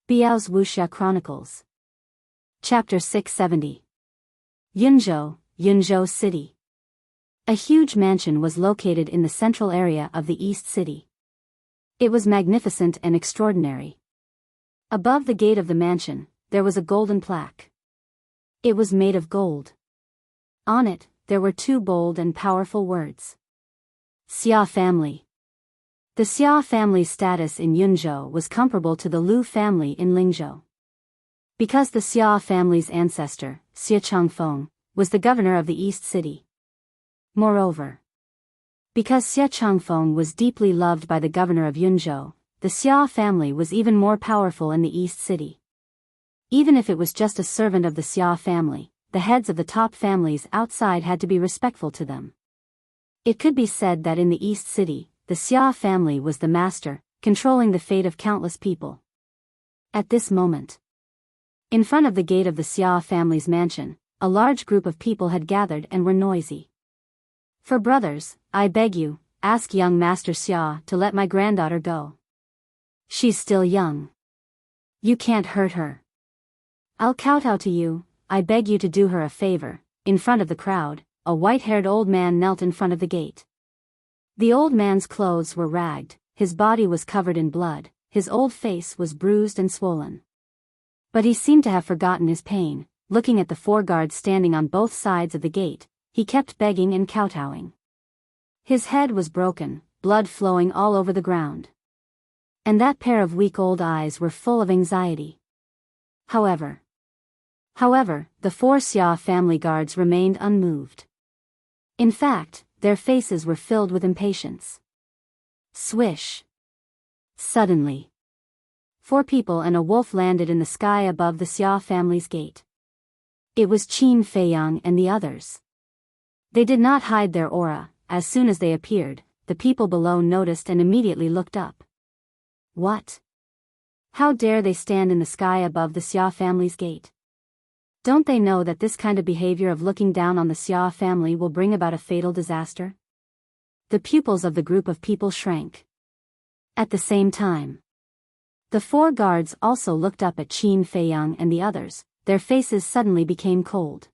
Biyao's Wuxia Chronicles. Chapter 670. Yunzhou City. A huge mansion was located in the central area of the East City. It was magnificent and extraordinary. Above the gate of the mansion, there was a golden plaque. It was made of gold. On it, there were two bold and powerful words. Xia family. The Xia family's status in Yunzhou was comparable to the Lu family in Lingzhou. Because the Xia family's ancestor, Xia Changfeng, was the governor of the East City. Moreover, because Xia Changfeng was deeply loved by the governor of Yunzhou, the Xia family was even more powerful in the East City. Even if it was just a servant of the Xia family, the heads of the top families outside had to be respectful to them. It could be said that in the East City, the Xia family was the master, controlling the fate of countless people. At this moment, in front of the gate of the Xia family's mansion, a large group of people had gathered and were noisy. "For brothers, I beg you, ask young Master Xia to let my granddaughter go. She's still young. You can't hurt her. I'll kowtow to you, I beg you to do her a favor." In front of the crowd, a white-haired old man knelt in front of the gate. The old man's clothes were ragged, his body was covered in blood, his old face was bruised and swollen. But he seemed to have forgotten his pain. Looking at the four guards standing on both sides of the gate, he kept begging and kowtowing. His head was broken, blood flowing all over the ground. And that pair of weak old eyes were full of anxiety. However, the four Xia family guards remained unmoved. In fact, their faces were filled with impatience. Swish! Suddenly, four people and a wolf landed in the sky above the Xia family's gate. It was Qin Feiyang and the others. They did not hide their aura. As soon as they appeared, the people below noticed and immediately looked up. What? How dare they stand in the sky above the Xia family's gate? Don't they know that this kind of behavior of looking down on the Xia family will bring about a fatal disaster? The pupils of the group of people shrank. At the same time, the four guards also looked up at Qin Feiyang and the others. Their faces suddenly became cold.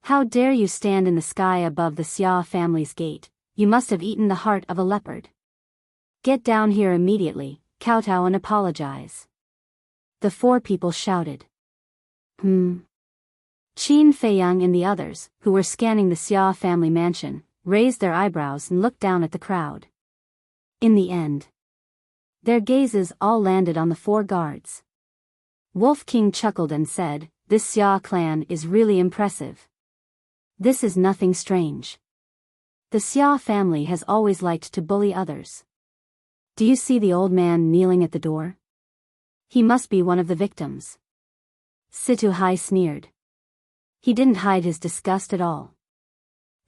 "How dare you stand in the sky above the Xia family's gate? You must have eaten the heart of a leopard. Get down here immediately, kowtow and apologize." The four people shouted. Qin Feiyang and the others, who were scanning the Xia family mansion, raised their eyebrows and looked down at the crowd. In the end, their gazes all landed on the four guards. Wolf King chuckled and said, "This Xia clan is really impressive. This is nothing strange. The Xia family has always liked to bully others. Do you see the old man kneeling at the door? He must be one of the victims." Situ Hai sneered. He didn't hide his disgust at all.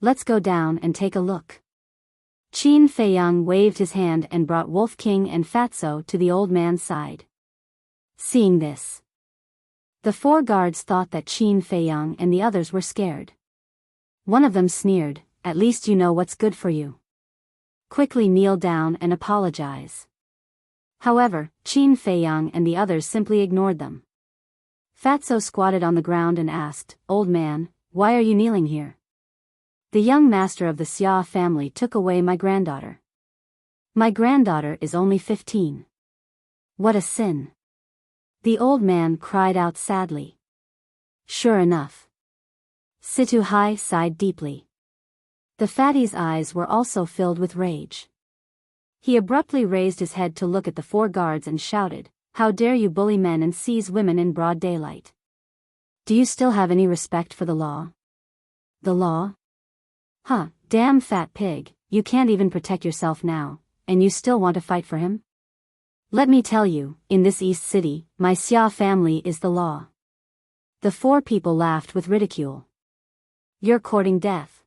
"Let's go down and take a look." Qin Feiyang waved his hand and brought Wolf King and Fatso to the old man's side. Seeing this, the four guards thought that Qin Feiyang and the others were scared. One of them sneered, "At least you know what's good for you. Quickly kneel down and apologize." However, Qin Feiyang and the others simply ignored them. Fatso squatted on the ground and asked, "Old man, why are you kneeling here?" "The young master of the Xia family took away my granddaughter. My granddaughter is only 15. What a sin!" The old man cried out sadly. Sure enough, Situ Hai sighed deeply. The fatty's eyes were also filled with rage. He abruptly raised his head to look at the four guards and shouted, "How dare you bully men and seize women in broad daylight? Do you still have any respect for the law?" "The law? Huh, damn fat pig, you can't even protect yourself now, and you still want to fight for him? Let me tell you, in this East City, my Xia family is the law." The four people laughed with ridicule. "You're courting death."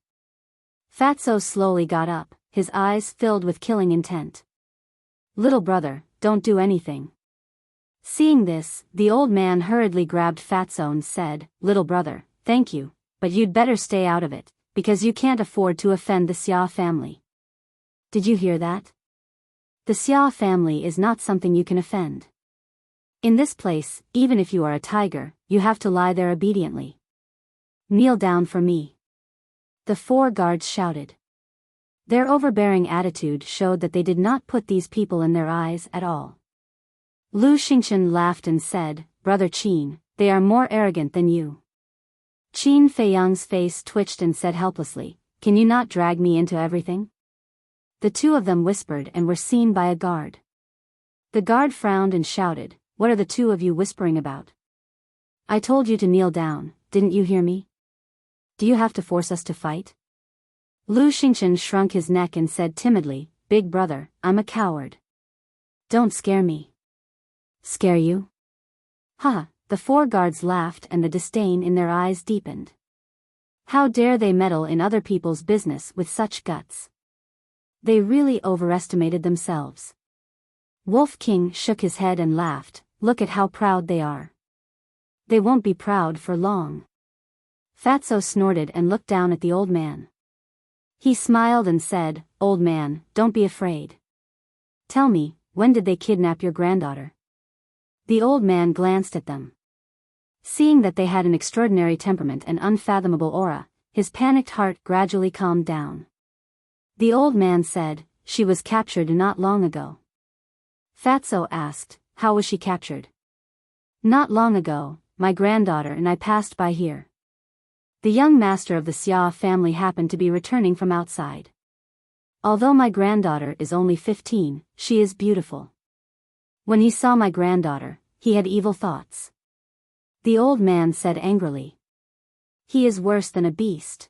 Fatso slowly got up, his eyes filled with killing intent. "Little brother, don't do anything." Seeing this, the old man hurriedly grabbed Fatso and said, "Little brother, thank you, but you'd better stay out of it, because you can't afford to offend the Xia family. Did you hear that? The Xia family is not something you can offend. In this place, even if you are a tiger, you have to lie there obediently. Kneel down for me. The 4 guards shouted. Their overbearing attitude showed that they did not put these people in their eyes at all. Lu Xingchen laughed and said, Brother Qin, they are more arrogant than you. Qin Feiyang's face twitched and said helplessly, Can you not drag me into everything? The 2 of them whispered and were seen by a guard. The guard frowned and shouted, What are the 2 of you whispering about? I told you to kneel down, didn't you hear me? Do you have to force us to fight? Lu Xingchen shrunk his neck and said timidly, Big brother, I'm a coward. Don't scare me. Scare you? Ha! The 4 guards laughed and the disdain in their eyes deepened. How dare they meddle in other people's business with such guts? They really overestimated themselves. Wolf King shook his head and laughed, Look at how proud they are. They won't be proud for long. Fatso snorted and looked down at the old man. He smiled and said, Old man, don't be afraid. Tell me, when did they kidnap your granddaughter? The old man glanced at them. Seeing that they had an extraordinary temperament and unfathomable aura, his panicked heart gradually calmed down. The old man said, She was captured not long ago. Fatso asked, How was she captured? Not long ago, my granddaughter and I passed by here. The young master of the Xia family happened to be returning from outside. Although my granddaughter is only 15, she is beautiful. When he saw my granddaughter, he had evil thoughts. The old man said angrily. He is worse than a beast.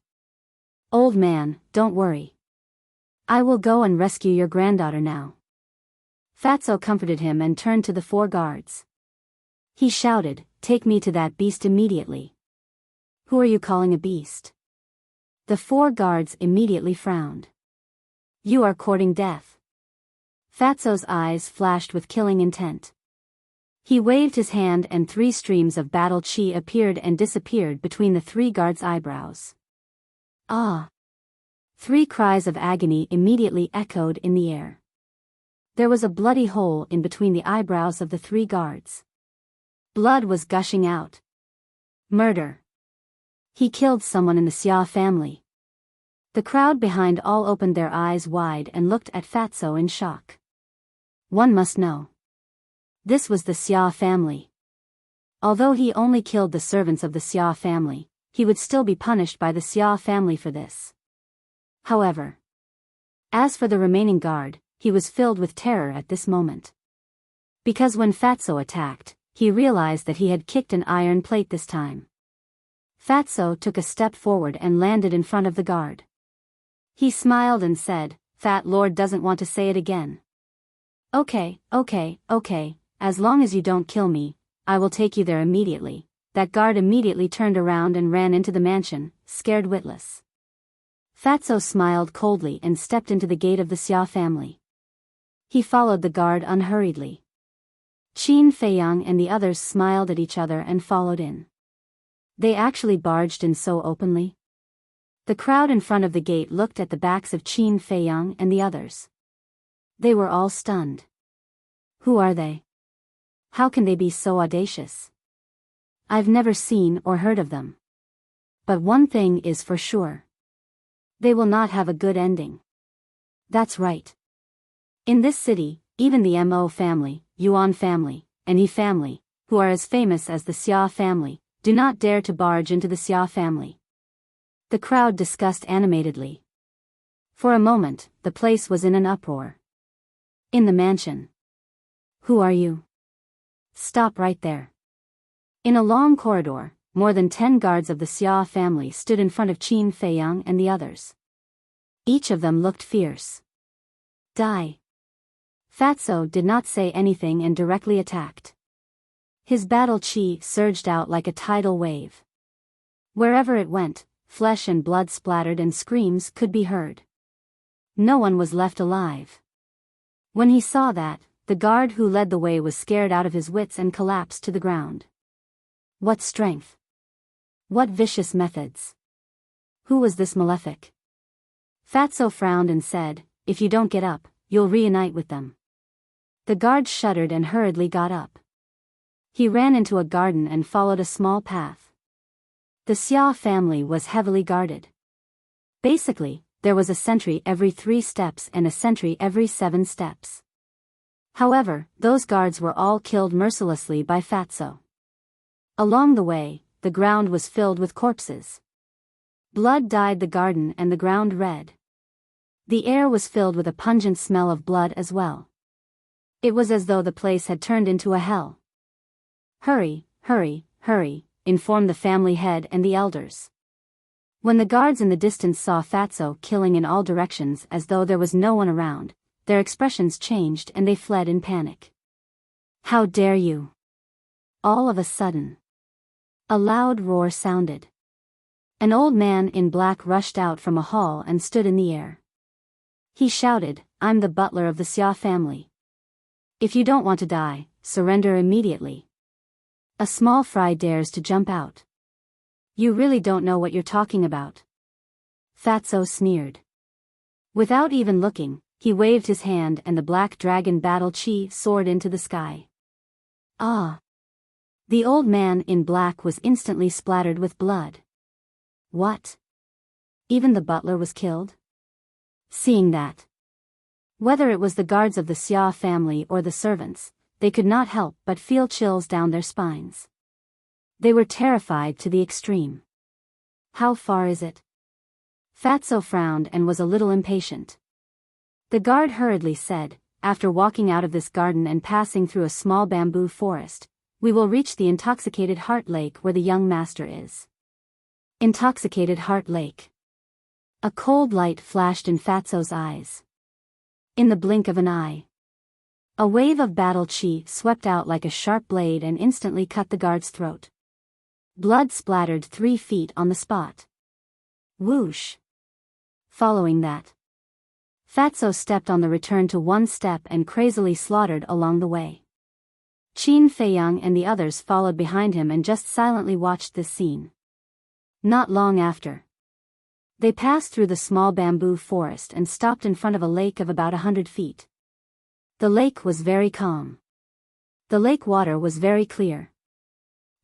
Old man, don't worry. I will go and rescue your granddaughter now. Fatso comforted him and turned to the 4 guards. He shouted, Take me to that beast immediately. Who are you calling a beast? The 4 guards immediately frowned. You are courting death. Fatso's eyes flashed with killing intent. He waved his hand and 3 streams of battle chi appeared and disappeared between the 3 guards' eyebrows. Ah! 3 cries of agony immediately echoed in the air. There was a bloody hole in between the eyebrows of the 3 guards. Blood was gushing out. Murder. He killed someone in the Xia family. The crowd behind all opened their eyes wide and looked at Fatso in shock. One must know. This was the Xia family. Although he only killed the servants of the Xia family, he would still be punished by the Xia family for this. However, as for the remaining guard, he was filled with terror at this moment. Because when Fatso attacked, he realized that he had kicked an iron plate this time. Fatso took a step forward and landed in front of the guard. He smiled and said, Fat Lord doesn't want to say it again. Okay, as long as you don't kill me, I will take you there immediately. That guard immediately turned around and ran into the mansion, scared witless. Fatso smiled coldly and stepped into the gate of the Xia family. He followed the guard unhurriedly. Qin Feiyang and the others smiled at each other and followed in. They actually barged in so openly. The crowd in front of the gate looked at the backs of Qin Feiyang and the others. They were all stunned. Who are they? How can they be so audacious? I've never seen or heard of them. But one thing is for sure. They will not have a good ending. That's right. In this city, even the Mo family, Yuan family, and Yi family, who are as famous as the Xia family, do not dare to barge into the Xia family. The crowd discussed animatedly. For a moment, the place was in an uproar. In the mansion. Who are you? Stop right there. In a long corridor, more than 10 guards of the Xia family stood in front of Qin Feiyang and the others. Each of them looked fierce. Die. Fatso did not say anything and directly attacked. His battle chi surged out like a tidal wave. Wherever it went, flesh and blood splattered and screams could be heard. No one was left alive. When he saw that, the guard who led the way was scared out of his wits and collapsed to the ground. What strength! What vicious methods! Who was this malefic? Fatso frowned and said, If you don't get up, you'll reunite with them. The guard shuddered and hurriedly got up. He ran into a garden and followed a small path. The Xia family was heavily guarded. Basically, there was a sentry every 3 steps and a sentry every 7 steps. However, those guards were all killed mercilessly by Fatso. Along the way, the ground was filled with corpses. Blood dyed the garden and the ground red. The air was filled with a pungent smell of blood as well. It was as though the place had turned into a hell. "Hurry, hurry, hurry," informed the family head and the elders. When the guards in the distance saw Fatso killing in all directions as though there was no one around, their expressions changed and they fled in panic. "How dare you!" All of a sudden, a loud roar sounded. An old man in black rushed out from a hall and stood in the air. He shouted, "I'm the butler of the Xia family. If you don't want to die, surrender immediately." A small fry dares to jump out. "You really don't know what you're talking about." Fatso sneered. Without even looking, he waved his hand and the black dragon battle chi soared into the sky. Ah! The old man in black was instantly splattered with blood. What? Even the butler was killed? Seeing that, whether it was the guards of the Xia family or the servants, they could not help but feel chills down their spines. They were terrified to the extreme. "How far is it?" Fatso frowned and was a little impatient. The guard hurriedly said, "After walking out of this garden and passing through a small bamboo forest, we will reach the Intoxicated Heart Lake where the young master is." Intoxicated Heart Lake. A cold light flashed in Fatso's eyes. In the blink of an eye, a wave of battle chi swept out like a sharp blade and instantly cut the guard's throat. Blood splattered 3 feet on the spot. Whoosh! Following that, Fatso stepped on the return to 1 step and crazily slaughtered along the way. Qin Feiyang and the others followed behind him and just silently watched this scene. Not long after, they passed through the small bamboo forest and stopped in front of a lake of about 100 feet. The lake was very calm. The lake water was very clear.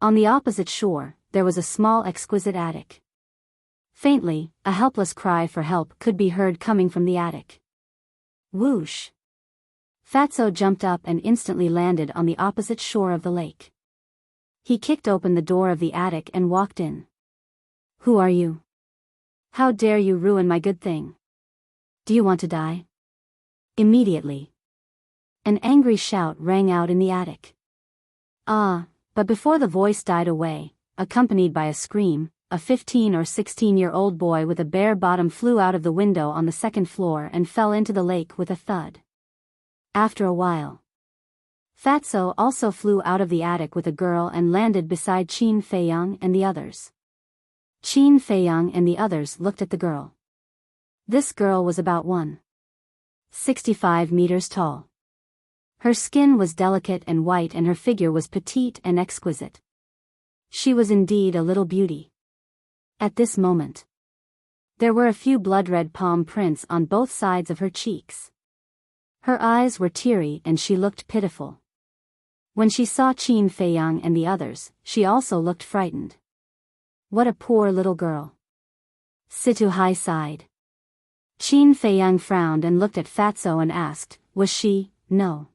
On the opposite shore, there was a small exquisite attic. Faintly, a helpless cry for help could be heard coming from the attic. Whoosh! Fatso jumped up and instantly landed on the opposite shore of the lake. He kicked open the door of the attic and walked in. "Who are you? How dare you ruin my good thing? Do you want to die?" Immediately, an angry shout rang out in the attic. But before the voice died away, accompanied by a scream, a 15 or 16-year-old boy with a bare bottom flew out of the window on the 2nd floor and fell into the lake with a thud. After a while, Fatso also flew out of the attic with a girl and landed beside Qin Feiyang and the others. Qin Feiyang and the others looked at the girl. This girl was about 1.65 meters tall. Her skin was delicate and white and her figure was petite and exquisite. She was indeed a little beauty. At this moment, there were a few blood-red palm prints on both sides of her cheeks. Her eyes were teary and she looked pitiful. When she saw Qin Feiyang and the others, she also looked frightened. What a poor little girl. Situhai sighed. Qin Feiyang frowned and looked at Fatso and asked, "Was she?" "No.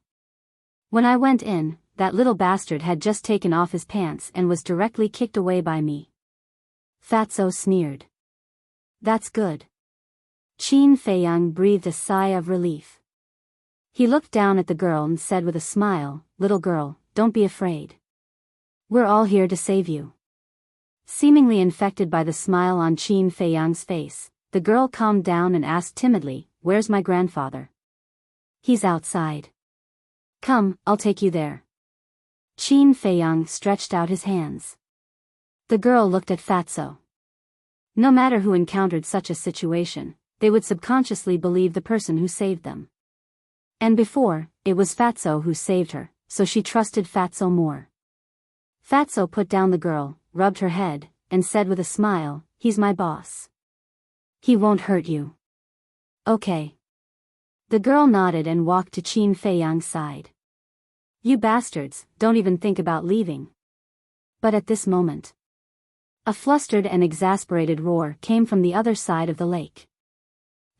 When I went in, that little bastard had just taken off his pants and was directly kicked away by me." Fatso sneered. "That's good." Qin Feiyang breathed a sigh of relief. He looked down at the girl and said with a smile, "Little girl, don't be afraid. We're all here to save you." Seemingly infected by the smile on Qin Feiyang's face, the girl calmed down and asked timidly, "Where's my grandfather?" "He's outside." "Come, I'll take you there." Qin Feiyang stretched out his hands. The girl looked at Fatso. No matter who encountered such a situation, they would subconsciously believe the person who saved them. And before, it was Fatso who saved her, so she trusted Fatso more. Fatso put down the girl, rubbed her head, and said with a smile, "He's my boss. He won't hurt you." "Okay." The girl nodded and walked to Qin Feiyang's side. You bastards, don't even think about leaving. But at this moment, a flustered and exasperated roar came from the other side of the lake.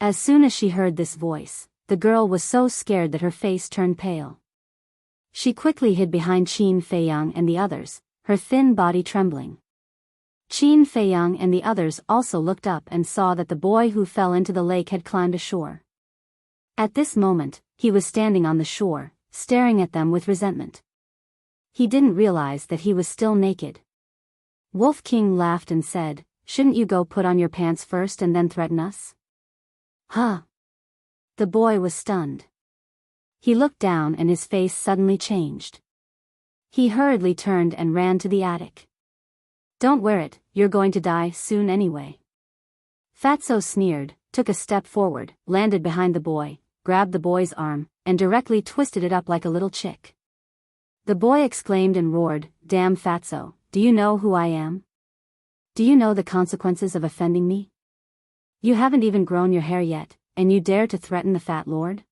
As soon as she heard this voice, the girl was so scared that her face turned pale. She quickly hid behind Qin Feiyang and the others, her thin body trembling. Qin Feiyang and the others also looked up and saw that the boy who fell into the lake had climbed ashore. At this moment, he was standing on the shore, staring at them with resentment. He didn't realize that he was still naked. Wolf King laughed and said, "Shouldn't you go put on your pants first and then threaten us?" Huh? The boy was stunned. He looked down and his face suddenly changed. He hurriedly turned and ran to the attic. "Don't wear it, you're going to die soon anyway." Fatso sneered, took a step forward, landed behind the boy, grabbed the boy's arm, and directly twisted it up like a little chick. The boy exclaimed and roared, "Damn Fatso, do you know who I am? Do you know the consequences of offending me? You haven't even grown your hair yet, and you dare to threaten the Fat Lord?"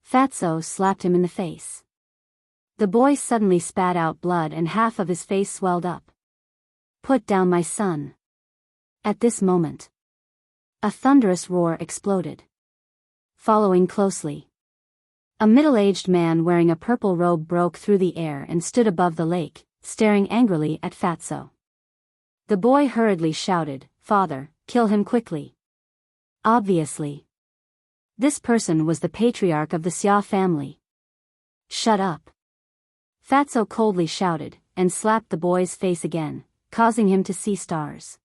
Fatso slapped him in the face. The boy suddenly spat out blood and half of his face swelled up. "Put down my son." At this moment, a thunderous roar exploded. Following closely, a middle-aged man wearing a purple robe broke through the air and stood above the lake, staring angrily at Fatso. The boy hurriedly shouted, "Father, kill him quickly." Obviously, this person was the patriarch of the Xia family. "Shut up!" Fatso coldly shouted, and slapped the boy's face again, causing him to see stars.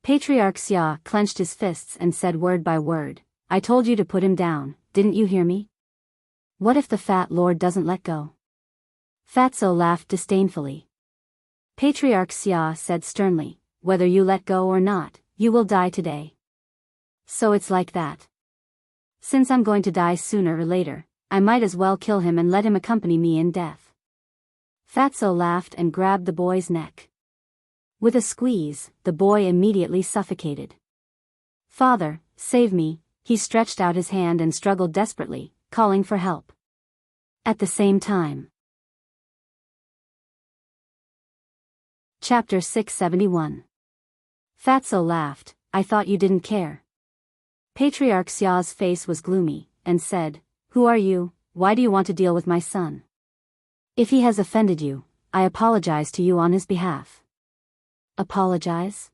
Patriarch Xia clenched his fists and said word by word, "I told you to put him down, didn't you hear me? What if the Fat Lord doesn't let go?" Fatso laughed disdainfully. Patriarch Xia said sternly, "Whether you let go or not, you will die today. So it's like that. Since I'm going to die sooner or later, I might as well kill him and let him accompany me in death." Fatso laughed and grabbed the boy's neck. With a squeeze, the boy immediately suffocated. "Father, save me," he stretched out his hand and struggled desperately, calling for help. At the same time. Chapter 671. Fatso laughed, "I thought you didn't care." Patriarch Xia's face was gloomy, and said, "Who are you? Why do you want to deal with my son? If he has offended you, I apologize to you on his behalf." "Apologize?"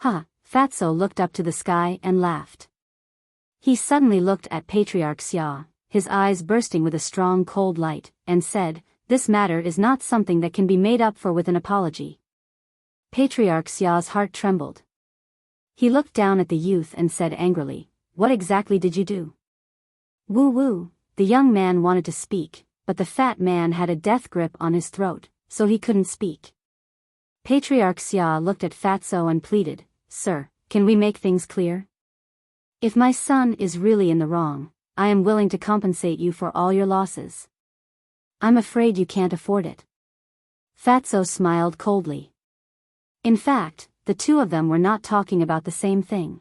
Ha! Fatso looked up to the sky and laughed. He suddenly looked at Patriarch Xia, his eyes bursting with a strong cold light, and said, "This matter is not something that can be made up for with an apology." Patriarch Xia's heart trembled. He looked down at the youth and said angrily, "What exactly did you do?" "Woo-woo," the young man wanted to speak, but the fat man had a death grip on his throat, so he couldn't speak. Patriarch Xia looked at Fatso and pleaded, "Sir, can we make things clear? If my son is really in the wrong, I am willing to compensate you for all your losses. I'm afraid you can't afford it." Fatso smiled coldly. In fact, the two of them were not talking about the same thing.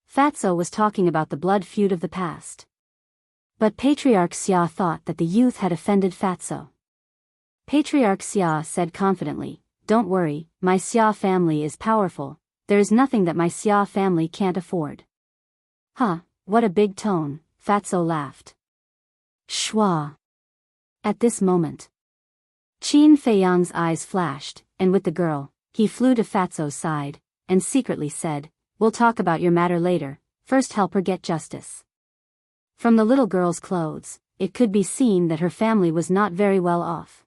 Fatso was talking about the blood feud of the past. But Patriarch Xia thought that the youth had offended Fatso. Patriarch Xia said confidently, "Don't worry, my Xia family is powerful, there is nothing that my Xia family can't afford." "Huh, what a big tone," Fatso laughed. Shwa. At this moment, Qin Feiyang's eyes flashed, and with the girl, he flew to Fatso's side, and secretly said, "We'll talk about your matter later, first help her get justice." From the little girl's clothes, it could be seen that her family was not very well off.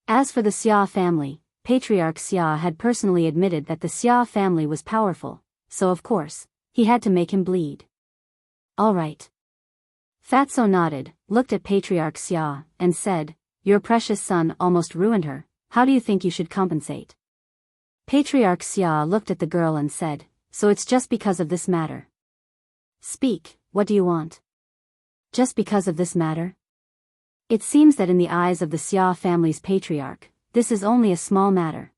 As for the Xia family, Patriarch Xia had personally admitted that the Xia family was powerful, so of course, he had to make him bleed. "All right." Fatso nodded, looked at Patriarch Xia, and said, "Your precious son almost ruined her, how do you think you should compensate?" Patriarch Xia looked at the girl and said, "So it's just because of this matter. Speak, what do you want?" "Just because of this matter?" It seems that in the eyes of the Xia family's patriarch, this is only a small matter.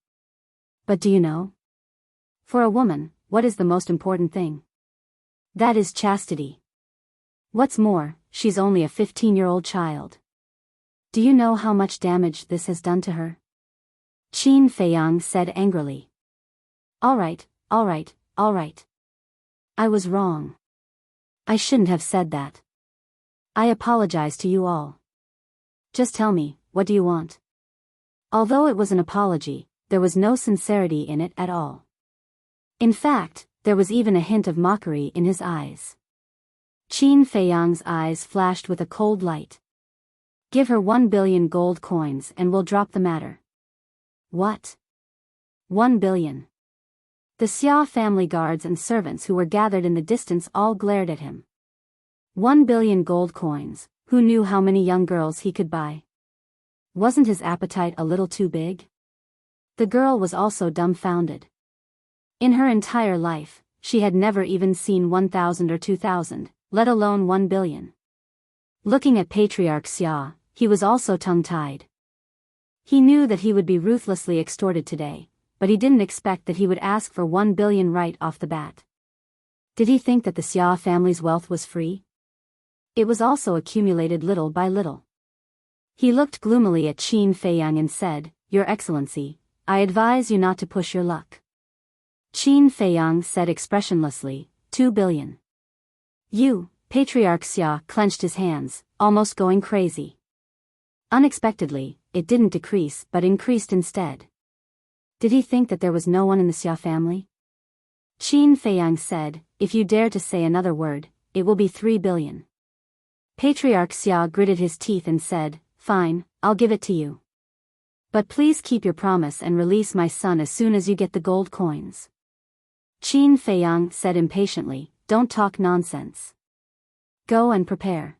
But do you know? For a woman, what is the most important thing? That is chastity. What's more, she's only a 15-year-old child. Do you know how much damage this has done to her? Qin Feiyang said angrily. All right. I was wrong. I shouldn't have said that. I apologize to you all. Just tell me, what do you want? Although it was an apology, there was no sincerity in it at all. In fact, there was even a hint of mockery in his eyes. Qin Feiyang's eyes flashed with a cold light. Give her 1 billion gold coins and we'll drop the matter. What? 1 billion. The Xia family guards and servants who were gathered in the distance all glared at him. 1 billion gold coins, who knew how many young girls he could buy? Wasn't his appetite a little too big? The girl was also dumbfounded. In her entire life, she had never even seen 1,000 or 2,000, let alone 1 billion. Looking at Patriarch Xia, he was also tongue-tied. He knew that he would be ruthlessly extorted today, but he didn't expect that he would ask for 1 billion right off the bat. Did he think that the Xia family's wealth was free? It was also accumulated little by little. He looked gloomily at Qin Feiyang and said, Your Excellency, I advise you not to push your luck. Qin Feiyang said expressionlessly, 2 billion. You, Patriarch Xia clenched his hands, almost going crazy. Unexpectedly, it didn't decrease but increased instead. Did he think that there was no one in the Xia family? Qin Feiyang said, If you dare to say another word, it will be 3 billion. Patriarch Xia gritted his teeth and said, Fine, I'll give it to you. But please keep your promise and release my son as soon as you get the gold coins. Qin Feiyang said impatiently, Don't talk nonsense. Go and prepare.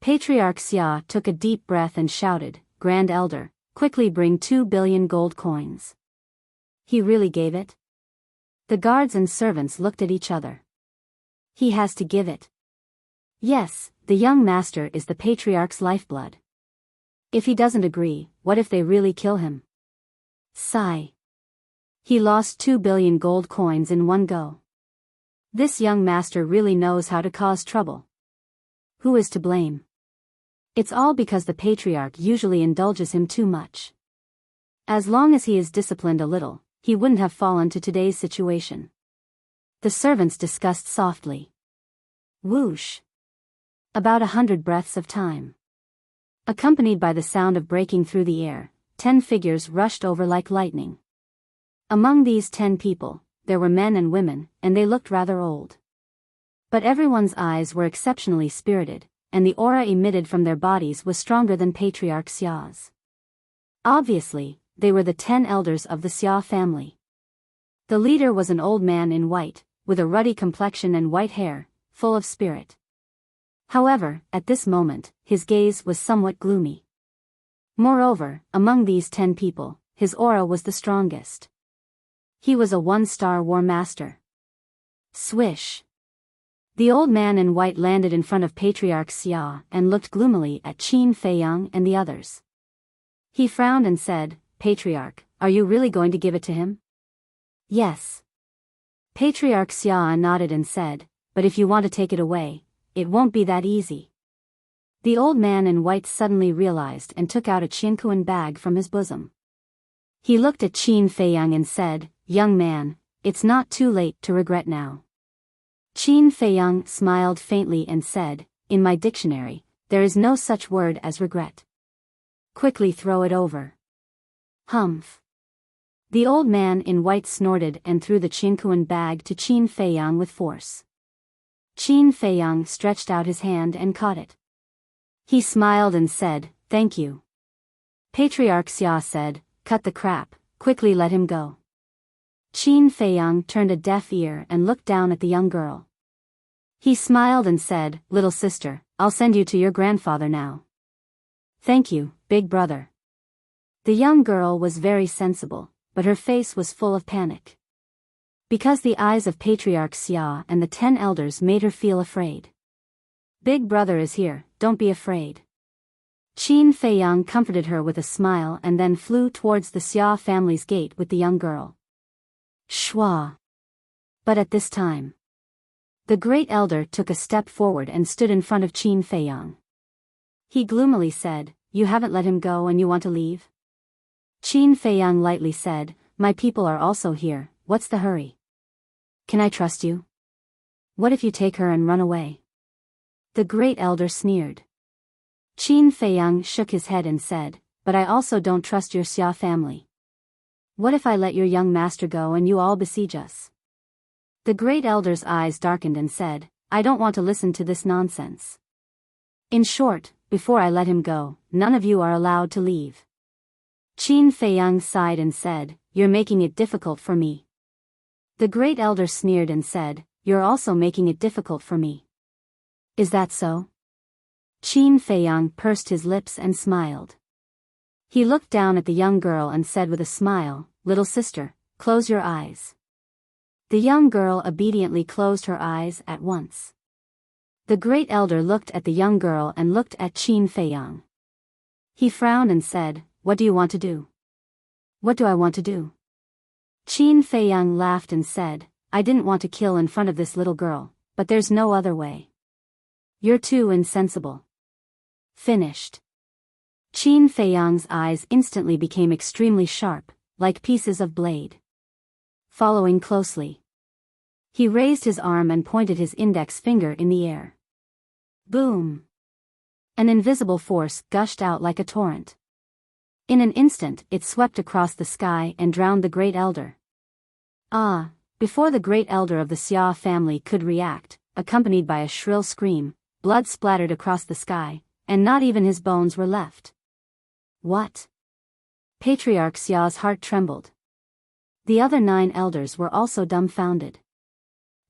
Patriarch Xia took a deep breath and shouted, Grand Elder, quickly bring 2 billion gold coins. He really gave it? The guards and servants looked at each other. He has to give it. Yes, the young master is the Patriarch's lifeblood. If he doesn't agree, what if they really kill him? Sigh. He lost 2 billion gold coins in one go. This young master really knows how to cause trouble. Who is to blame? It's all because the Patriarch usually indulges him too much. As long as he is disciplined a little, he wouldn't have fallen to today's situation. The servants discussed softly. Whoosh. About 100 breaths of time. Accompanied by the sound of breaking through the air, 10 figures rushed over like lightning. Among these 10 people, there were men and women, and they looked rather old. But everyone's eyes were exceptionally spirited, and the aura emitted from their bodies was stronger than Patriarch Xia's. Obviously, they were the 10 elders of the Xia family. The leader was an old man in white, with a ruddy complexion and white hair, full of spirit. However, at this moment, his gaze was somewhat gloomy. Moreover, among these 10 people, his aura was the strongest. He was a 1-star war master. Swish. The old man in white landed in front of Patriarch Xia and looked gloomily at Qin Feiyang and the others. He frowned and said, Patriarch, are you really going to give it to him? Yes. Patriarch Xia nodded and said, But if you want to take it away, it won't be that easy. The old man in white suddenly realized and took out a Qinkuan bag from his bosom. He looked at Qin Feiyang and said, Young man, it's not too late to regret now. Qin Feiyang smiled faintly and said, In my dictionary, there is no such word as regret. Quickly throw it over. Humph. The old man in white snorted and threw the Qinkuan bag to Qin Feiyang with force. Qin Feiyang stretched out his hand and caught it. He smiled and said, Thank you. Patriarch Xia said, Cut the crap, quickly let him go. Qin Feiyang turned a deaf ear and looked down at the young girl. He smiled and said, Little sister, I'll send you to your grandfather now. Thank you, big brother. The young girl was very sensible, but her face was full of panic. Because the eyes of Patriarch Xia and the 10 elders made her feel afraid. Big brother is here, don't be afraid. Qin Feiyang comforted her with a smile and then flew towards the Xia family's gate with the young girl. Shwa. But at this time, the great elder took a step forward and stood in front of Qin Feiyang. He gloomily said, you haven't let him go and you want to leave? Qin Feiyang lightly said, my people are also here, what's the hurry? Can I trust you? What if you take her and run away? The great elder sneered. Qin Feiyang shook his head and said, but I also don't trust your Xia family. What if I let your young master go and you all besiege us? The great elder's eyes darkened and said, I don't want to listen to this nonsense. In short, before I let him go, none of you are allowed to leave. Qin Feiyang sighed and said, you're making it difficult for me. The great elder sneered and said, you're also making it difficult for me. Is that so? Qin Feiyang pursed his lips and smiled. He looked down at the young girl and said with a smile, little sister, close your eyes. The young girl obediently closed her eyes at once. The great elder looked at the young girl and looked at Qin Feiyang. He frowned and said, what do you want to do? What do I want to do? Qin Feiyang laughed and said, I didn't want to kill in front of this little girl, but there's no other way. You're too insensible. Finished. Qin Feiyang's eyes instantly became extremely sharp, like pieces of blade. Following closely. He raised his arm and pointed his index finger in the air. Boom! An invisible force gushed out like a torrent. In an instant it swept across the sky and drowned the great elder. Ah! Before the great elder of the Xia family could react, accompanied by a shrill scream, blood splattered across the sky, and not even his bones were left. What? Patriarch Xia's heart trembled. The other 9 elders were also dumbfounded.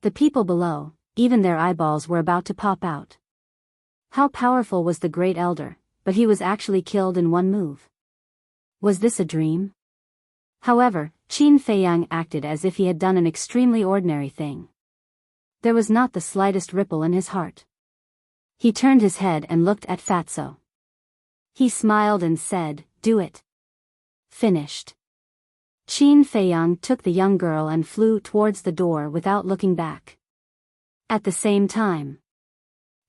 The people below, even their eyeballs were about to pop out. How powerful was the great elder, but he was actually killed in one move. Was this a dream? However, Qin Feiyang acted as if he had done an extremely ordinary thing. There was not the slightest ripple in his heart. He turned his head and looked at Fatso. He smiled and said, do it. Finished. Qin Feiyang took the young girl and flew towards the door without looking back. At the same time,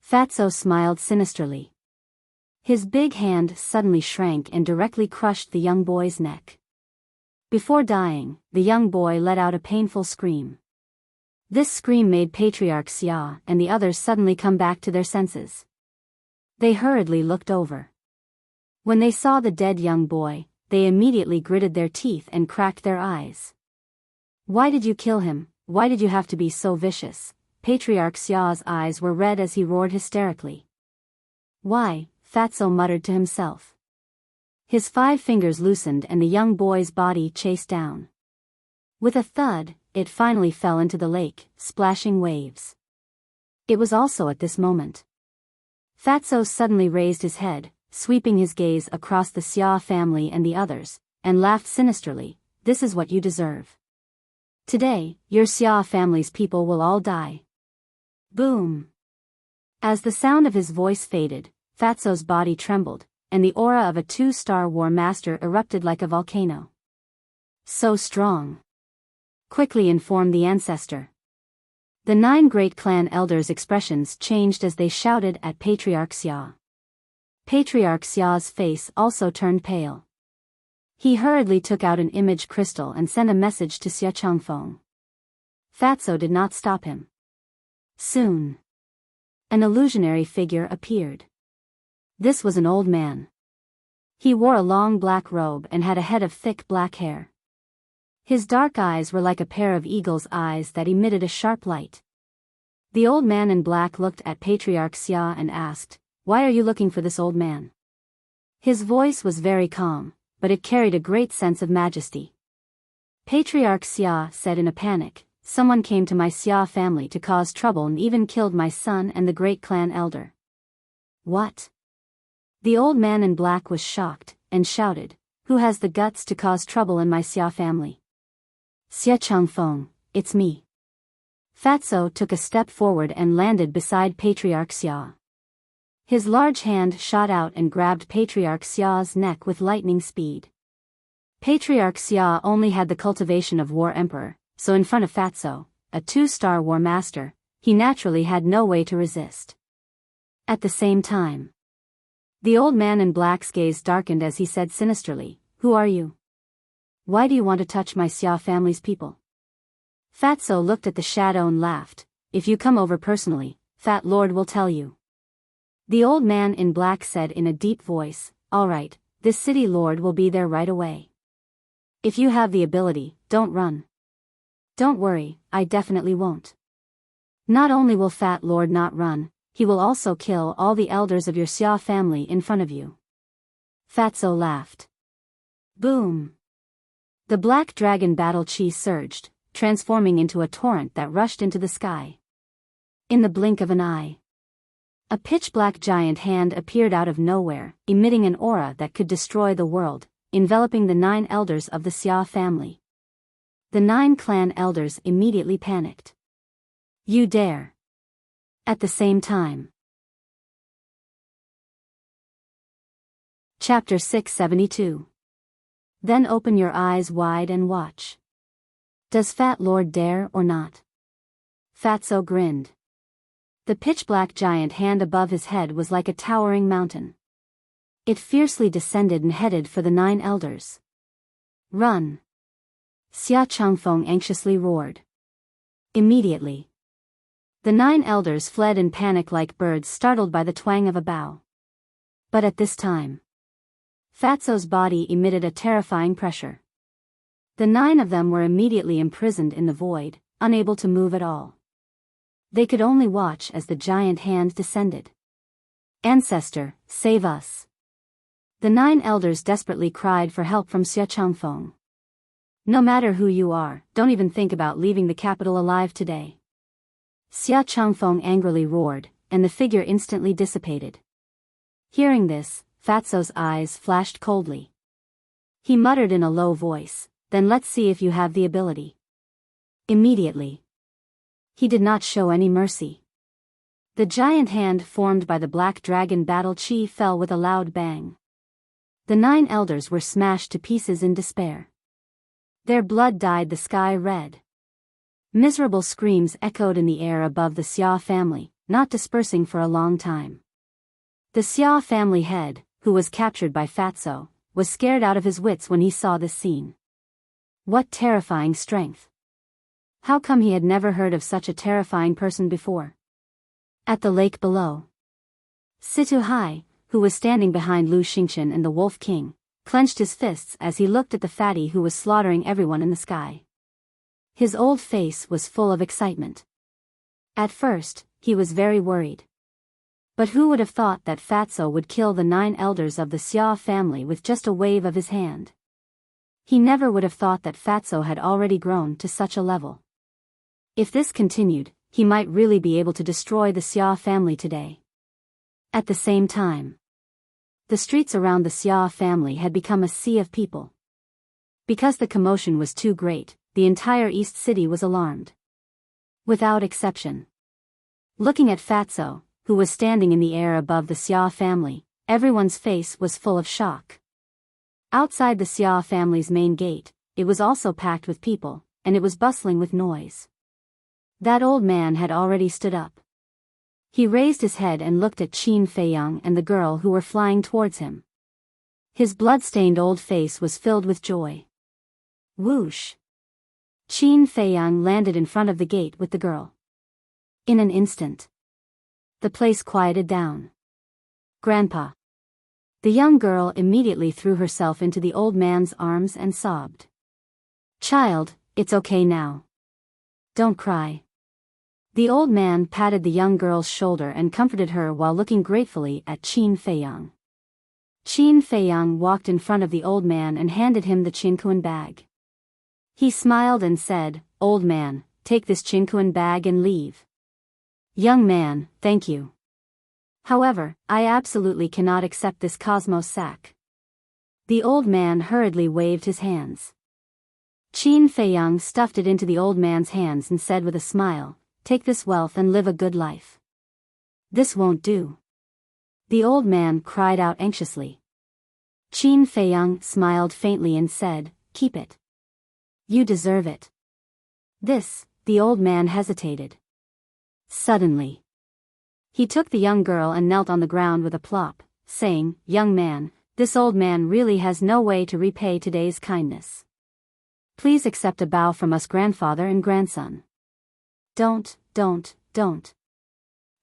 Fatso smiled sinisterly. His big hand suddenly shrank and directly crushed the young boy's neck. Before dying, the young boy let out a painful scream. This scream made Patriarch Xia and the others suddenly come back to their senses. They hurriedly looked over. When they saw the dead young boy, they immediately gritted their teeth and cracked their eyes. Why did you kill him? Why did you have to be so vicious? Patriarch Xia's eyes were red as he roared hysterically. Why? Fatso muttered to himself. His 5 fingers loosened and the young boy's body chased down. With a thud, it finally fell into the lake, splashing waves. It was also at this moment. Fatso suddenly raised his head, sweeping his gaze across the Xia family and the others, and laughed sinisterly, this is what you deserve. Today, your Xia family's people will all die. Boom! As the sound of his voice faded, Fatso's body trembled, and the aura of a 2-star war master erupted like a volcano. So strong. Quickly informed the ancestor. The 9 great clan elders' expressions changed as they shouted at Patriarch Xia. Patriarch Xia's face also turned pale. He hurriedly took out an image crystal and sent a message to Xia Changfeng. Fatso did not stop him. Soon, an illusionary figure appeared. This was an old man. He wore a long black robe and had a head of thick black hair. His dark eyes were like a pair of eagle's eyes that emitted a sharp light. The old man in black looked at Patriarch Xia and asked, why are you looking for this old man? His voice was very calm, but it carried a great sense of majesty. Patriarch Xia said in a panic, someone came to my Xia family to cause trouble and even killed my son and the great clan elder. What? The old man in black was shocked, and shouted, who has the guts to cause trouble in my Xia family? Xia Changfeng, it's me. Fatso took a step forward and landed beside Patriarch Xia. His large hand shot out and grabbed Patriarch Xia's neck with lightning speed. Patriarch Xia only had the cultivation of War Emperor, so in front of Fatso, a 2-star war master, he naturally had no way to resist. At the same time, The old man in black's gaze darkened as he said sinisterly, "Who are you? Why do you want to touch my Xia family's people?" Fatso looked at the shadow and laughed. "If you come over personally, Fat Lord will tell you." The old man in black said in a deep voice, "All right, this city lord will be there right away. If you have the ability, don't run." "Don't worry, I definitely won't. Not only will Fat Lord not run, he will also kill all the elders of your Xia family in front of you." Fatso laughed. Boom! The black dragon battle chi surged, transforming into a torrent that rushed into the sky. In the blink of an eye, a pitch-black giant hand appeared out of nowhere, emitting an aura that could destroy the world, enveloping the 9 elders of the Xia family. The 9 clan elders immediately panicked. "You dare!" At the same time. Chapter 672. Then open your eyes wide and watch. Does Fat Lord dare or not? Fatso grinned. The pitch-black giant hand above his head was like a towering mountain. It fiercely descended and headed for the 9 elders. "Run!" Xia Changfeng anxiously roared. Immediately, the 9 elders fled in panic like birds startled by the twang of a bow. But at this time, Fatso's body emitted a terrifying pressure. The 9 of them were immediately imprisoned in the void, unable to move at all. They could only watch as the giant hand descended. "Ancestor, save us!" The 9 elders desperately cried for help from Xia Changfeng. "No matter who you are, don't even think about leaving the capital alive today." Xia Changfeng angrily roared, and the figure instantly dissipated. Hearing this, Fatso's eyes flashed coldly. He muttered in a low voice, "Then let's see if you have the ability." Immediately, he did not show any mercy. The giant hand formed by the black dragon battle chi fell with a loud bang. The 9 elders were smashed to pieces in despair. Their blood dyed the sky red. Miserable screams echoed in the air above the Xia family, not dispersing for a long time. The Xia family head, who was captured by Fatso, was scared out of his wits when he saw this scene. What terrifying strength! How come he had never heard of such a terrifying person before? At the lake below, Situ Hai, who was standing behind Lu Xingchen and the Wolf King, clenched his fists as he looked at the fatty who was slaughtering everyone in the sky. His old face was full of excitement. At first, he was very worried. But who would have thought that Fatso would kill the 9 elders of the Xia family with just a wave of his hand? He never would have thought that Fatso had already grown to such a level. If this continued, he might really be able to destroy the Xia family today. At the same time, the streets around the Xia family had become a sea of people. Because the commotion was too great, the entire East City was alarmed. Without exception. Looking at Fatso, who was standing in the air above the Xia family, everyone's face was full of shock. Outside the Xia family's main gate, it was also packed with people, and it was bustling with noise. That old man had already stood up. He raised his head and looked at Qin Feiyang and the girl who were flying towards him. His blood-stained old face was filled with joy. Whoosh! Qin Feiyang landed in front of the gate with the girl. In an instant, the place quieted down. "Grandpa." The young girl immediately threw herself into the old man's arms and sobbed. "Child, it's okay now. Don't cry." The old man patted the young girl's shoulder and comforted her while looking gratefully at Qin Feiyang. Qin Feiyang walked in front of the old man and handed him the Qinkuan bag. He smiled and said, "Old man, take this Qinkuan bag and leave." "Young man, thank you. However, I absolutely cannot accept this cosmos sack." The old man hurriedly waved his hands. Qin Feiyang stuffed it into the old man's hands and said with a smile, "Take this wealth and live a good life." "This won't do." The old man cried out anxiously. Qin Feiyang smiled faintly and said, "Keep it. You deserve it." The old man hesitated. Suddenly, he took the young girl and knelt on the ground with a plop, saying, "Young man, this old man really has no way to repay today's kindness. Please accept a bow from us grandfather and grandson." Don't.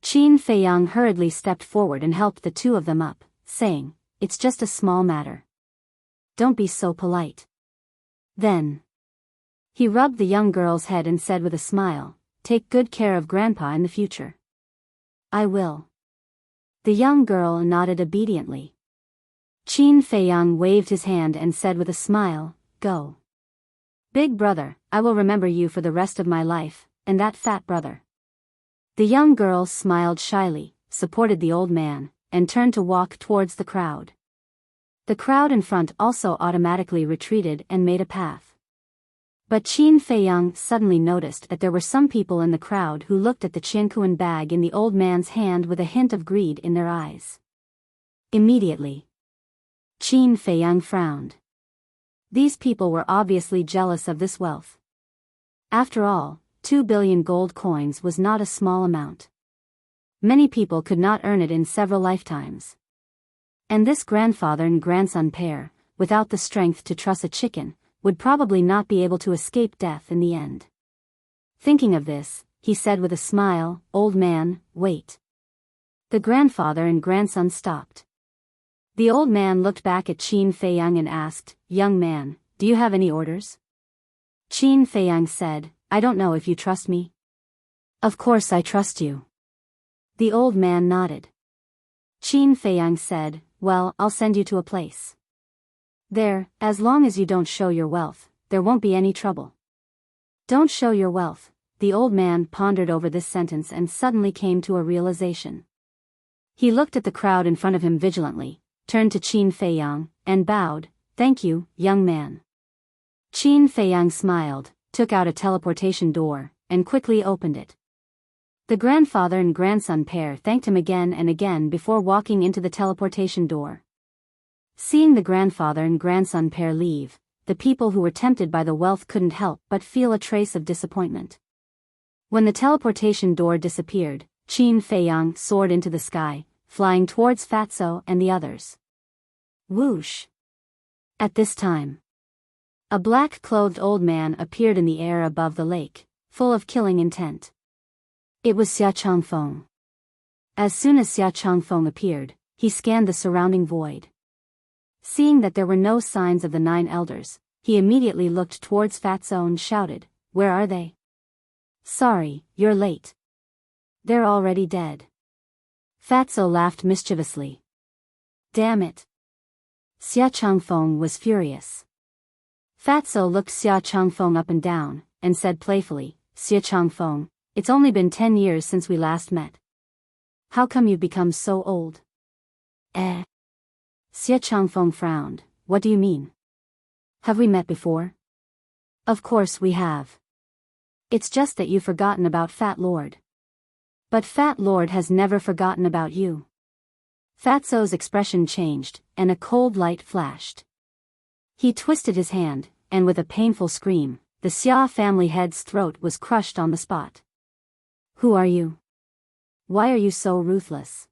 Qin Feiyang hurriedly stepped forward and helped the two of them up, saying, "It's just a small matter. Don't be so polite." Then he rubbed the young girl's head and said with a smile, "Take good care of grandpa in the future." "I will." The young girl nodded obediently. Qin Feiyang waved his hand and said with a smile, "Go. Big brother, I will remember you for the rest of my life, and that fat brother." The young girl smiled shyly, supported the old man, and turned to walk towards the crowd. The crowd in front also automatically retreated and made a path. But Qin Feiyang suddenly noticed that there were some people in the crowd who looked at the Qiankuan bag in the old man's hand with a hint of greed in their eyes. Immediately, Qin Feiyang frowned. These people were obviously jealous of this wealth. After all, 2 billion gold coins was not a small amount. Many people could not earn it in several lifetimes. And this grandfather and grandson pair, without the strength to truss a chicken, would probably not be able to escape death in the end. Thinking of this, he said with a smile, "Old man, wait." The grandfather and grandson stopped. The old man looked back at Qin Feiyang and asked, "Young man, do you have any orders?" Qin Feiyang said, "I don't know if you trust me." "Of course I trust you." The old man nodded. Qin Feiyang said, "Well, I'll send you to a place. There, as long as you don't show your wealth, there won't be any trouble." "Don't show your wealth." The old man pondered over this sentence and suddenly came to a realization. He looked at the crowd in front of him vigilantly, turned to Qin Feiyang, and bowed, "Thank you, young man." Qin Feiyang smiled, took out a teleportation door, and quickly opened it. The grandfather and grandson pair thanked him again and again before walking into the teleportation door. Seeing the grandfather and grandson pair leave, the people who were tempted by the wealth couldn't help but feel a trace of disappointment. When the teleportation door disappeared, Qin Feiyang soared into the sky, flying towards Fatso and the others. Whoosh! At this time, a black-clothed old man appeared in the air above the lake, full of killing intent. It was Xia Changfeng. As soon as Xia Changfeng appeared, he scanned the surrounding void. Seeing that there were no signs of the 9 elders, he immediately looked towards Fatso and shouted, "Where are they?" "Sorry, you're late. They're already dead." Fatso laughed mischievously. "Damn it." Xia Changfeng was furious. Fatso looked Xia Changfeng up and down, and said playfully, "Xia Changfeng, it's only been 10 years since we last met. How come you've become so old?" Xia Changfeng frowned. "What do you mean? Have we met before?" "Of course we have. It's just that you've forgotten about Fat Lord." "But Fat Lord has never forgotten about you." Fatso's expression changed, and a cold light flashed. He twisted his hand, and with a painful scream, the Xia family head's throat was crushed on the spot. "Who are you? Why are you so ruthless?"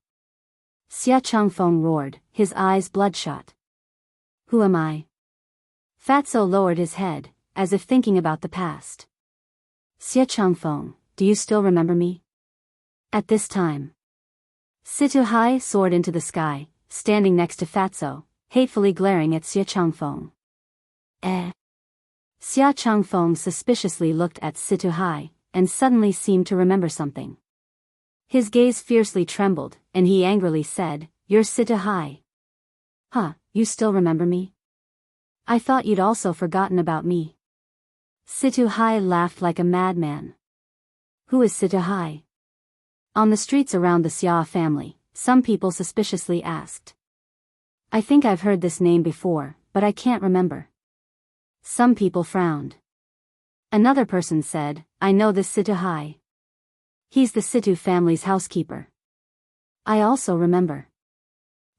Xia Changfeng roared, his eyes bloodshot. "Who am I?" Fatso lowered his head, as if thinking about the past. "Xia Changfeng, do you still remember me?" At this time, Situ Hai soared into the sky, standing next to Fatso, hatefully glaring at Xia Changfeng. Xia Changfeng suspiciously looked at Situ Hai, and suddenly seemed to remember something. His gaze fiercely trembled, and he angrily said, "You're Situ Hai. Huh, you still remember me? I thought you'd also forgotten about me." Situ Hai laughed like a madman. "Who is Situ Hai?" On the streets around the Xia family, some people suspiciously asked. "I think I've heard this name before, but I can't remember." Some people frowned. Another person said, "I know this Situ Hai. He's the Situ family's housekeeper. I also remember.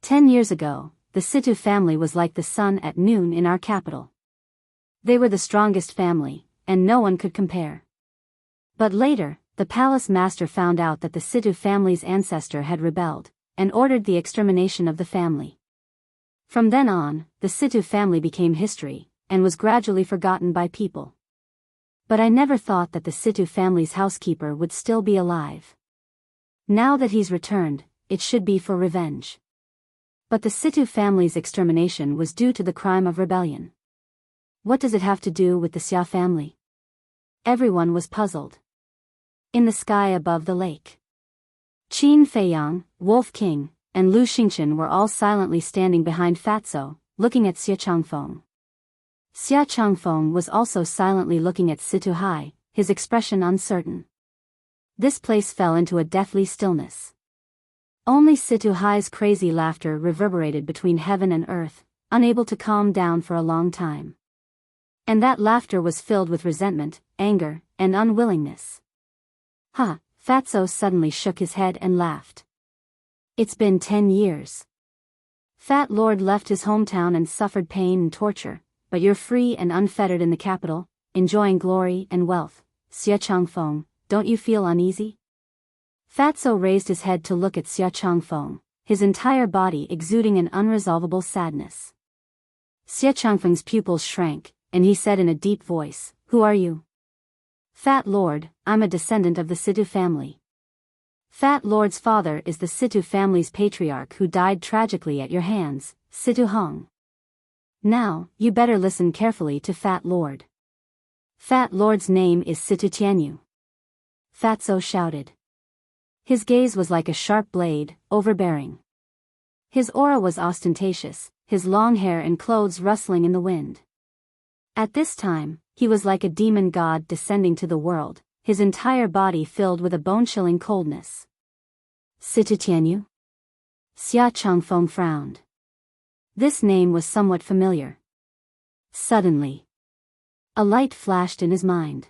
10 years ago, the Situ family was like the sun at noon in our capital. They were the strongest family, and no one could compare. But later, the palace master found out that the Situ family's ancestor had rebelled, and ordered the extermination of the family. From then on, the Situ family became history, and was gradually forgotten by people. But I never thought that the Situ family's housekeeper would still be alive. Now that he's returned, it should be for revenge. But the Situ family's extermination was due to the crime of rebellion. What does it have to do with the Xia family? Everyone was puzzled. In the sky above the lake, Qin Feiyang, Wolf King, and Lu Xingchen were all silently standing behind Fatso, looking at Xia Changfeng. Xia Changfeng was also silently looking at Situ Hai, his expression uncertain. This place fell into a deathly stillness. Only Situ Hai's crazy laughter reverberated between heaven and earth, unable to calm down for a long time. And that laughter was filled with resentment, anger, and unwillingness. Ha! Fatso suddenly shook his head and laughed. It's been 10 years. Fat Lord left his hometown and suffered pain and torture, but you're free and unfettered in the capital, enjoying glory and wealth. Xia Changfeng, don't you feel uneasy? Fatso raised his head to look at Xia Changfeng, his entire body exuding an unresolvable sadness. Xia Changfeng's pupils shrank, and he said in a deep voice, "Who are you?" "Fat Lord, I'm a descendant of the Situ family." Fat Lord's father is the Situ family's patriarch who died tragically at your hands, Situ Hong. Now, you better listen carefully to Fat Lord. Fat Lord's name is Situ Tianyu. Fatso shouted. His gaze was like a sharp blade, overbearing. His aura was ostentatious, his long hair and clothes rustling in the wind. At this time, he was like a demon god descending to the world, his entire body filled with a bone-chilling coldness. Situ Tianyu? Xia Changfeng frowned. This name was somewhat familiar. Suddenly, a light flashed in his mind.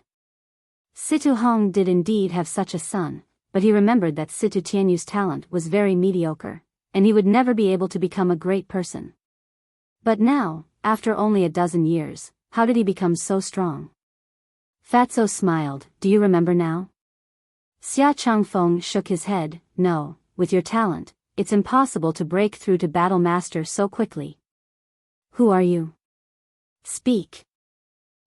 Situ Hong did indeed have such a son, but he remembered that Situ Tianyu's talent was very mediocre, and he would never be able to become a great person. But now, after only a dozen years, how did he become so strong? Fatso smiled. Do you remember now? Xia Changfeng shook his head. No, with your talent, it's impossible to break through to Battle Master so quickly. Who are you? Speak.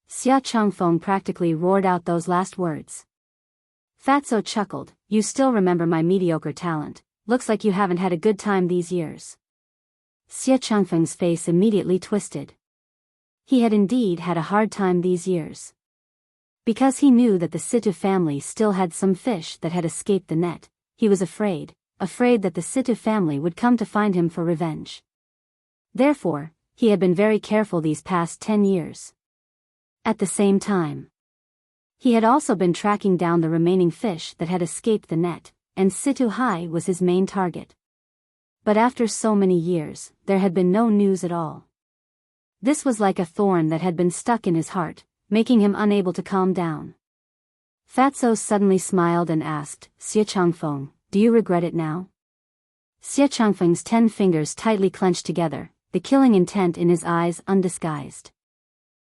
Xia Changfeng practically roared out those last words. Fatso chuckled. You still remember my mediocre talent, looks like you haven't had a good time these years. Xia Changfeng's face immediately twisted. He had indeed had a hard time these years. Because he knew that the Situ family still had some fish that had escaped the net, he was afraid that the Situ family would come to find him for revenge. Therefore, he had been very careful these past 10 years. At the same time, he had also been tracking down the remaining fish that had escaped the net, and Situ Hai was his main target. But after so many years, there had been no news at all. This was like a thorn that had been stuck in his heart, making him unable to calm down. Fatso suddenly smiled and asked, Xia Changfeng, do you regret it now? Xia Changfeng's 10 fingers tightly clenched together, the killing intent in his eyes undisguised.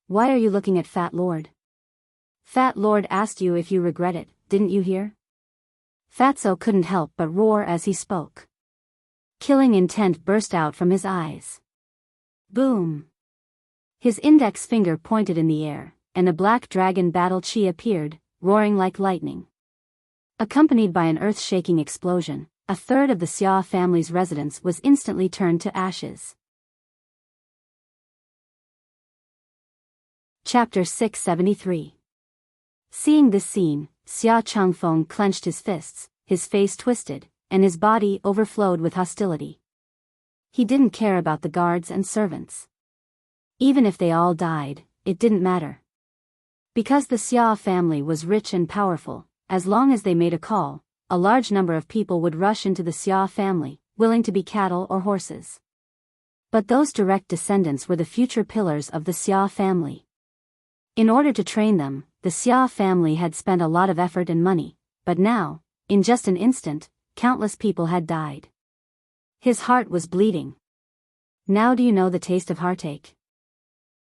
Why are you looking at Fat Lord? Fat Lord asked you if you regret it, didn't you hear? Fatso couldn't help but roar as he spoke. Killing intent burst out from his eyes. Boom! His index finger pointed in the air, and a black dragon battle chi appeared, roaring like lightning. Accompanied by an earth-shaking explosion, a third of the Xia family's residence was instantly turned to ashes. Chapter 673. Seeing this scene, Xia Changfeng clenched his fists, his face twisted, and his body overflowed with hostility. He didn't care about the guards and servants. Even if they all died, it didn't matter. Because the Xia family was rich and powerful, as long as they made a call, a large number of people would rush into the Xia family, willing to be cattle or horses. But those direct descendants were the future pillars of the Xia family. In order to train them, the Xia family had spent a lot of effort and money, but now, in just an instant, countless people had died. His heart was bleeding. Now do you know the taste of heartache?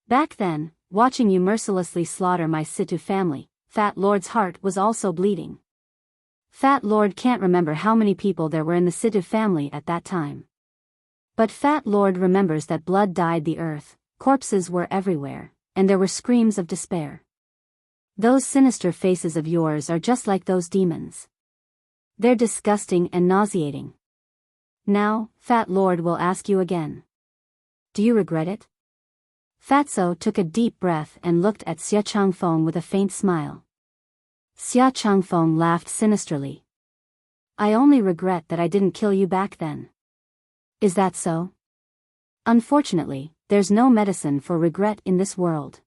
Back then, watching you mercilessly slaughter my Situ family, Fat Lord's heart was also bleeding. Fat Lord can't remember how many people there were in the Situ family at that time. But Fat Lord remembers that blood dyed the earth, corpses were everywhere, and there were screams of despair. Those sinister faces of yours are just like those demons. They're disgusting and nauseating. Now, Fat Lord will ask you again. Do you regret it? Fatso took a deep breath and looked at Xia Changfeng with a faint smile. Xia Changfeng laughed sinisterly. I only regret that I didn't kill you back then. Is that so? Unfortunately, there's no medicine for regret in this world.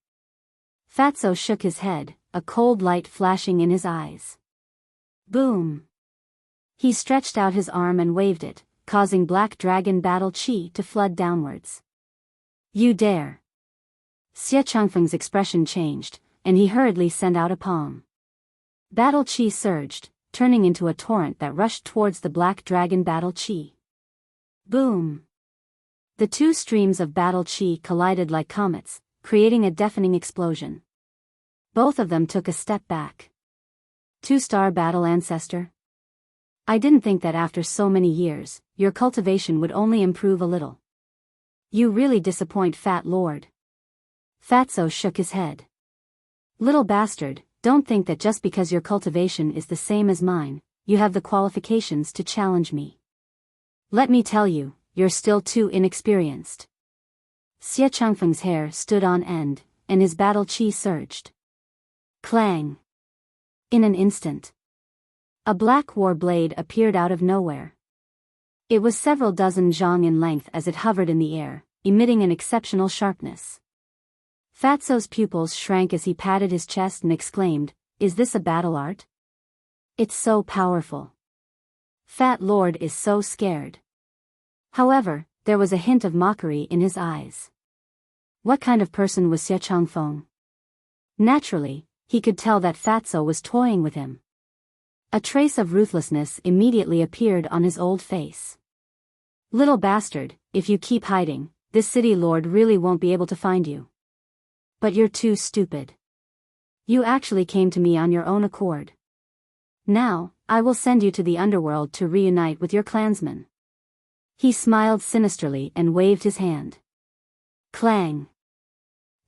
Fatso shook his head, a cold light flashing in his eyes. Boom! He stretched out his arm and waved it, causing black dragon battle chi to flood downwards. You dare! Xia Changfeng's expression changed, and he hurriedly sent out a palm. Battle chi surged, turning into a torrent that rushed towards the black dragon battle chi. Boom! The two streams of battle chi collided like comets, creating a deafening explosion. Both of them took a step back. Two-star battle ancestor? I didn't think that after so many years, your cultivation would only improve a little. You really disappoint, Fat Lord. Fatso shook his head. Little bastard, don't think that just because your cultivation is the same as mine, you have the qualifications to challenge me. Let me tell you, you're still too inexperienced. Xia Changfeng's hair stood on end, and his battle chi surged. Clang! In an instant, a black war blade appeared out of nowhere. It was several dozen zhang in length as it hovered in the air, emitting an exceptional sharpness. Fatso's pupils shrank as he patted his chest and exclaimed, Is this a battle art? It's so powerful. Fat Lord is so scared. However, there was a hint of mockery in his eyes. What kind of person was Xia Changfeng? Naturally, he could tell that Fatso was toying with him. A trace of ruthlessness immediately appeared on his old face. Little bastard, if you keep hiding, this city lord really won't be able to find you. But you're too stupid. You actually came to me on your own accord. Now, I will send you to the underworld to reunite with your clansmen. He smiled sinisterly and waved his hand. Clang!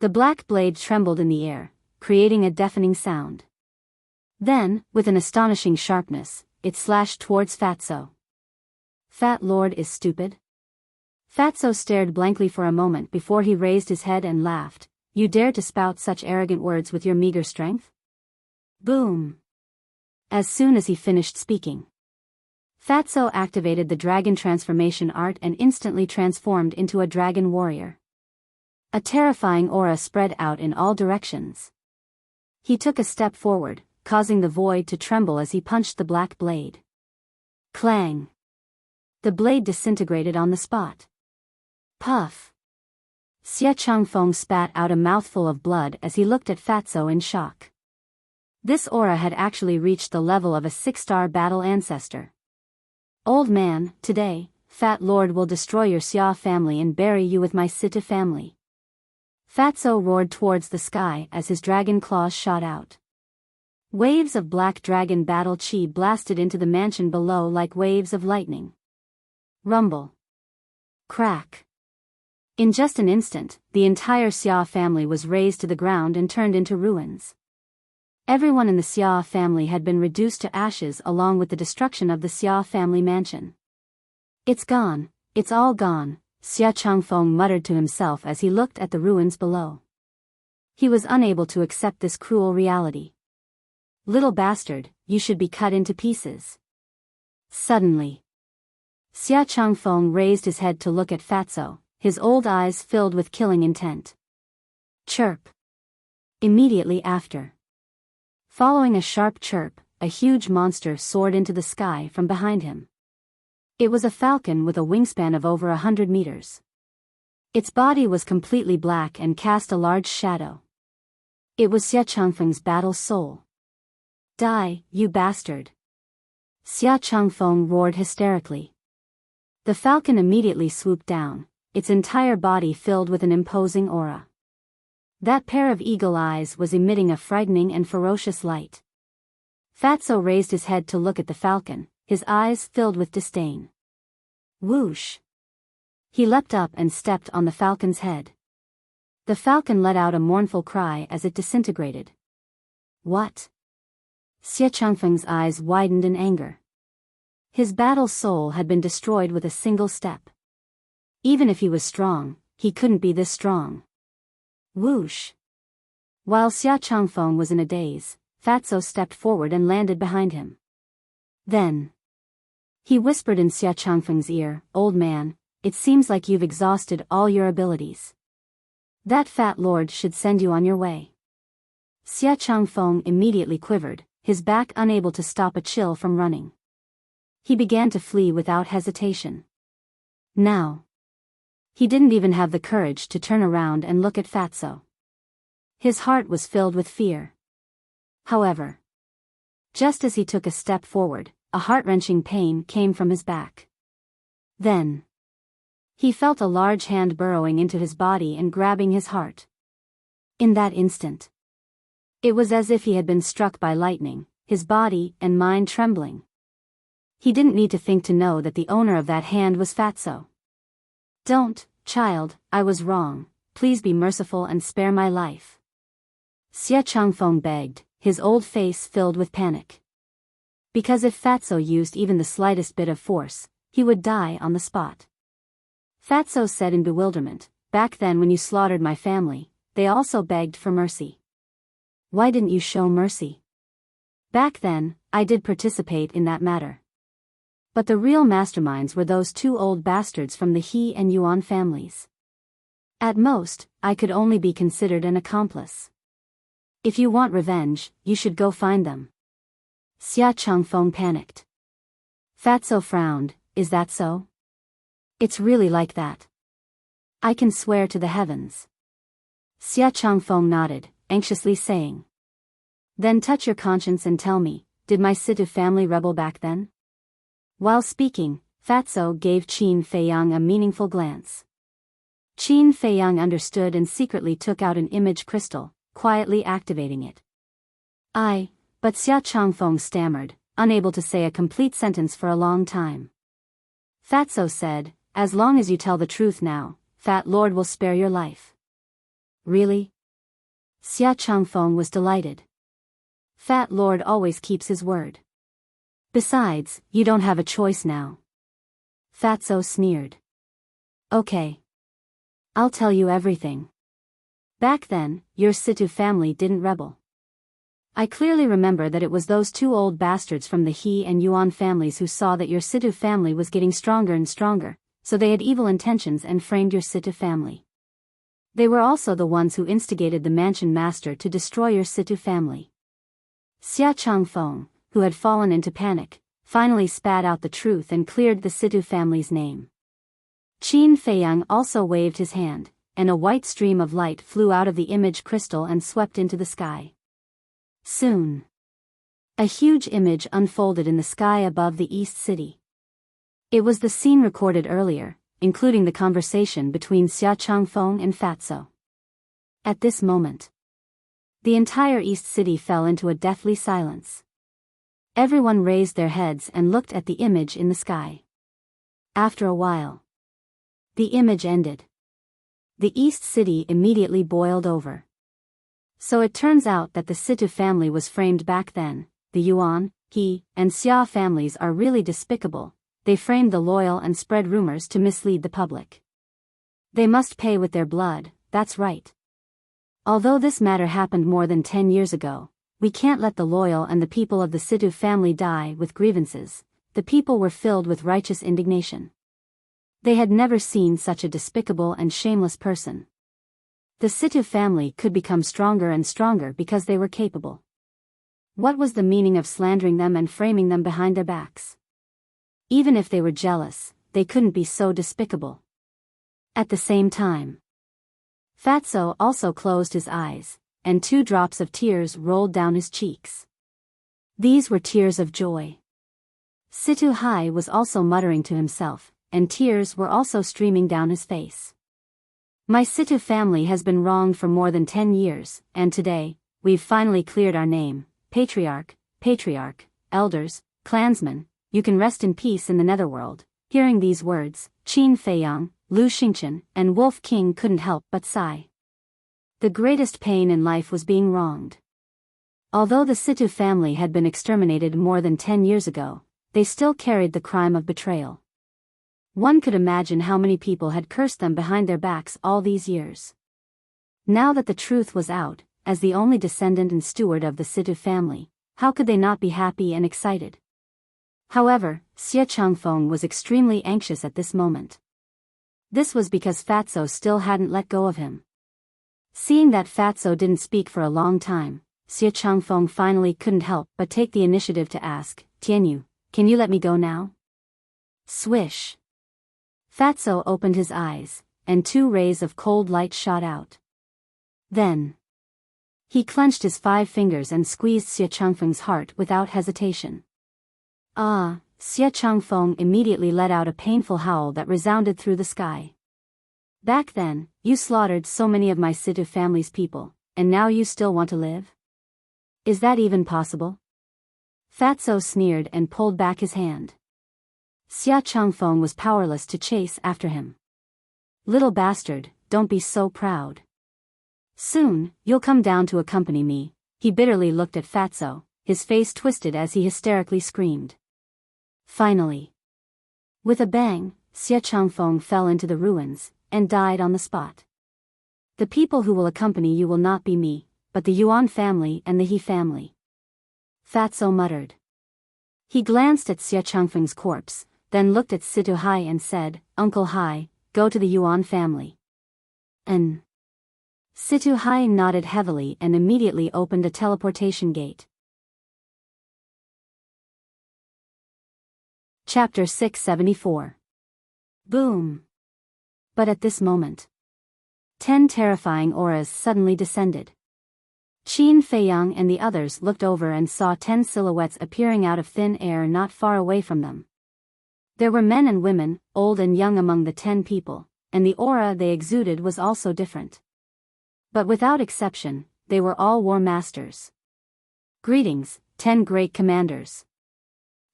The black blade trembled in the air, creating a deafening sound. Then, with an astonishing sharpness, it slashed towards Fatso. Fat Lord is stupid? Fatso stared blankly for a moment before he raised his head and laughed. You dare to spout such arrogant words with your meager strength? Boom! As soon as he finished speaking, Fatso activated the dragon transformation art and instantly transformed into a dragon warrior. A terrifying aura spread out in all directions. He took a step forward, causing the void to tremble as he punched the black blade. Clang! The blade disintegrated on the spot. Puff! Xia Changfeng spat out a mouthful of blood as he looked at Fatso in shock. This aura had actually reached the level of a 6-star battle ancestor. Old man, today, Fat Lord will destroy your Xia family and bury you with my Sita family. Fatso roared towards the sky as his dragon claws shot out. Waves of black dragon battle chi blasted into the mansion below like waves of lightning. Rumble. Crack. In just an instant, the entire Xia family was razed to the ground and turned into ruins. Everyone in the Xia family had been reduced to ashes along with the destruction of the Xia family mansion. It's gone, it's all gone, Xia Changfeng muttered to himself as he looked at the ruins below. He was unable to accept this cruel reality. Little bastard, you should be cut into pieces. Suddenly, Xia Changfeng raised his head to look at Fatso, his old eyes filled with killing intent. Chirp. Immediately after, following a sharp chirp, a huge monster soared into the sky from behind him. It was a falcon with a wingspan of over 100 meters. Its body was completely black and cast a large shadow. It was Xia Changfeng's battle soul. Die, you bastard! Xia Changfeng roared hysterically. The falcon immediately swooped down, its entire body filled with an imposing aura. That pair of eagle eyes was emitting a frightening and ferocious light. Fatso raised his head to look at the falcon, his eyes filled with disdain. Whoosh! He leapt up and stepped on the falcon's head. The falcon let out a mournful cry as it disintegrated. What? Xie Changfeng's eyes widened in anger. His battle soul had been destroyed with a single step. Even if he was strong, he couldn't be this strong. Whoosh! While Xia Changfeng was in a daze, Fatso stepped forward and landed behind him. Then he whispered in Xia Changfeng's ear, "Old man, it seems like you've exhausted all your abilities. That fat lord should send you on your way." Xia Changfeng immediately quivered, his back unable to stop a chill from running. He began to flee without hesitation. Now he didn't even have the courage to turn around and look at Fatso. His heart was filled with fear. However, just as he took a step forward, a heart-wrenching pain came from his back. Then he felt a large hand burrowing into his body and grabbing his heart. In that instant, it was as if he had been struck by lightning, his body and mind trembling. He didn't need to think to know that the owner of that hand was Fatso. "Don't, child, I was wrong, please be merciful and spare my life," Xia Changfeng begged, his old face filled with panic. Because if Fatso used even the slightest bit of force, he would die on the spot. Fatso said in bewilderment, "Back then when you slaughtered my family, they also begged for mercy. Why didn't you show mercy? Back then, I did participate in that matter. But the real masterminds were those two old bastards from the He and Yuan families. At most, I could only be considered an accomplice. If you want revenge, you should go find them." Xia Changfeng panicked. Fatso frowned, "Is that so? It's really like that? I can swear to the heavens." Xia Changfeng nodded, anxiously saying, "Then touch your conscience and tell me, did my Situ family rebel back then?" While speaking, Fatso gave Qin Feiyang a meaningful glance. Qin Feiyang understood and secretly took out an image crystal, quietly activating it. But Xia Changfeng stammered, unable to say a complete sentence for a long time. Fatso said, "As long as you tell the truth now, Fat Lord will spare your life." "Really?" Xia Changfeng was delighted. Fat Lord always keeps his word. "Besides, you don't have a choice now." Fatso sneered. "Okay. I'll tell you everything. Back then, your Situ family didn't rebel. I clearly remember that it was those two old bastards from the He and Yuan families who saw that your Situ family was getting stronger and stronger, so they had evil intentions and framed your Situ family. They were also the ones who instigated the mansion master to destroy your Situ family." Xia Changfeng, who had fallen into panic, finally spat out the truth and cleared the Situ family's name. Qin Feiyang also waved his hand, and a white stream of light flew out of the image crystal and swept into the sky. Soon, a huge image unfolded in the sky above the East City. It was the scene recorded earlier, including the conversation between Xia Changfeng and Fatso. At this moment, the entire East City fell into a deathly silence. Everyone raised their heads and looked at the image in the sky. After a while, the image ended. The East City immediately boiled over. So it turns out that the Situ family was framed back then. The Yuan, He, and Xia families are really despicable. They framed the loyal and spread rumors to mislead the public. They must pay with their blood, that's right. Although this matter happened more than 10 years ago, we can't let the loyal and the people of the Situ family die with grievances. The people were filled with righteous indignation. They had never seen such a despicable and shameless person. The Situ family could become stronger and stronger because they were capable. What was the meaning of slandering them and framing them behind their backs? Even if they were jealous, they couldn't be so despicable. At the same time, Fatso also closed his eyes, and 2 drops of tears rolled down his cheeks. These were tears of joy. Situ Hai was also muttering to himself, and tears were also streaming down his face. My Situ family has been wronged for more than 10 years, and today, we've finally cleared our name. Patriarch, patriarch, elders, clansmen, you can rest in peace in the netherworld." Hearing these words, Qin Feiyang, Lu Xingchen, and Wolf King couldn't help but sigh. The greatest pain in life was being wronged. Although the Situ family had been exterminated more than 10 years ago, they still carried the crime of betrayal. One could imagine how many people had cursed them behind their backs all these years. Now that the truth was out, as the only descendant and steward of the Situ family, how could they not be happy and excited? However, Xie Changfeng was extremely anxious at this moment. This was because Fatso still hadn't let go of him. Seeing that Fatso didn't speak for a long time, Xie Changfeng finally couldn't help but take the initiative to ask, "Tianyu, can you let me go now?" Swish! Fatso opened his eyes, and 2 rays of cold light shot out. Then he clenched his 5 fingers and squeezed Xie Changfeng's heart without hesitation. Ah! Xie Changfeng immediately let out a painful howl that resounded through the sky. "Back then, you slaughtered so many of my Situ family's people, and now you still want to live? Is that even possible?" Fatso sneered and pulled back his hand. Xie Changfeng was powerless to chase after him. "Little bastard, don't be so proud. Soon, you'll come down to accompany me." He bitterly looked at Fatso, his face twisted as he hysterically screamed. Finally, with a bang, Xie Changfeng fell into the ruins, and died on the spot. "The people who will accompany you will not be me, but the Yuan family and the He family," Fatso muttered. He glanced at Xie Changfeng's corpse, then looked at Situ Hai and said, "Uncle Hai, go to the Yuan family." And Situ Hai nodded heavily and immediately opened a teleportation gate. Chapter 674. Boom! But at this moment, 10 terrifying auras suddenly descended. Qin Feiyang and the others looked over and saw 10 silhouettes appearing out of thin air not far away from them. There were men and women, old and young among the 10 people, and the aura they exuded was also different. But without exception, they were all war masters. "Greetings, 10 great commanders."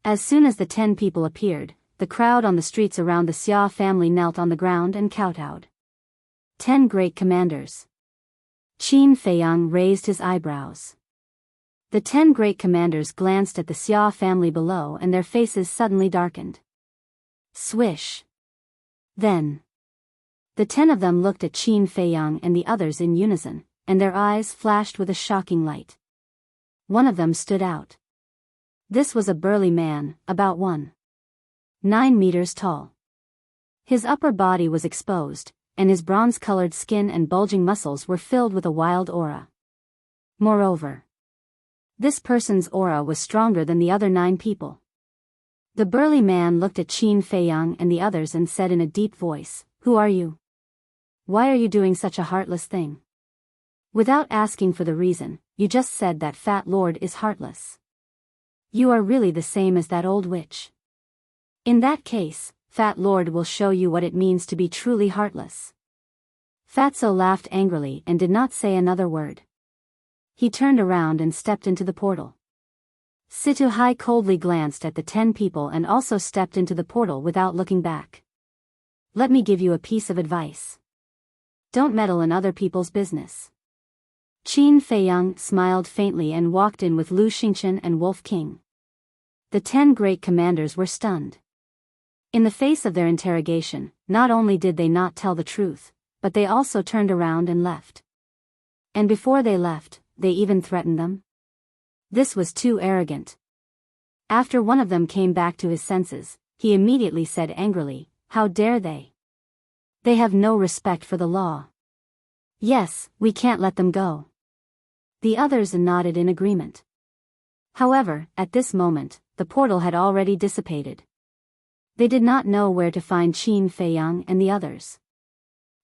As soon as the 10 people appeared, the crowd on the streets around the Xia family knelt on the ground and kowtowed. 10 great commanders. Qin Feiyang raised his eyebrows. The 10 great commanders glanced at the Xia family below and their faces suddenly darkened. Swish! Then the 10 of them looked at Qin Feiyang and the others in unison, and their eyes flashed with a shocking light. One of them stood out. This was a burly man, about 1.9 meters tall. His upper body was exposed, and his bronze-colored skin and bulging muscles were filled with a wild aura. Moreover, this person's aura was stronger than the other 9 people. The burly man looked at Qin Feiyang and the others and said in a deep voice, "Who are you? Why are you doing such a heartless thing? Without asking for the reason, you just said that Fat Lord is heartless. You are really the same as that old witch. In that case, Fat Lord will show you what it means to be truly heartless." Fatso laughed angrily and did not say another word. He turned around and stepped into the portal. Situ Hai coldly glanced at the 10 people and also stepped into the portal without looking back. "Let me give you a piece of advice. Don't meddle in other people's business." Qin Feiyang smiled faintly and walked in with Lu Xingchen and Wolf King. The 10 great commanders were stunned. In the face of their interrogation, not only did they not tell the truth, but they also turned around and left. And before they left, they even threatened them. This was too arrogant. After one of them came back to his senses, he immediately said angrily, "How dare they? They have no respect for the law. Yes, we can't let them go." The others nodded in agreement. However, at this moment, the portal had already dissipated. They did not know where to find Qin Feiyang and the others.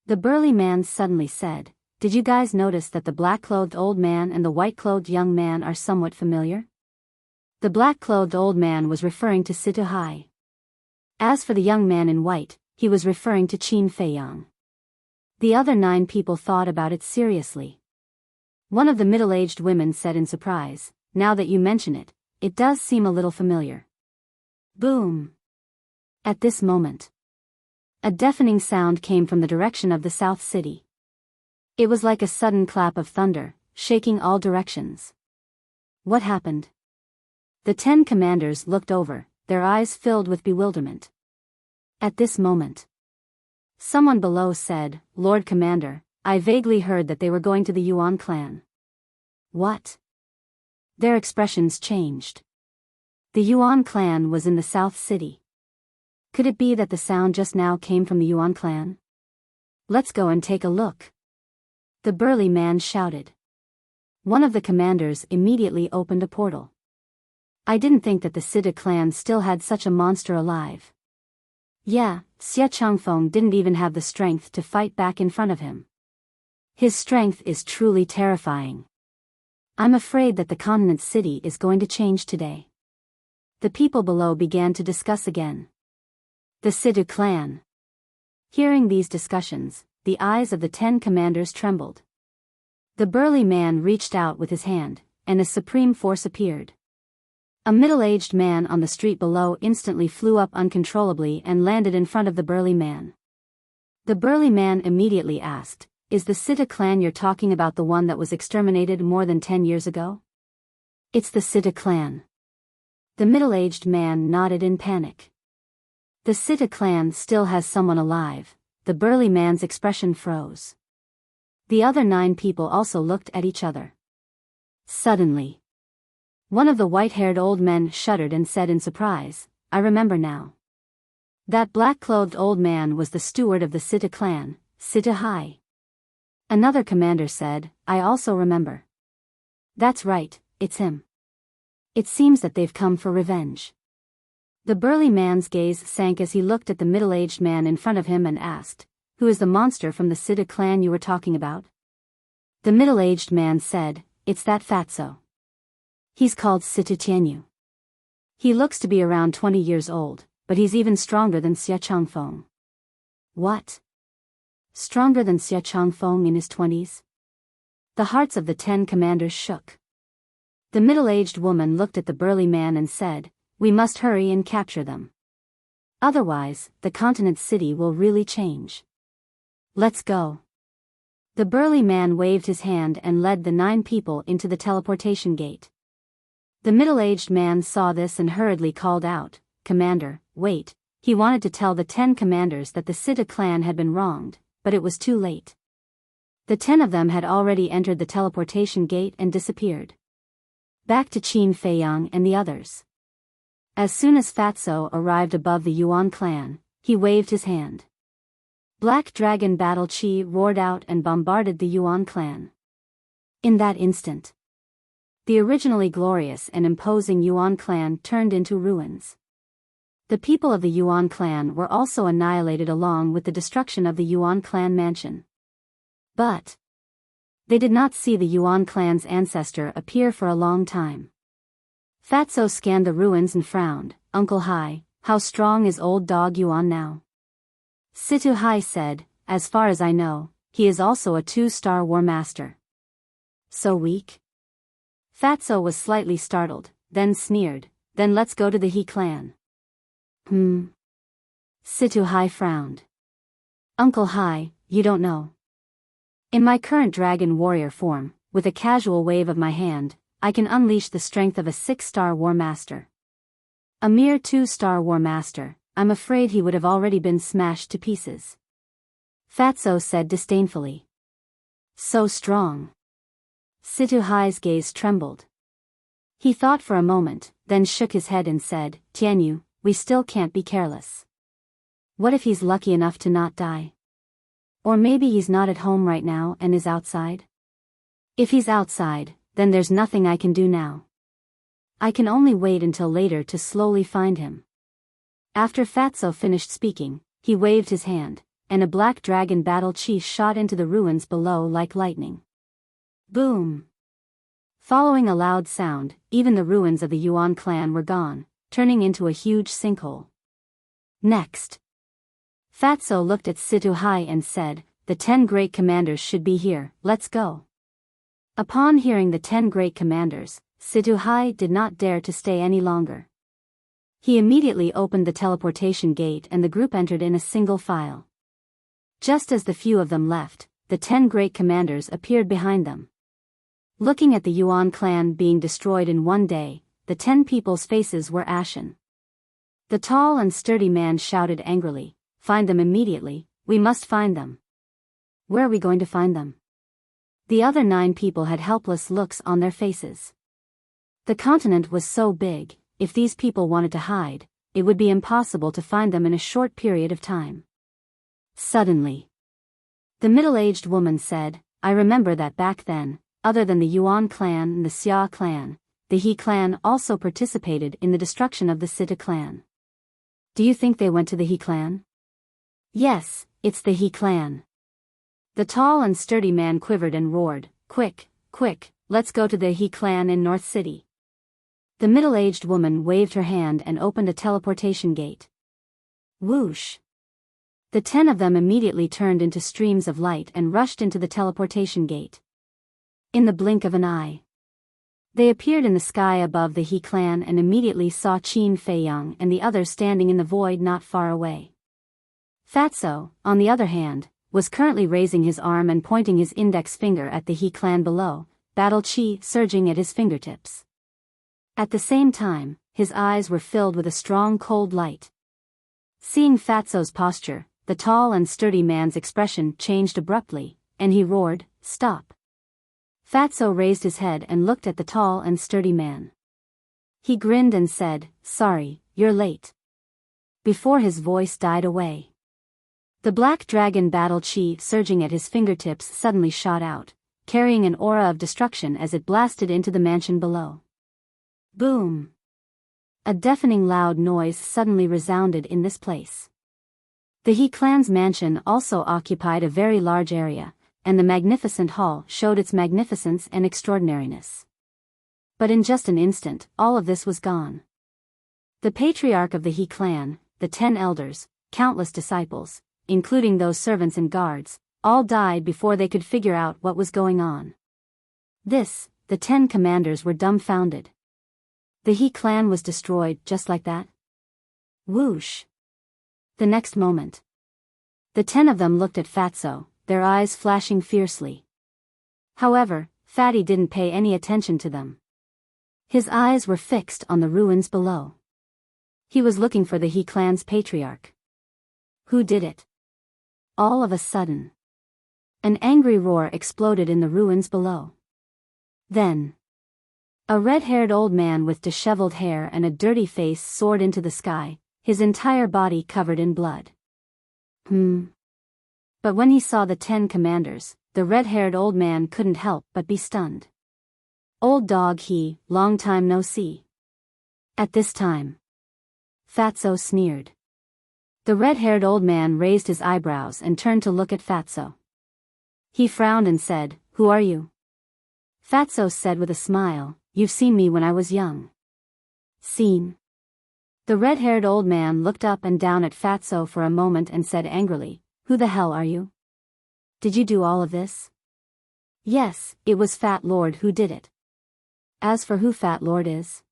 The burly man suddenly said, "Did you guys notice that the black-clothed old man and the white-clothed young man are somewhat familiar?" The black-clothed old man was referring to Situ Hai. As for the young man in white, he was referring to Qin Feiyang. The other 9 people thought about it seriously. One of the middle-aged women said in surprise, "Now that you mention it, it does seem a little familiar. Boom! At this moment, a deafening sound came from the direction of the South City. It was like a sudden clap of thunder, shaking all directions. What happened? The 10 commanders looked over, their eyes filled with bewilderment. At this moment, someone below said, "Lord Commander, I vaguely heard that they were going to the Yuan clan." What? Their expressions changed. The Yuan clan was in the South City. Could it be that the sound just now came from the Yuan clan? Let's go and take a look. The burly man shouted. One of the commanders immediately opened a portal. I didn't think that the Sita clan still had such a monster alive. Yeah, Xie Changfeng didn't even have the strength to fight back in front of him. His strength is truly terrifying. I'm afraid that the continent city is going to change today. The people below began to discuss again. The Sita clan. Hearing these discussions, the eyes of the 10 commanders trembled. The burly man reached out with his hand, and a supreme force appeared. A middle-aged man on the street below instantly flew up uncontrollably and landed in front of the burly man. The burly man immediately asked, "Is the Sita clan you're talking about the one that was exterminated more than 10 years ago?" "It's the Sita clan." The middle-aged man nodded in panic. The Sita clan still has someone alive. The burly man's expression froze. The other 9 people also looked at each other. Suddenly, one of the white-haired old men shuddered and said in surprise, "I remember now. That black-clothed old man was the steward of the Sita clan, Sita Hai." Another commander said, "I also remember. That's right, it's him. It seems that they've come for revenge." The burly man's gaze sank as he looked at the middle-aged man in front of him and asked, "Who is the monster from the Sita clan you were talking about?" The middle-aged man said, "It's that fatso. He's called Sita Tianyu. He looks to be around 20 years old, but he's even stronger than Xie Changfeng." What? Stronger than Xie Changfeng in his 20s? The hearts of the 10 commanders shook. The middle-aged woman looked at the burly man and said, "We must hurry and capture them. Otherwise, the continent city will really change. Let's go." The burly man waved his hand and led the 9 people into the teleportation gate. The middle-aged man saw this and hurriedly called out, "Commander, wait." He wanted to tell the 10 commanders that the Sita clan had been wronged, but it was too late. The 10 of them had already entered the teleportation gate and disappeared. Back to Qin Feiyang and the others. As soon as Fatso arrived above the Yuan clan, he waved his hand. Black Dragon Battle Chi roared out and bombarded the Yuan clan. In that instant, the originally glorious and imposing Yuan clan turned into ruins. The people of the Yuan clan were also annihilated along with the destruction of the Yuan clan mansion. But they did not see the Yuan clan's ancestor appear for a long time. Fatso scanned the ruins and frowned. "Uncle Hai, how strong is old dog Yuan now?" Situ Hai said, "As far as I know, he is also a 2-star war master." "So weak?" Fatso was slightly startled, then sneered, "Then let's go to the He clan." Situ Hai frowned. "Uncle Hai, you don't know. In my current dragon warrior form, with a casual wave of my hand, I can unleash the strength of a 6-star war master. A mere 2-star war master, I'm afraid he would have already been smashed to pieces." Fatso said disdainfully. "So strong." Situ Hai's gaze trembled. He thought for a moment, then shook his head and said, "Tianyu, we still can't be careless. What if he's lucky enough to not die? Or maybe he's not at home right now and is outside? If he's outside, then there's nothing I can do now. I can only wait until later to slowly find him." After Fatso finished speaking, he waved his hand, and a black dragon battle chi shot into the ruins below like lightning. Boom! Following a loud sound, even the ruins of the Yuan clan were gone, turning into a huge sinkhole. Next, Fatso looked at Situ Hai and said, "The 10 great commanders should be here, let's go." Upon hearing the 10 great commanders, Situhai did not dare to stay any longer. He immediately opened the teleportation gate and the group entered in a single file. Just as the few of them left, the 10 great commanders appeared behind them. Looking at the Yuan clan being destroyed in one day, the 10 people's faces were ashen. The tall and sturdy man shouted angrily, "Find them immediately, we must find them." "Where are we going to find them?" The other 9 people had helpless looks on their faces. The continent was so big, if these people wanted to hide, it would be impossible to find them in a short period of time. Suddenly, the middle-aged woman said, "I remember that back then, other than the Yuan clan and the Xia clan, the He clan also participated in the destruction of the Sita clan." "Do you think they went to the He clan?" "Yes, it's the He clan." The tall and sturdy man quivered and roared, "Quick, quick, let's go to the He clan in North City." The middle-aged woman waved her hand and opened a teleportation gate. Whoosh! The 10 of them immediately turned into streams of light and rushed into the teleportation gate. In the blink of an eye, they appeared in the sky above the He clan and immediately saw Qin Feiyang and the others standing in the void not far away. Fatso, on the other hand, was currently raising his arm and pointing his index finger at the He clan below, battle chi surging at his fingertips. At the same time, his eyes were filled with a strong cold light. Seeing Fatso's posture, the tall and sturdy man's expression changed abruptly, and he roared, "Stop!" Fatso raised his head and looked at the tall and sturdy man. He grinned and said, "Sorry, you're late." Before his voice died away, the black dragon battle chi surging at his fingertips suddenly shot out, carrying an aura of destruction as it blasted into the mansion below. Boom! A deafening loud noise suddenly resounded in this place. The He clan's mansion also occupied a very large area, and the magnificent hall showed its magnificence and extraordinariness. But in just an instant, all of this was gone. The patriarch of the He clan, the 10 elders, countless disciples, including those servants and guards, all died before they could figure out what was going on. The 10 commanders were dumbfounded. The He clan was destroyed just like that? Whoosh! The next moment, the 10 of them looked at Fatso, their eyes flashing fiercely. However, Fatty didn't pay any attention to them. His eyes were fixed on the ruins below. He was looking for the He clan's patriarch. Who did it? All of a sudden, an angry roar exploded in the ruins below. Then, a red-haired old man with disheveled hair and a dirty face soared into the sky, his entire body covered in blood. But when he saw the 10 commanders, the red-haired old man couldn't help but be stunned. "Old dog, long time no see." At this time, Fatso sneered. The red-haired old man raised his eyebrows and turned to look at Fatso. He frowned and said, "Who are you?" Fatso said with a smile, "You've seen me when I was young." Seen? The red-haired old man looked up and down at Fatso for a moment and said angrily, "Who the hell are you? Did you do all of this?" "Yes, it was Fat Lord who did it." "As for who Fat Lord is?"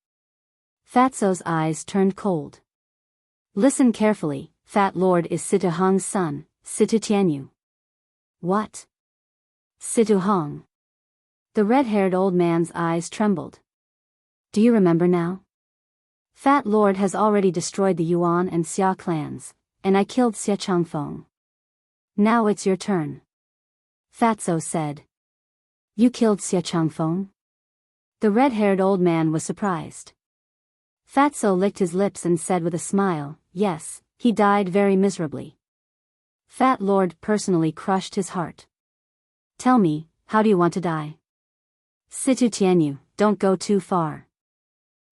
Fatso's eyes turned cold. "Listen carefully, Fat Lord is Situ Hong's son, Situ Tianyu." "What? Situ Hong?" The red-haired old man's eyes trembled. "Do you remember now? Fat Lord has already destroyed the Yuan and Xia clans, and I killed Xia Changfeng. Now it's your turn." Fatso said. "You killed Xia Changfeng?" The red-haired old man was surprised. Fatso licked his lips and said with a smile, "Yes, he died very miserably." Fat Lord personally crushed his heart. "Tell me, how do you want to die?" "Situ Tianyu, don't go too far.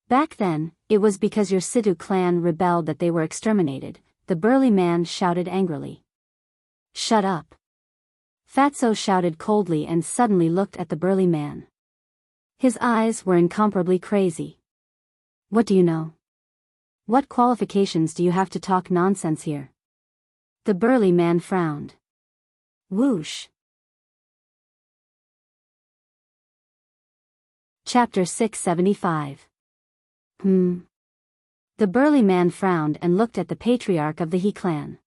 Back then, it was because your Situ clan rebelled that they were exterminated," the burly man shouted angrily. "Shut up." Fatso shouted coldly and suddenly looked at the burly man. His eyes were incomparably crazy. "What do you know? What qualifications do you have to talk nonsense here?" The burly man frowned. Whoosh! Chapter 675. The burly man frowned and looked at the patriarch of the He clan.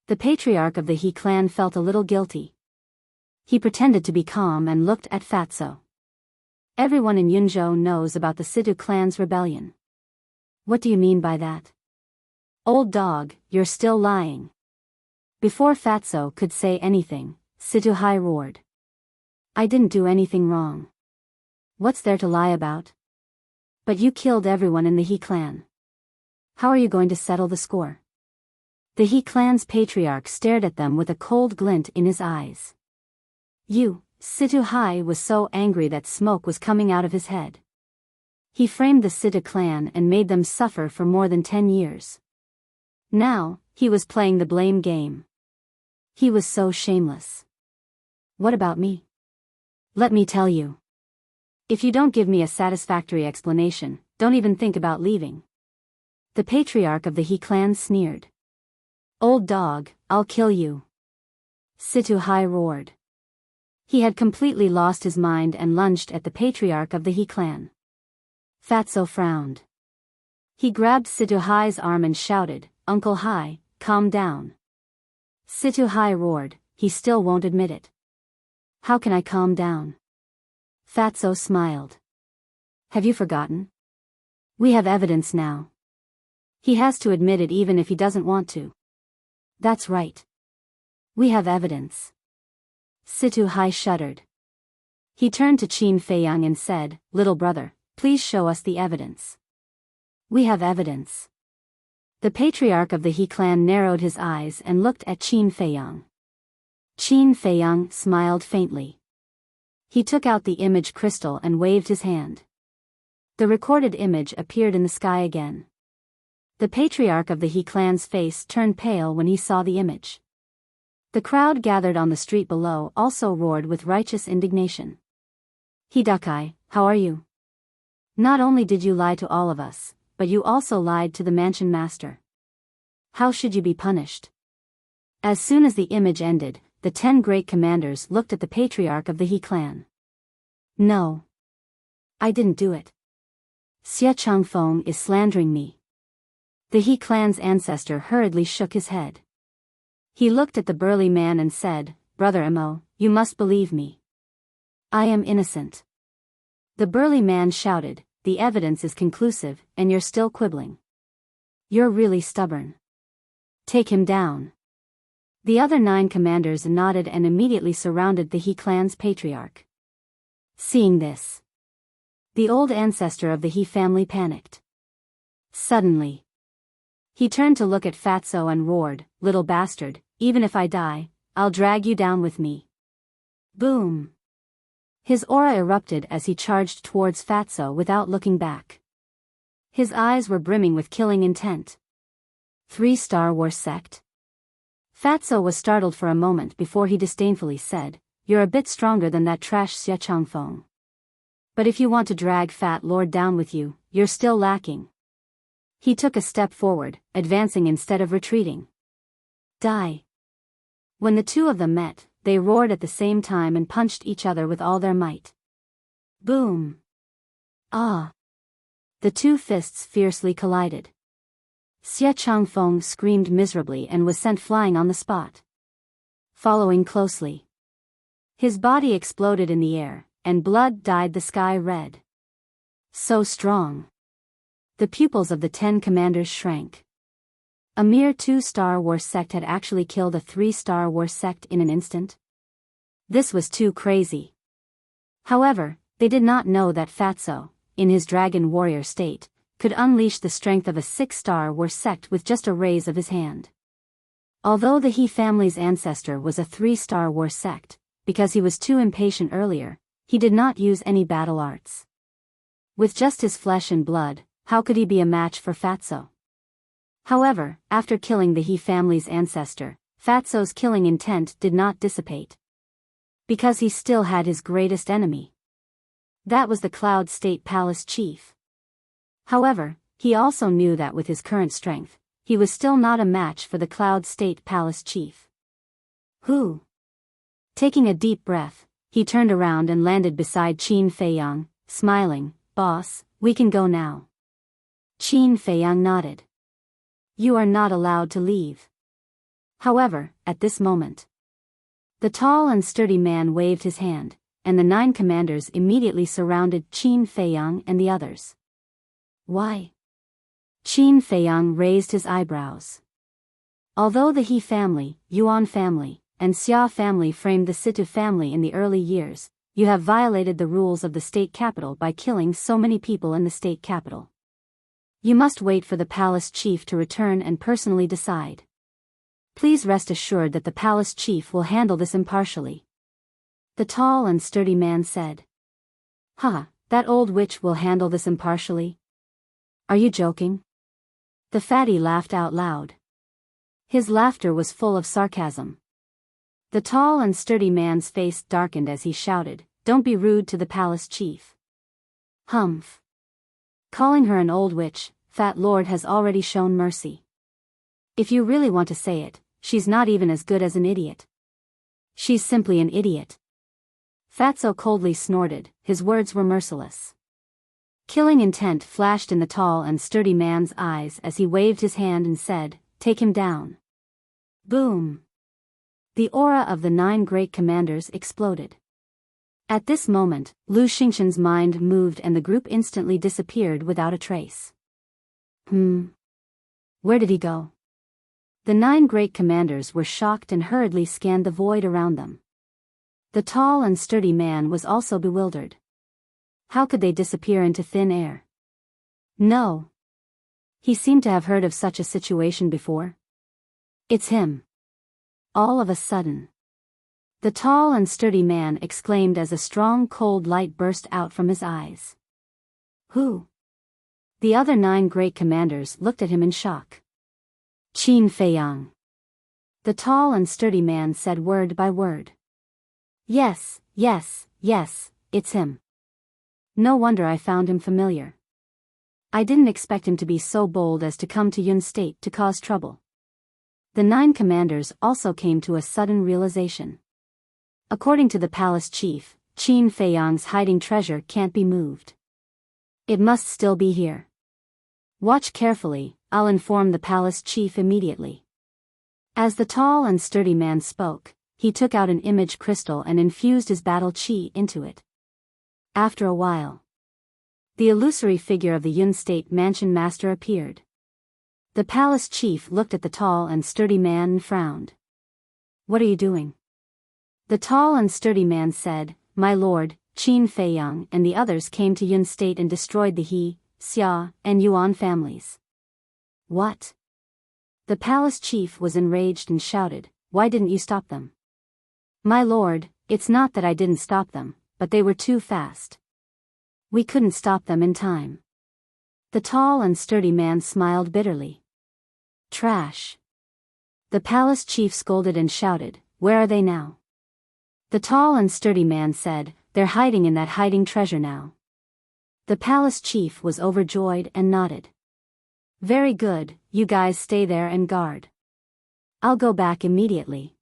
The patriarch of the He clan felt a little guilty. He pretended to be calm and looked at Fatso. Everyone in Yunzhou knows about the Situ clan's rebellion. What do you mean by that? Old dog, you're still lying. Before Fatso could say anything, Situ Hai roared. I didn't do anything wrong. What's there to lie about? But you killed everyone in the He clan. How are you going to settle the score? The He clan's patriarch stared at them with a cold glint in his eyes. Situ Hai was so angry that smoke was coming out of his head. He framed the Situ clan and made them suffer for more than 10 years. Now, he was playing the blame game. He was so shameless. What about me? Let me tell you. If you don't give me a satisfactory explanation, don't even think about leaving. The patriarch of the He clan sneered. Old dog, I'll kill you. Situ Hai roared. He had completely lost his mind and lunged at the patriarch of the He clan. Fatso frowned. He grabbed Situ Hai's arm and shouted, Uncle Hai, calm down. Situ Hai roared, he still won't admit it. How can I calm down? Fatso smiled. Have you forgotten? We have evidence now. He has to admit it even if he doesn't want to. That's right. We have evidence. Situ Hai shuddered. He turned to Qin Feiyang and said, Little brother, please show us the evidence. We have evidence. The patriarch of the He clan narrowed his eyes and looked at Qin Feiyang. Qin Feiyang smiled faintly. He took out the image crystal and waved his hand. The recorded image appeared in the sky again. The patriarch of the He clan's face turned pale when he saw the image. The crowd gathered on the street below also roared with righteous indignation. Hidakai, how are you? Not only did you lie to all of us, but you also lied to the mansion master. How should you be punished? As soon as the image ended, the 10 great commanders looked at the patriarch of the He clan. No. I didn't do it. Xie Changfeng is slandering me. The He clan's ancestor hurriedly shook his head. He looked at the burly man and said, Brother Mo, you must believe me. I am innocent. The burly man shouted, the evidence is conclusive, and you're still quibbling. You're really stubborn. Take him down. The other 9 commanders nodded and immediately surrounded the He clan's patriarch. Seeing this, the old ancestor of the He family panicked. Suddenly, he turned to look at Fatso and roared, Little bastard, even if I die, I'll drag you down with me. Boom! His aura erupted as he charged towards Fatso without looking back. His eyes were brimming with killing intent. 3-star war sect? Fatso was startled for a moment before he disdainfully said, You're a bit stronger than that trash Xie Changfeng. But if you want to drag Fat Lord down with you, you're still lacking. He took a step forward, advancing instead of retreating. Die. When the two of them met, they roared at the same time and punched each other with all their might. Boom! Ah! The 2 fists fiercely collided. Xie Changfeng screamed miserably and was sent flying on the spot. Following closely, his body exploded in the air, and blood dyed the sky red. So strong. The pupils of the 10 commanders shrank. A mere 2-star war sect had actually killed a 3-star war sect in an instant. This was too crazy. However, they did not know that Fatso, in his dragon warrior state, could unleash the strength of a 6-star war sect with just a raise of his hand. Although the He family's ancestor was a 3-star war sect, because he was too impatient earlier, he did not use any battle arts. With just his flesh and blood, how could he be a match for Fatso? However, after killing the He family's ancestor, Fatso's killing intent did not dissipate. Because he still had his greatest enemy. That was the Cloud State Palace chief. However, he also knew that with his current strength, he was still not a match for the Cloud State Palace chief. Who? Taking a deep breath, he turned around and landed beside Qin Feiyang, smiling, "Boss, we can go now." Qin Feiyang nodded. "You are not allowed to leave." However, at this moment, the tall and sturdy man waved his hand, and the 9 commanders immediately surrounded Qin Feiyang and the others. "Why?" Qin Feiyang raised his eyebrows. Although the He family, Yuan family, and Xia family framed the Situ family in the early years, you have violated the rules of the state capital by killing so many people in the state capital. You must wait for the palace chief to return and personally decide. Please rest assured that the palace chief will handle this impartially." The tall and sturdy man said. "Ha, that old witch will handle this impartially? Are you joking?" The fatty laughed out loud. His laughter was full of sarcasm. The tall and sturdy man's face darkened as he shouted, "Don't be rude to the palace chief." "Humph. Calling her an old witch, Fat Lord has already shown mercy. If you really want to say it, she's not even as good as an idiot. She's simply an idiot." Fatso coldly snorted, his words were merciless. Killing intent flashed in the tall and sturdy man's eyes as he waved his hand and said, "Take him down." Boom! The aura of the 9 great commanders exploded. At this moment, Lu Xingqian's mind moved and the group instantly disappeared without a trace. Where did he go? The 9 great commanders were shocked and hurriedly scanned the void around them. The tall and sturdy man was also bewildered. How could they disappear into thin air? No. He seemed to have heard of such a situation before. It's him. All of a sudden, the tall and sturdy man exclaimed as a strong cold light burst out from his eyes. Who? The other 9 great commanders looked at him in shock. Qin Feiyang. The tall and sturdy man said word by word. Yes, it's him. No wonder I found him familiar. I didn't expect him to be so bold as to come to Yun State to cause trouble. The 9 commanders also came to a sudden realization. According to the palace chief, Qin Feiyang's hiding treasure can't be moved. It must still be here. Watch carefully, I'll inform the palace chief immediately. As the tall and sturdy man spoke, he took out an image crystal and infused his battle chi into it. After a while, the illusory figure of the Yun State Mansion master appeared. The palace chief looked at the tall and sturdy man and frowned. What are you doing? The tall and sturdy man said, My lord, Qin Feiyang and the others came to Yun State and destroyed the He, Xia, and Yuan families. What? The palace chief was enraged and shouted, Why didn't you stop them? My lord, it's not that I didn't stop them, but they were too fast. We couldn't stop them in time. The tall and sturdy man smiled bitterly. Trash. The palace chief scolded and shouted, Where are they now? The tall and sturdy man said, They're hiding in that hiding treasure now. The palace chief was overjoyed and nodded. Very good, you guys stay there and guard. I'll go back immediately.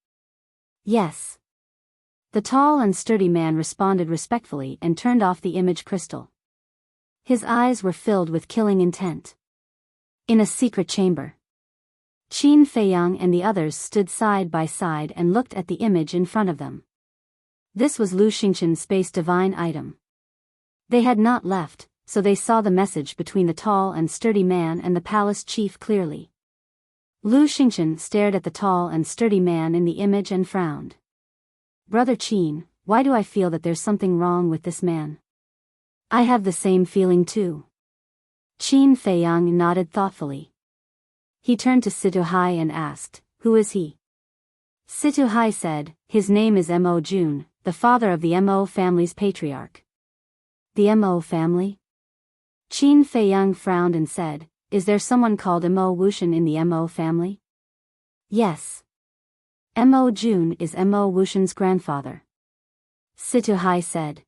Yes. The tall and sturdy man responded respectfully and turned off the image crystal. His eyes were filled with killing intent. In a secret chamber, Qin Feiyang and the others stood side by side and looked at the image in front of them. This was Lu Xingqian's space divine item. They had not left, so they saw the message between the tall and sturdy man and the palace chief clearly. Lu Xingqian stared at the tall and sturdy man in the image and frowned. Brother Qin, why do I feel that there's something wrong with this man? I have the same feeling too. Qin Feiyang nodded thoughtfully. He turned to Situhai and asked, Who is he? Situhai said, His name is Mo Jun, the father of the Mo family's patriarch. The Mo family? Qin Feiyang frowned and said, Is there someone called Mo Wuxian in the Mo family? Yes. Mo Jun is Mo Wuxian's grandfather. Situhai said.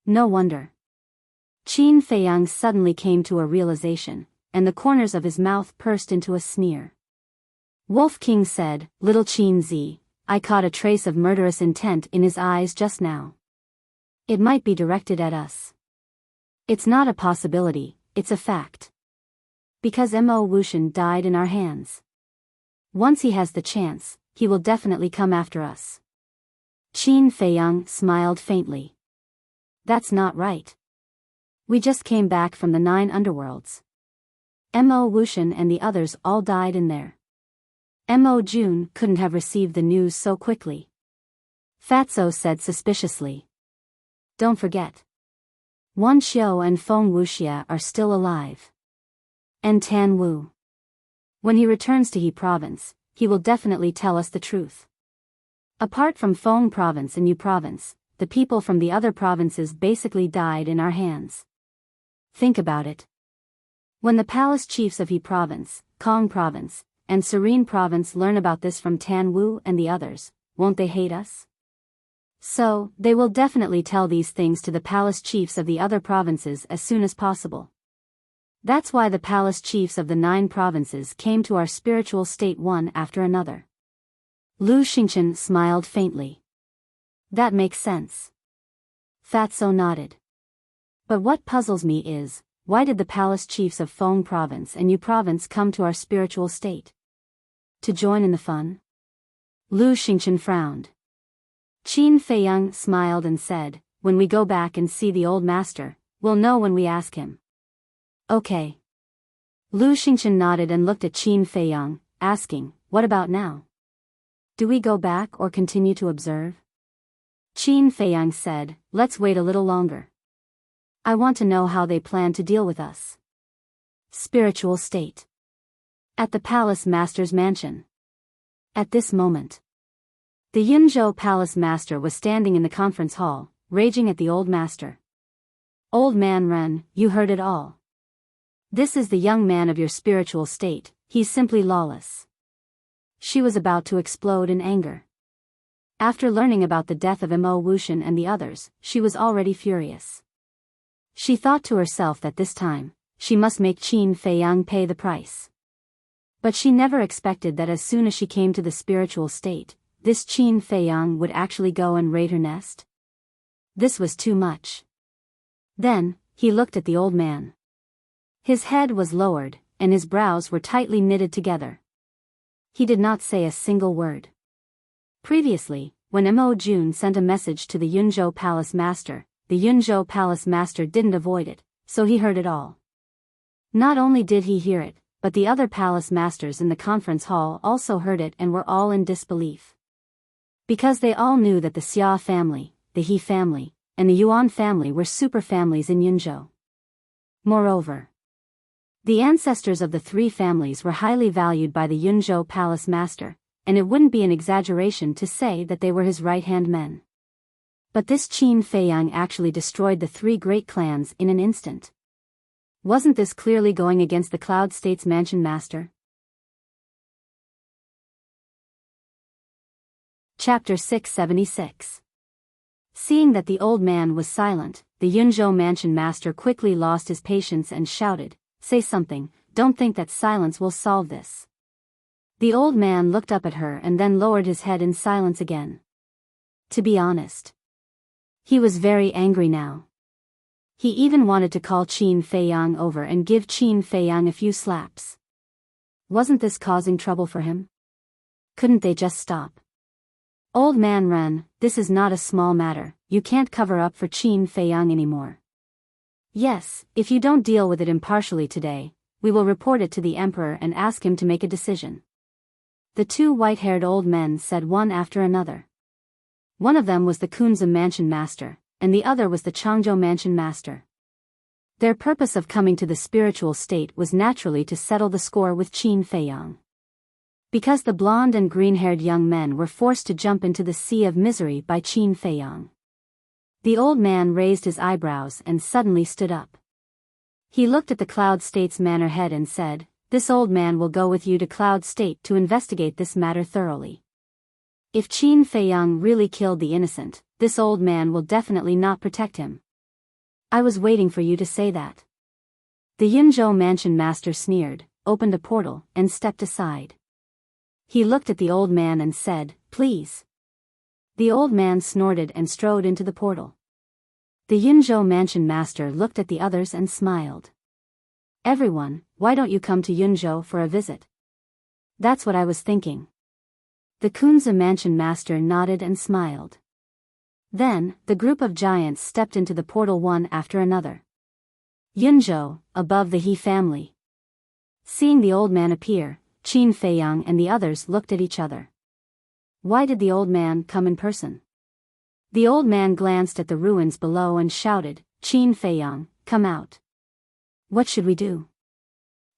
No wonder. Qin Feiyang suddenly came to a realization, and the corners of his mouth pursed into a sneer. Wolf King said, Little Qin Zi, I caught a trace of murderous intent in his eyes just now. It might be directed at us. It's not a possibility, it's a fact. Because Mo Wuxian died in our hands. Once he has the chance, he will definitely come after us. Qin Feiyang smiled faintly. That's not right. We just came back from the 9 underworlds. Mo Wuxian and the others all died in there. Mo Jun couldn't have received the news so quickly. Fatso said suspiciously. Don't forget. Wan Xiao and Feng Wuxia are still alive. And Tan Wu. When he returns to He province, he will definitely tell us the truth. Apart from Feng province and Yu province, the people from the other provinces basically died in our hands. Think about it. When the palace chiefs of He province, Kong province, and Serene province learn about this from Tan Wu and the others, won't they hate us? So, they will definitely tell these things to the palace chiefs of the other provinces as soon as possible. That's why the palace chiefs of the 9 provinces came to our spiritual state one after another. Lu Xingchen smiled faintly. That makes sense. Fatso nodded. But what puzzles me is, why did the palace chiefs of Feng province and Yu province come to our spiritual state? To join in the fun? Lu Xingchen frowned. Qin Feiyang smiled and said, when we go back and see the old master, we'll know when we ask him. Okay. Lu Xingchen nodded and looked at Qin Feiyang, asking, what about now? Do we go back or continue to observe? Qin Feiyang said, let's wait a little longer. I want to know how they plan to deal with us. Spiritual state. At the palace master's mansion. At this moment, the Yunzhou palace master was standing in the conference hall, raging at the old master. Old man Ren, you heard it all. This is the young man of your spiritual state, he's simply lawless. She was about to explode in anger. After learning about the death of Mo Wuxian and the others, she was already furious. She thought to herself that this time, she must make Qin Feiyang pay the price. But she never expected that as soon as she came to the spiritual state, this Qin Feiyang would actually go and raid her nest. This was too much. Then, he looked at the old man. His head was lowered, and his brows were tightly knitted together. He did not say a single word. Previously, when Mo Jun sent a message to the Yunzhou palace master, the Yunzhou palace master didn't avoid it, so he heard it all. Not only did he hear it, but the other palace masters in the conference hall also heard it and were all in disbelief. Because they all knew that the Xia family, the He family, and the Yuan family were super families in Yunzhou. Moreover, the ancestors of the 3 families were highly valued by the Yunzhou palace master, and it wouldn't be an exaggeration to say that they were his right-hand men. But this Qin Feiyang actually destroyed the 3 great clans in an instant. Wasn't this clearly going against the Cloud State's mansion master? Chapter 676. Seeing that the old man was silent, the Yunzhou mansion master quickly lost his patience and shouted, say something, don't think that silence will solve this. The old man looked up at her and then lowered his head in silence again. To be honest, he was very angry now. He even wanted to call Qin Feiyang over and give Qin Feiyang a few slaps. Wasn't this causing trouble for him? Couldn't they just stop? Old man Ren, this is not a small matter, you can't cover up for Qin Feiyang anymore. Yes, if you don't deal with it impartially today, we will report it to the emperor and ask him to make a decision. The 2 white-haired old men said one after another. One of them was the Kunzum mansion master, and the other was the Changzhou mansion master. Their purpose of coming to the spiritual state was naturally to settle the score with Qin Feiyang. Because the blonde and green-haired young men were forced to jump into the sea of misery by Qin Feiyang. The old man raised his eyebrows and suddenly stood up. He looked at the Cloud State's manor head and said, this old man will go with you to Cloud State to investigate this matter thoroughly. If Qin Feiyang really killed the innocent, this old man will definitely not protect him. I was waiting for you to say that. The Yunzhou mansion master sneered, opened a portal, and stepped aside. He looked at the old man and said, please. The old man snorted and strode into the portal. The Yunzhou mansion master looked at the others and smiled. Everyone, why don't you come to Yunzhou for a visit? That's what I was thinking. The Kunze mansion master nodded and smiled. Then, the group of giants stepped into the portal one after another. Yunzhou, above the He family. Seeing the old man appear, Qin Feiyang and the others looked at each other. Why did the old man come in person? The old man glanced at the ruins below and shouted, Qin Feiyang, come out. What should we do?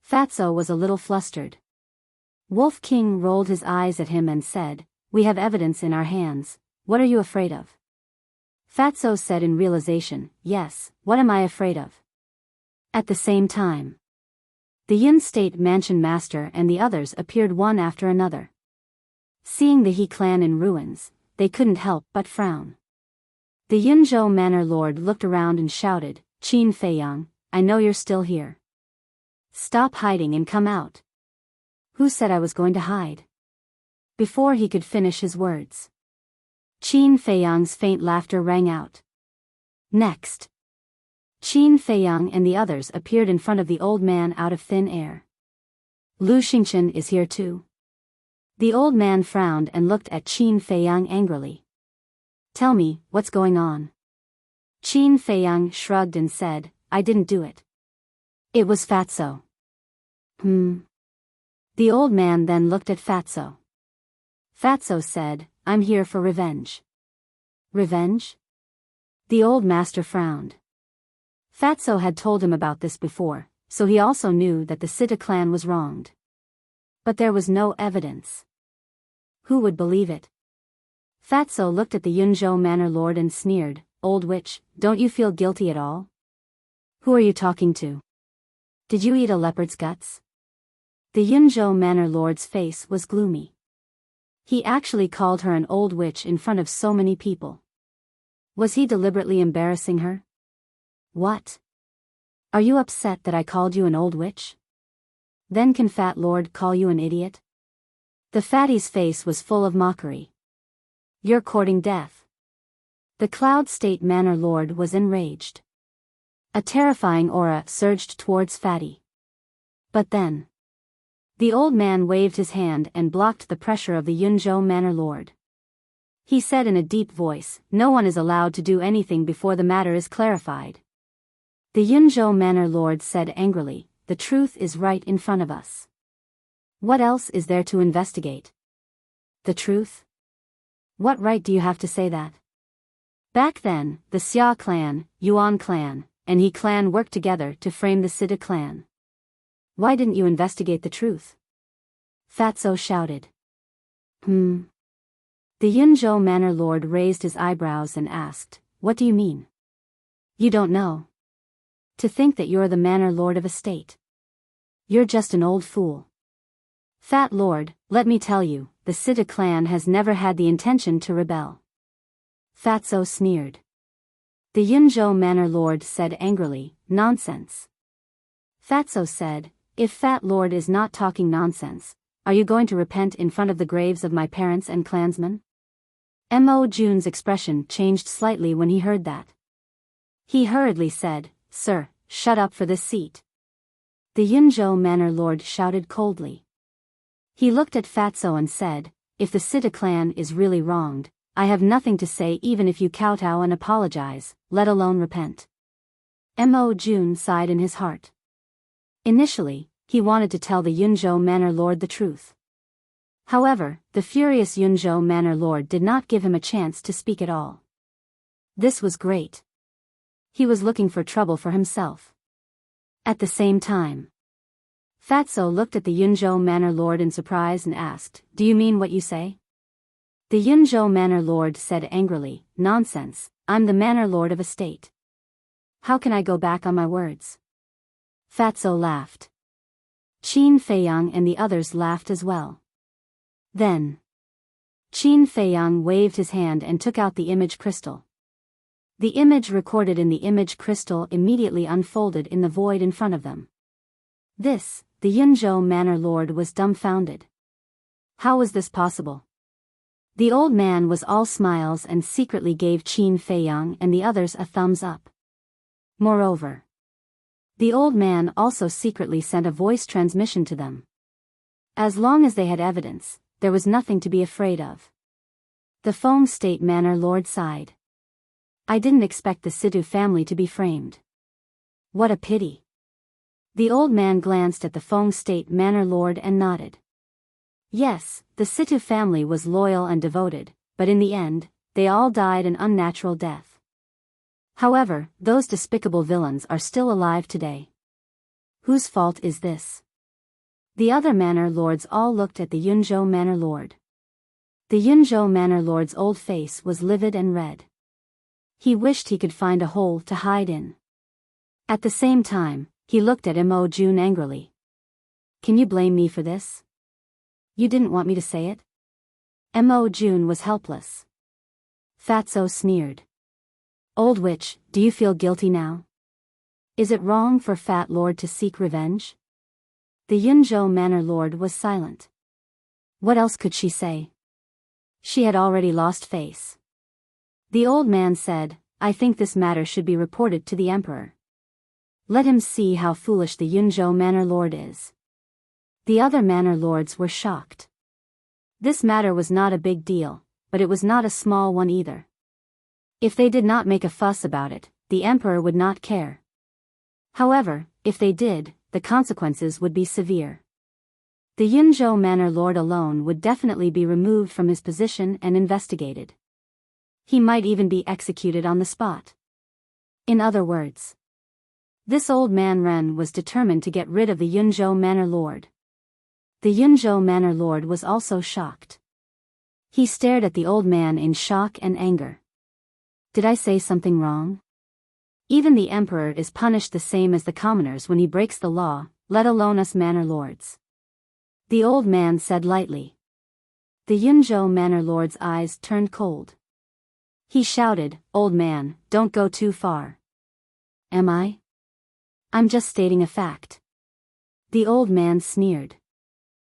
Fatso was a little flustered. Wolf King rolled his eyes at him and said, we have evidence in our hands, what are you afraid of? Fatso said in realization, yes, what am I afraid of? At the same time, the Yin State Mansion Master and the others appeared one after another. Seeing the He clan in ruins, they couldn't help but frown. The Yunzhou Manor Lord looked around and shouted, Qin Feiyang, I know you're still here. Stop hiding and come out. Who said I was going to hide? Before he could finish his words, Qin Feiyang's faint laughter rang out. Next, Qin Feiyang and the others appeared in front of the old man out of thin air. Lu Xingchen is here too. The old man frowned and looked at Qin Feiyang angrily. Tell me, what's going on? Qin Feiyang shrugged and said, I didn't do it. It was Fatso. The old man then looked at Fatso. Fatso said, I'm here for revenge. Revenge? The old master frowned. Fatso had told him about this before, so he also knew that the Sita clan was wronged. But there was no evidence. Who would believe it? Fatso looked at the Yunzhou Manor Lord and sneered, Old witch, don't you feel guilty at all? Who are you talking to? Did you eat a leopard's guts? The Yunzhou Manor Lord's face was gloomy. He actually called her an old witch in front of so many people. Was he deliberately embarrassing her? What? Are you upset that I called you an old witch? Then can Fat Lord call you an idiot? The fatty's face was full of mockery. You're courting death. The Cloud State Manor Lord was enraged. A terrifying aura surged towards Fatty. But then, the old man waved his hand and blocked the pressure of the Yunzhou Manor Lord. He said in a deep voice, no one is allowed to do anything before the matter is clarified. The Yunzhou Manor Lord said angrily, the truth is right in front of us. What else is there to investigate? The truth? What right do you have to say that? Back then, the Xia clan, Yuan clan, and He clan worked together to frame the Sita clan. Why didn't you investigate the truth? Fatso shouted. The Yunzhou Manor Lord raised his eyebrows and asked, what do you mean? You don't know. To think that you're the Manor Lord of a state. You're just an old fool. Fat Lord, let me tell you, the Sita clan has never had the intention to rebel. Fatso sneered. The Yunzhou Manor Lord said angrily, nonsense. Fatso said, if Fat Lord is not talking nonsense, are you going to repent in front of the graves of my parents and clansmen? Mo Jun's expression changed slightly when he heard that. He hurriedly said, Sir, shut up for this seat. The Yunzhou Manor Lord shouted coldly. He looked at Fatso and said, if the Sita clan is really wronged, I have nothing to say even if you kowtow and apologize, let alone repent. Mo Jun sighed in his heart. Initially, he wanted to tell the Yunzhou Manor Lord the truth. However, the furious Yunzhou Manor Lord did not give him a chance to speak at all. This was great. He was looking for trouble for himself. At the same time, Fatso looked at the Yunzhou Manor Lord in surprise and asked, do you mean what you say? The Yunzhou Manor Lord said angrily, nonsense, I'm the Manor Lord of a state. How can I go back on my words? Fatso laughed. Qin Feiyang and the others laughed as well. Then, Qin Feiyang waved his hand and took out the image crystal. The image recorded in the image crystal immediately unfolded in the void in front of them. This, the Yunzhou Manor Lord was dumbfounded. How was this possible? The old man was all smiles and secretly gave Qin Feiyang and the others a thumbs up. Moreover, the old man also secretly sent a voice transmission to them. As long as they had evidence, there was nothing to be afraid of. The Feng State Manor Lord sighed. I didn't expect the Situ family to be framed. What a pity. The old man glanced at the Feng State Manor Lord and nodded. Yes, the Situ family was loyal and devoted, but in the end, they all died an unnatural death. However, those despicable villains are still alive today. Whose fault is this? The other manor lords all looked at the Yunzhou Manor Lord. The Yunzhou Manor Lord's old face was livid and red. He wished he could find a hole to hide in. At the same time, he looked at Mo Jun angrily. Can you blame me for this? You didn't want me to say it? Mo Jun was helpless. Fatso sneered. Old witch, do you feel guilty now? Is it wrong for Fat Lord to seek revenge? The Yunzhou Manor Lord was silent. What else could she say? She had already lost face. The old man said, I think this matter should be reported to the emperor. Let him see how foolish the Yunzhou Manor Lord is. The other manor lords were shocked. This matter was not a big deal, but it was not a small one either. If they did not make a fuss about it, the emperor would not care. However, if they did, the consequences would be severe. The Yunzhou Manor Lord alone would definitely be removed from his position and investigated. He might even be executed on the spot. In other words, this old man Ren was determined to get rid of the Yunzhou Manor Lord. The Yunzhou Manor Lord was also shocked. He stared at the old man in shock and anger. Did I say something wrong? Even the emperor is punished the same as the commoners when he breaks the law, let alone us manor lords. The old man said lightly. The Yunzhou Manor Lord's eyes turned cold. He shouted, Old man, don't go too far. Am I? I'm just stating a fact. The old man sneered.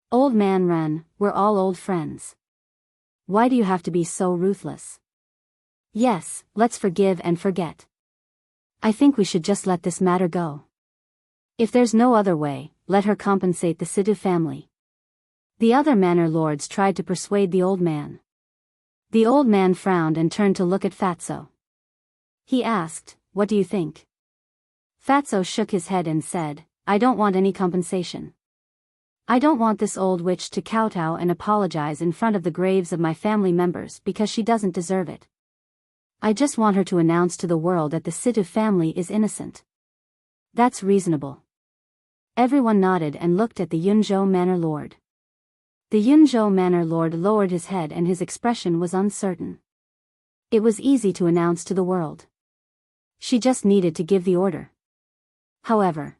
Old man Ren, we're all old friends. Why do you have to be so ruthless? Yes, let's forgive and forget. I think we should just let this matter go. If there's no other way, let her compensate the Situ family. The other manor lords tried to persuade the old man. The old man frowned and turned to look at Fatso. He asked, What do you think? Fatso shook his head and said, I don't want any compensation. I don't want this old witch to kowtow and apologize in front of the graves of my family members because she doesn't deserve it. I just want her to announce to the world that the Situ family is innocent. That's reasonable. Everyone nodded and looked at the Yunzhou Manor Lord. The Yunzhou Manor Lord lowered his head and his expression was uncertain. It was easy to announce to the world. She just needed to give the order. However,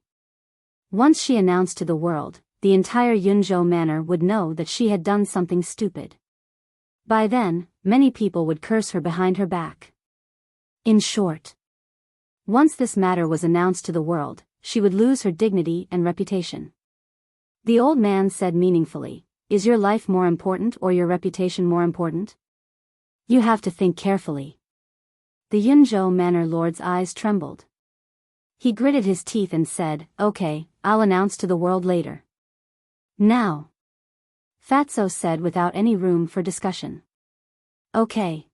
once she announced to the world, the entire Yunzhou Manor would know that she had done something stupid. By then, many people would curse her behind her back. In short, once this matter was announced to the world, she would lose her dignity and reputation. The old man said meaningfully, Is your life more important or your reputation more important? You have to think carefully. The Yunzhou Manor Lord's eyes trembled. He gritted his teeth and said, Okay, I'll announce to the world later. Now. Fatso said without any room for discussion. Okay.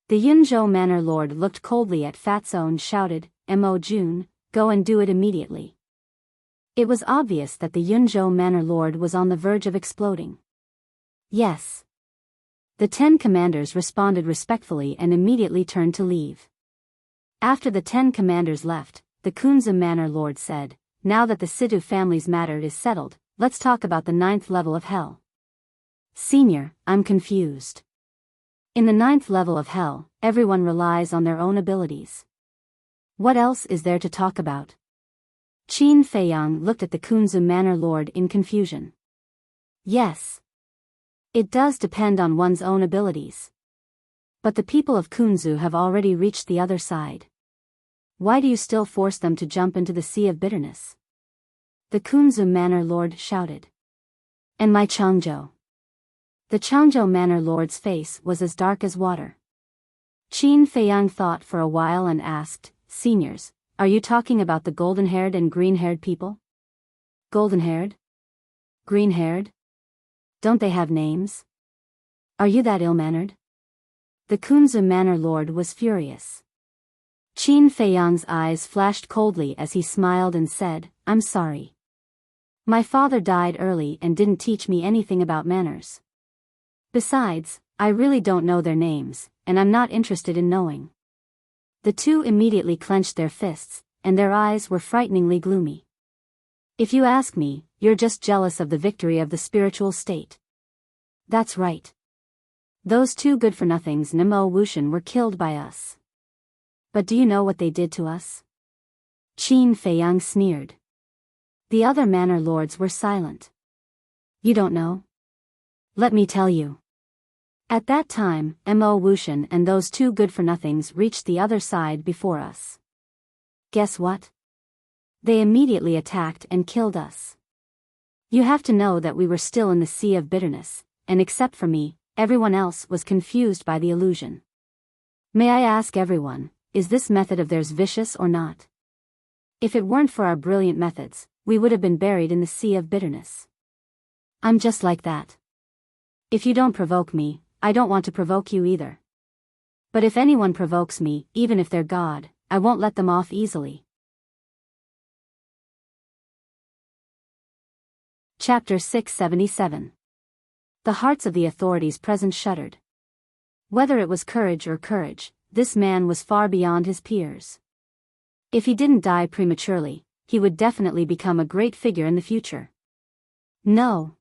The Yunzhou Manor Lord looked coldly at Fatso and shouted, Mo Jun, go and do it immediately. It was obvious that the Yunzhou Manor Lord was on the verge of exploding. Yes. The 10 commanders responded respectfully and immediately turned to leave. After the 10 commanders left, the Kunzu Manor Lord said, Now that the Situ family's matter is settled, let's talk about the 9th level of hell. Senior, I'm confused. In the 9th level of hell, everyone relies on their own abilities. What else is there to talk about? Qin Feiyang looked at the Kunzu Manor Lord in confusion. Yes. It does depend on one's own abilities. But the people of Kunzu have already reached the other side. Why do you still force them to jump into the sea of bitterness? The Kunzu Manor Lord shouted. And my Changzhou. The Changzhou Manor Lord's face was as dark as water. Qin Feiyang thought for a while and asked, "Seniors, are you talking about the golden-haired and green-haired people?" Golden-haired? Green-haired? Don't they have names? Are you that ill-mannered? The Kunzu Manor Lord was furious. Qin Feiyang's eyes flashed coldly as he smiled and said, "I'm sorry. My father died early and didn't teach me anything about manners. Besides, I really don't know their names, and I'm not interested in knowing." The two immediately clenched their fists, and their eyes were frighteningly gloomy. "If you ask me, you're just jealous of the victory of the spiritual state." "That's right. Those two good-for-nothings Nemo Wushan were killed by us. But do you know what they did to us?" Qin Feiyang sneered. The other manor lords were silent. "You don't know? Let me tell you." At that time, Mo Wushan and those two good-for-nothings reached the other side before us. Guess what? They immediately attacked and killed us. You have to know that we were still in the sea of bitterness, and except for me, everyone else was confused by the illusion. May I ask everyone, is this method of theirs vicious or not? If it weren't for our brilliant methods, we would have been buried in the sea of bitterness. I'm just like that. If you don't provoke me, I don't want to provoke you either. But if anyone provokes me, even if they're God, I won't let them off easily. Chapter 677. The hearts of the authorities present shuddered. Whether it was courage or courage, this man was far beyond his peers. If he didn't die prematurely, he would definitely become a great figure in the future. No.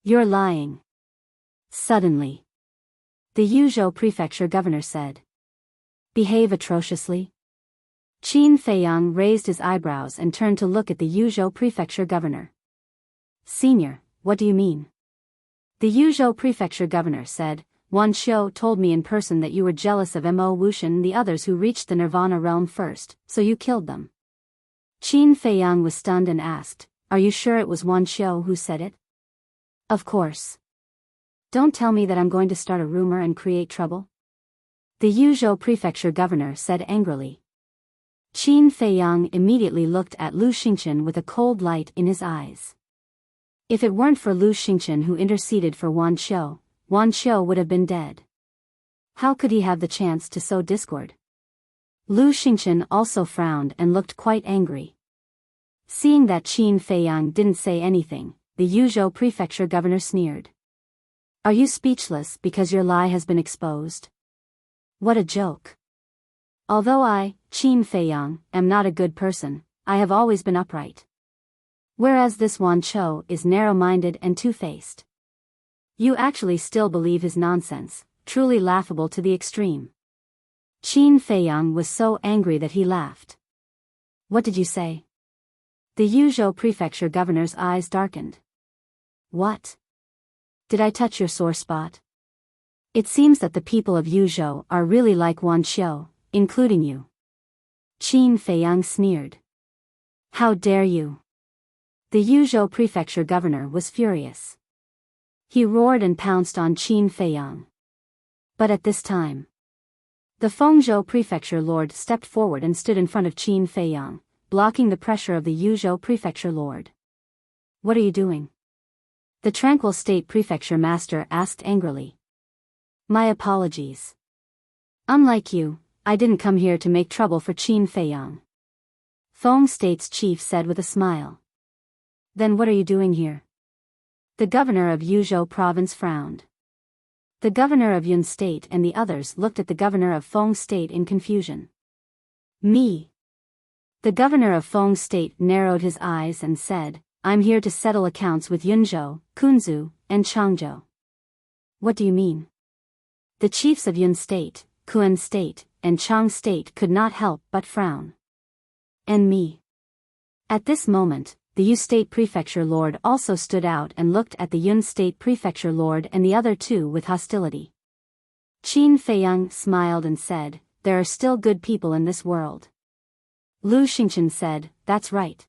You're lying. Suddenly, the Yuzhou prefecture governor said. Behave atrociously? Qin Feiyang raised his eyebrows and turned to look at the Yuzhou prefecture governor. Senior, what do you mean? The Yuzhou prefecture governor said, Wan Xiu told me in person that you were jealous of Mo Wushan and the others who reached the Nirvana realm first, so you killed them. Qin Feiyang was stunned and asked, Are you sure it was Wan Xiu who said it? Of course. Don't tell me that I'm going to start a rumor and create trouble. The Yuzhou prefecture governor said angrily. Qin Feiyang immediately looked at Lu Xingqian with a cold light in his eyes. If it weren't for Lu Xingqian who interceded for Wan Xiu would have been dead. How could he have the chance to sow discord? Lu Xingqian also frowned and looked quite angry. Seeing that Qin Feiyang didn't say anything, the Yuzhou prefecture governor sneered. Are you speechless because your lie has been exposed? What a joke. Although I, Qin Feiyang, am not a good person, I have always been upright. Whereas this Wan Qiu is narrow-minded and two-faced. You actually still believe his nonsense, truly laughable to the extreme. Qin Feiyang was so angry that he laughed. What did you say? The Yuzhou prefecture governor's eyes darkened. What? Did I touch your sore spot? It seems that the people of Yuzhou are really like Wan Xiu, including you. Qin Feiyang sneered. How dare you? The Yuzhou prefecture governor was furious. He roared and pounced on Qin Feiyang. But at this time, the Fengzhou prefecture lord stepped forward and stood in front of Qin Feiyang, blocking the pressure of the Yuzhou prefecture lord. What are you doing? The Tranquil State prefecture master asked angrily. My apologies. Unlike you, I didn't come here to make trouble for Qin Feiyang. Feng State's chief said with a smile. Then what are you doing here? The governor of Yuzhou province frowned. The governor of Yun State and the others looked at the governor of Feng State in confusion. Me. The governor of Feng State narrowed his eyes and said, I'm here to settle accounts with Yunzhou, Kunzu, and Changzhou. What do you mean? The chiefs of Yun State, Kun State, and Chang State could not help but frown. And me. At this moment, the Yu State prefecture lord also stood out and looked at the Yun State prefecture lord and the other two with hostility. Qin Feiyang smiled and said, There are still good people in this world. Lu Xingqian said, That's right.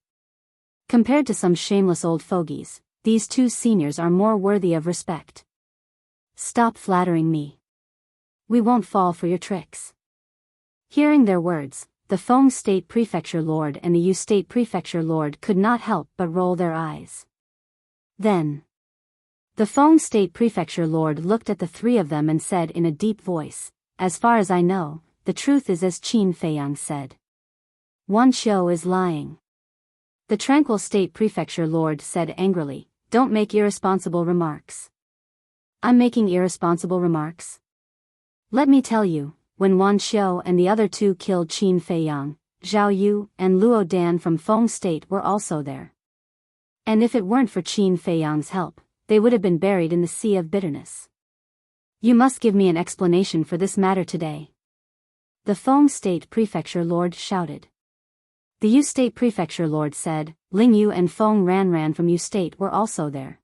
Compared to some shameless old fogies, these two seniors are more worthy of respect. Stop flattering me. We won't fall for your tricks. Hearing their words, the Feng State Prefecture Lord and the Yu State Prefecture Lord could not help but roll their eyes. Then, the Feng State Prefecture Lord looked at the three of them and said in a deep voice, "As far as I know, the truth is as Qin Feiyang said. Wan Xiu is lying." The Tranquil State Prefecture Lord said angrily, "Don't make irresponsible remarks." "I'm making irresponsible remarks? Let me tell you, when Wan Xiu and the other two killed Qin Feiyang, Zhao Yu and Luo Dan from Feng State were also there. And if it weren't for Qin Feiyang's help, they would have been buried in the sea of bitterness. You must give me an explanation for this matter today." The Feng State Prefecture Lord shouted. The Yu State Prefecture Lord said, "Ling Yu and Feng Ran from Yu State were also there."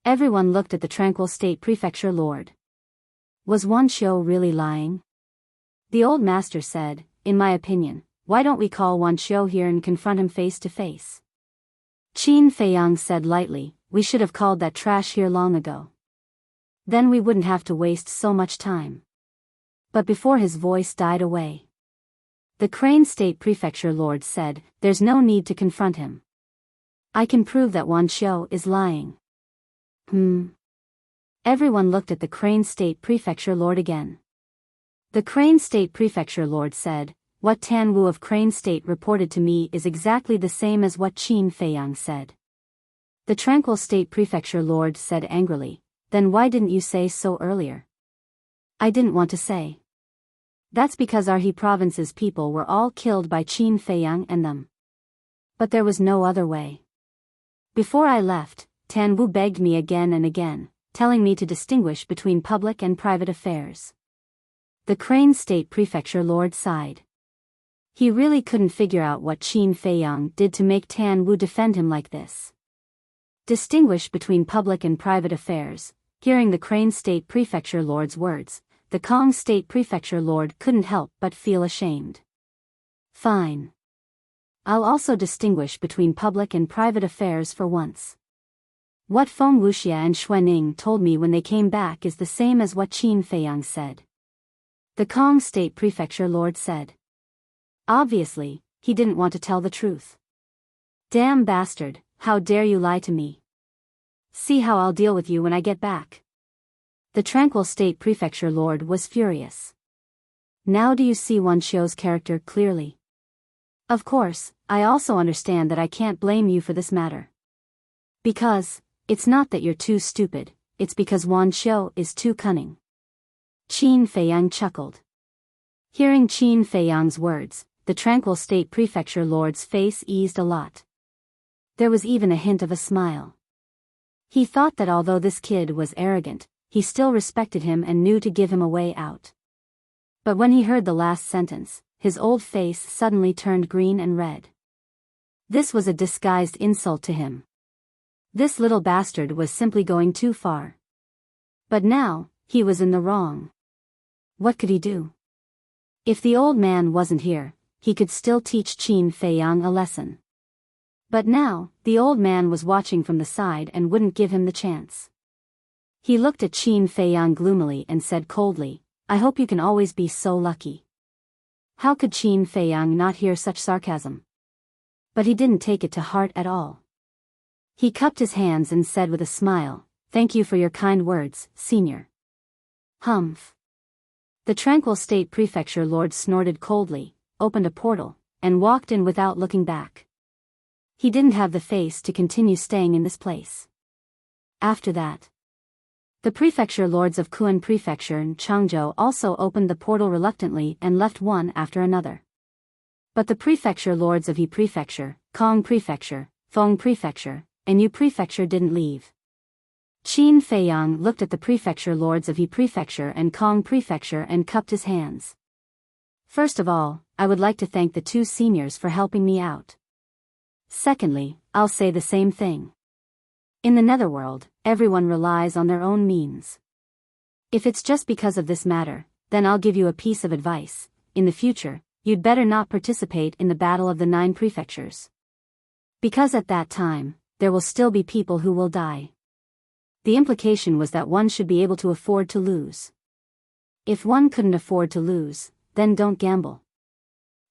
Everyone looked at the Tranquil State Prefecture Lord. Was Wan Xiu really lying? The old master said, "In my opinion, why don't we call Wan Xiu here and confront him face to face?" Qin Feiyang said lightly, "We should have called that trash here long ago. Then we wouldn't have to waste so much time." But before his voice died away, the Crane State Prefecture Lord said, "There's no need to confront him. I can prove that Wan Xiu is lying." Everyone looked at the Crane State Prefecture Lord again. The Crane State Prefecture Lord said, "What Tan Wu of Crane State reported to me is exactly the same as what Qin Feiyang said." The Tranquil State Prefecture Lord said angrily, "Then why didn't you say so earlier?" "I didn't want to say. That's because our He province's people were all killed by Qin Feiyang and them. But there was no other way. Before I left, Tan Wu begged me again and again, telling me to distinguish between public and private affairs." The Crane State Prefecture Lord sighed. He really couldn't figure out what Qin Feiyang did to make Tan Wu defend him like this. Distinguish between public and private affairs. Hearing the Crane State Prefecture Lord's words, the Kong State Prefecture Lord couldn't help but feel ashamed. "Fine. I'll also distinguish between public and private affairs for once. What Feng Wuxia and Xuanning told me when they came back is the same as what Qin Feiyang said." The Kong State Prefecture Lord said. Obviously, he didn't want to tell the truth. "Damn bastard, how dare you lie to me? See how I'll deal with you when I get back." The Tranquil State Prefecture Lord was furious. "Now do you see Wan Xiu's character clearly? Of course, I also understand that I can't blame you for this matter. Because, it's not that you're too stupid, it's because Wan Xiu is too cunning." Qin Feiyang chuckled. Hearing Qin Feiyang's words, the Tranquil State Prefecture Lord's face eased a lot. There was even a hint of a smile. He thought that although this kid was arrogant, he still respected him and knew to give him a way out. But when he heard the last sentence, his old face suddenly turned green and red. This was a disguised insult to him. This little bastard was simply going too far. But now, he was in the wrong. What could he do? If the old man wasn't here, he could still teach Qin Feiyang a lesson. But now, the old man was watching from the side and wouldn't give him the chance. He looked at Qin Feiyang gloomily and said coldly, "I hope you can always be so lucky." How could Qin Feiyang not hear such sarcasm? But he didn't take it to heart at all. He cupped his hands and said with a smile, "Thank you for your kind words, Senior." Humph. The Tranquil State Prefecture Lord snorted coldly, opened a portal, and walked in without looking back. He didn't have the face to continue staying in this place. After that, the Prefecture Lords of Kuan Prefecture and Changzhou also opened the portal reluctantly and left one after another. But the Prefecture Lords of He Prefecture, Kong Prefecture, Feng Prefecture, and Yu Prefecture didn't leave. Qin Feiyang looked at the Prefecture Lords of He Prefecture and Kong Prefecture and cupped his hands. "First of all, I would like to thank the two seniors for helping me out. Secondly, I'll say the same thing. In the netherworld, everyone relies on their own means. If it's just because of this matter, then I'll give you a piece of advice. In the future, you'd better not participate in the Battle of the 9 Prefectures. Because at that time, there will still be people who will die. The implication was that one should be able to afford to lose. If one couldn't afford to lose, then don't gamble.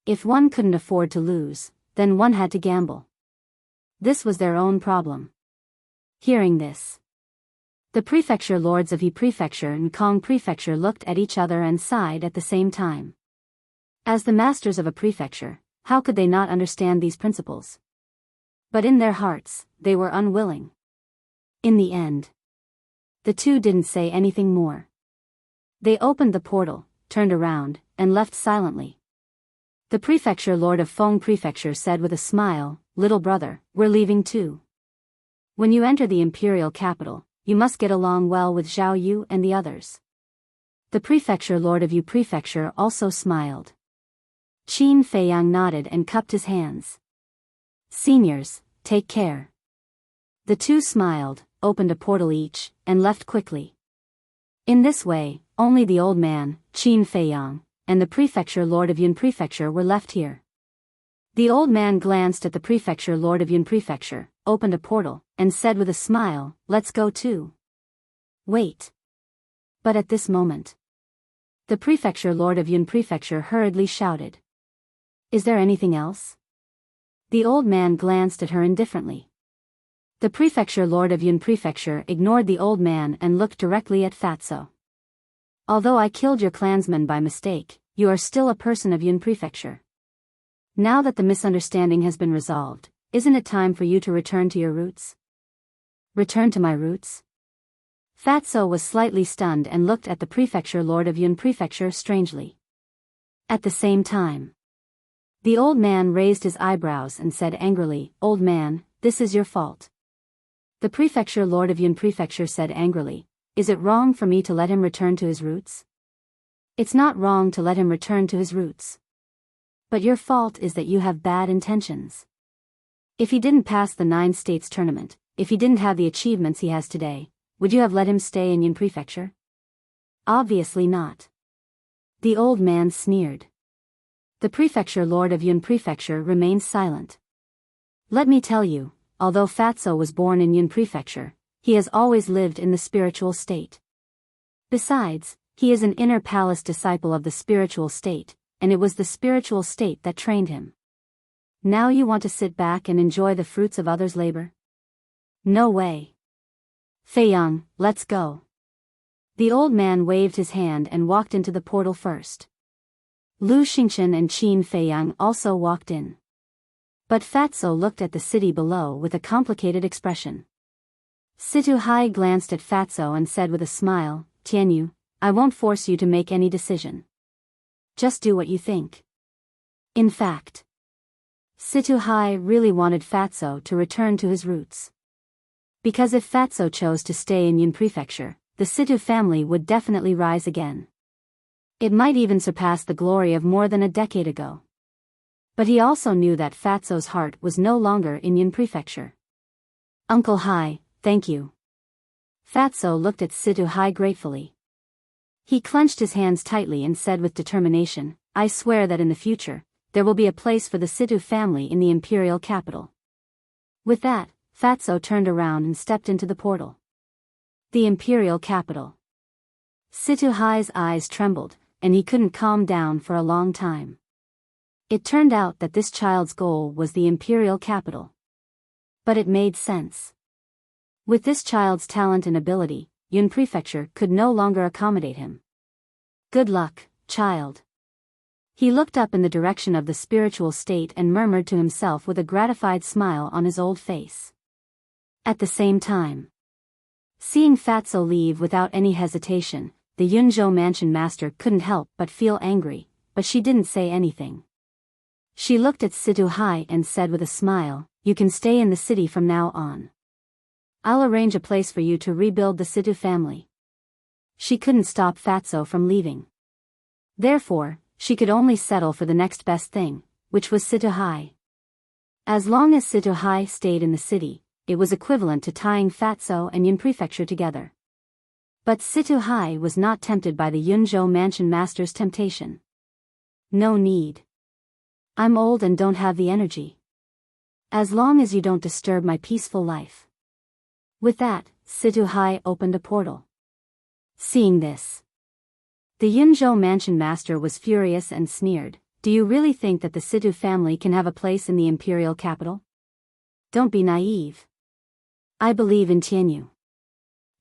If one couldn't afford to lose, then one had to gamble. This was their own problem. Hearing this, the prefecture lords of Yi Prefecture and Kong Prefecture looked at each other and sighed at the same time. As the masters of a prefecture, how could they not understand these principles? But in their hearts, they were unwilling. In the end, the two didn't say anything more. They opened the portal, turned around, and left silently. The prefecture lord of Feng Prefecture said with a smile, "Little brother, we're leaving too. When you enter the imperial capital, you must get along well with Zhao Yu and the others." The prefecture lord of Yu Prefecture also smiled. Qin Feiyang nodded and cupped his hands. "Seniors, take care." The two smiled, opened a portal each, and left quickly. In this way, only the old man, Qin Feiyang, and the prefecture lord of Yun Prefecture were left here. The old man glanced at the prefecture lord of Yun Prefecture, opened a portal, and said with a smile, "Let's go too." Wait. But at this moment, the prefecture lord of Yun Prefecture hurriedly shouted, "Is there anything else?" The old man glanced at her indifferently. The prefecture lord of Yun Prefecture ignored the old man and looked directly at Fatso. "Although I killed your clansman by mistake, you are still a person of Yun Prefecture. Now that the misunderstanding has been resolved, isn't it time for you to return to your roots?" "Return to my roots?" Fatso was slightly stunned and looked at the prefecture lord of Yun Prefecture strangely. At the same time, the old man raised his eyebrows and said angrily, "Old man, this is your fault." The prefecture lord of Yun Prefecture said angrily, "Is it wrong for me to let him return to his roots?" "It's not wrong to let him return to his roots. But your fault is that you have bad intentions. If he didn't pass the 9 states tournament, if he didn't have the achievements he has today, would you have let him stay in Yun Prefecture? Obviously not." The old man sneered. The prefecture lord of Yun Prefecture remained silent. "Let me tell you, although Fatso was born in Yun Prefecture, he has always lived in the spiritual state. Besides, he is an inner palace disciple of the spiritual state, and it was the spiritual state that trained him. Now you want to sit back and enjoy the fruits of others' labor? No way. Feiyang, let's go." The old man waved his hand and walked into the portal first. Lu Xingchen and Qin Feiyang also walked in. But Fatso looked at the city below with a complicated expression. Situ Hai glanced at Fatso and said with a smile, "Tianyu, I won't force you to make any decision. Just do what you think." In fact, Situ Hai really wanted Fatso to return to his roots. Because if Fatso chose to stay in Yun Prefecture, the Situ family would definitely rise again. It might even surpass the glory of more than a decade ago. But he also knew that Fatso's heart was no longer in Yun Prefecture. "Uncle Hai, thank you." Fatso looked at Situ Hai gratefully. He clenched his hands tightly and said with determination, "I swear that in the future, there will be a place for the Situ family in the imperial capital." With that, Fatso turned around and stepped into the portal. The imperial capital. Situ Hai's eyes trembled, and he couldn't calm down for a long time. It turned out that this child's goal was the imperial capital. But it made sense. With this child's talent and ability, Yun Prefecture could no longer accommodate him. "Good luck, child." He looked up in the direction of the spiritual state and murmured to himself with a gratified smile on his old face. At the same time, seeing Fatso leave without any hesitation, the Yunzhou mansion master couldn't help but feel angry, but she didn't say anything. She looked at Situ Hai and said with a smile, "You can stay in the city from now on. I'll arrange a place for you to rebuild the Situ family." She couldn't stop Fatso from leaving. Therefore, she could only settle for the next best thing, which was Situ Hai. As long as Situ Hai stayed in the city, it was equivalent to tying Fatso and Yun Prefecture together. But Situ Hai was not tempted by the Yunzhou mansion master's temptation. "No need. I'm old and don't have the energy. As long as you don't disturb my peaceful life." With that, Situ Hai opened a portal. Seeing this, the Yunzhou mansion master was furious and sneered. Do you really think that the Situ family can have a place in the imperial capital? Don't be naive. I believe in Tianyu.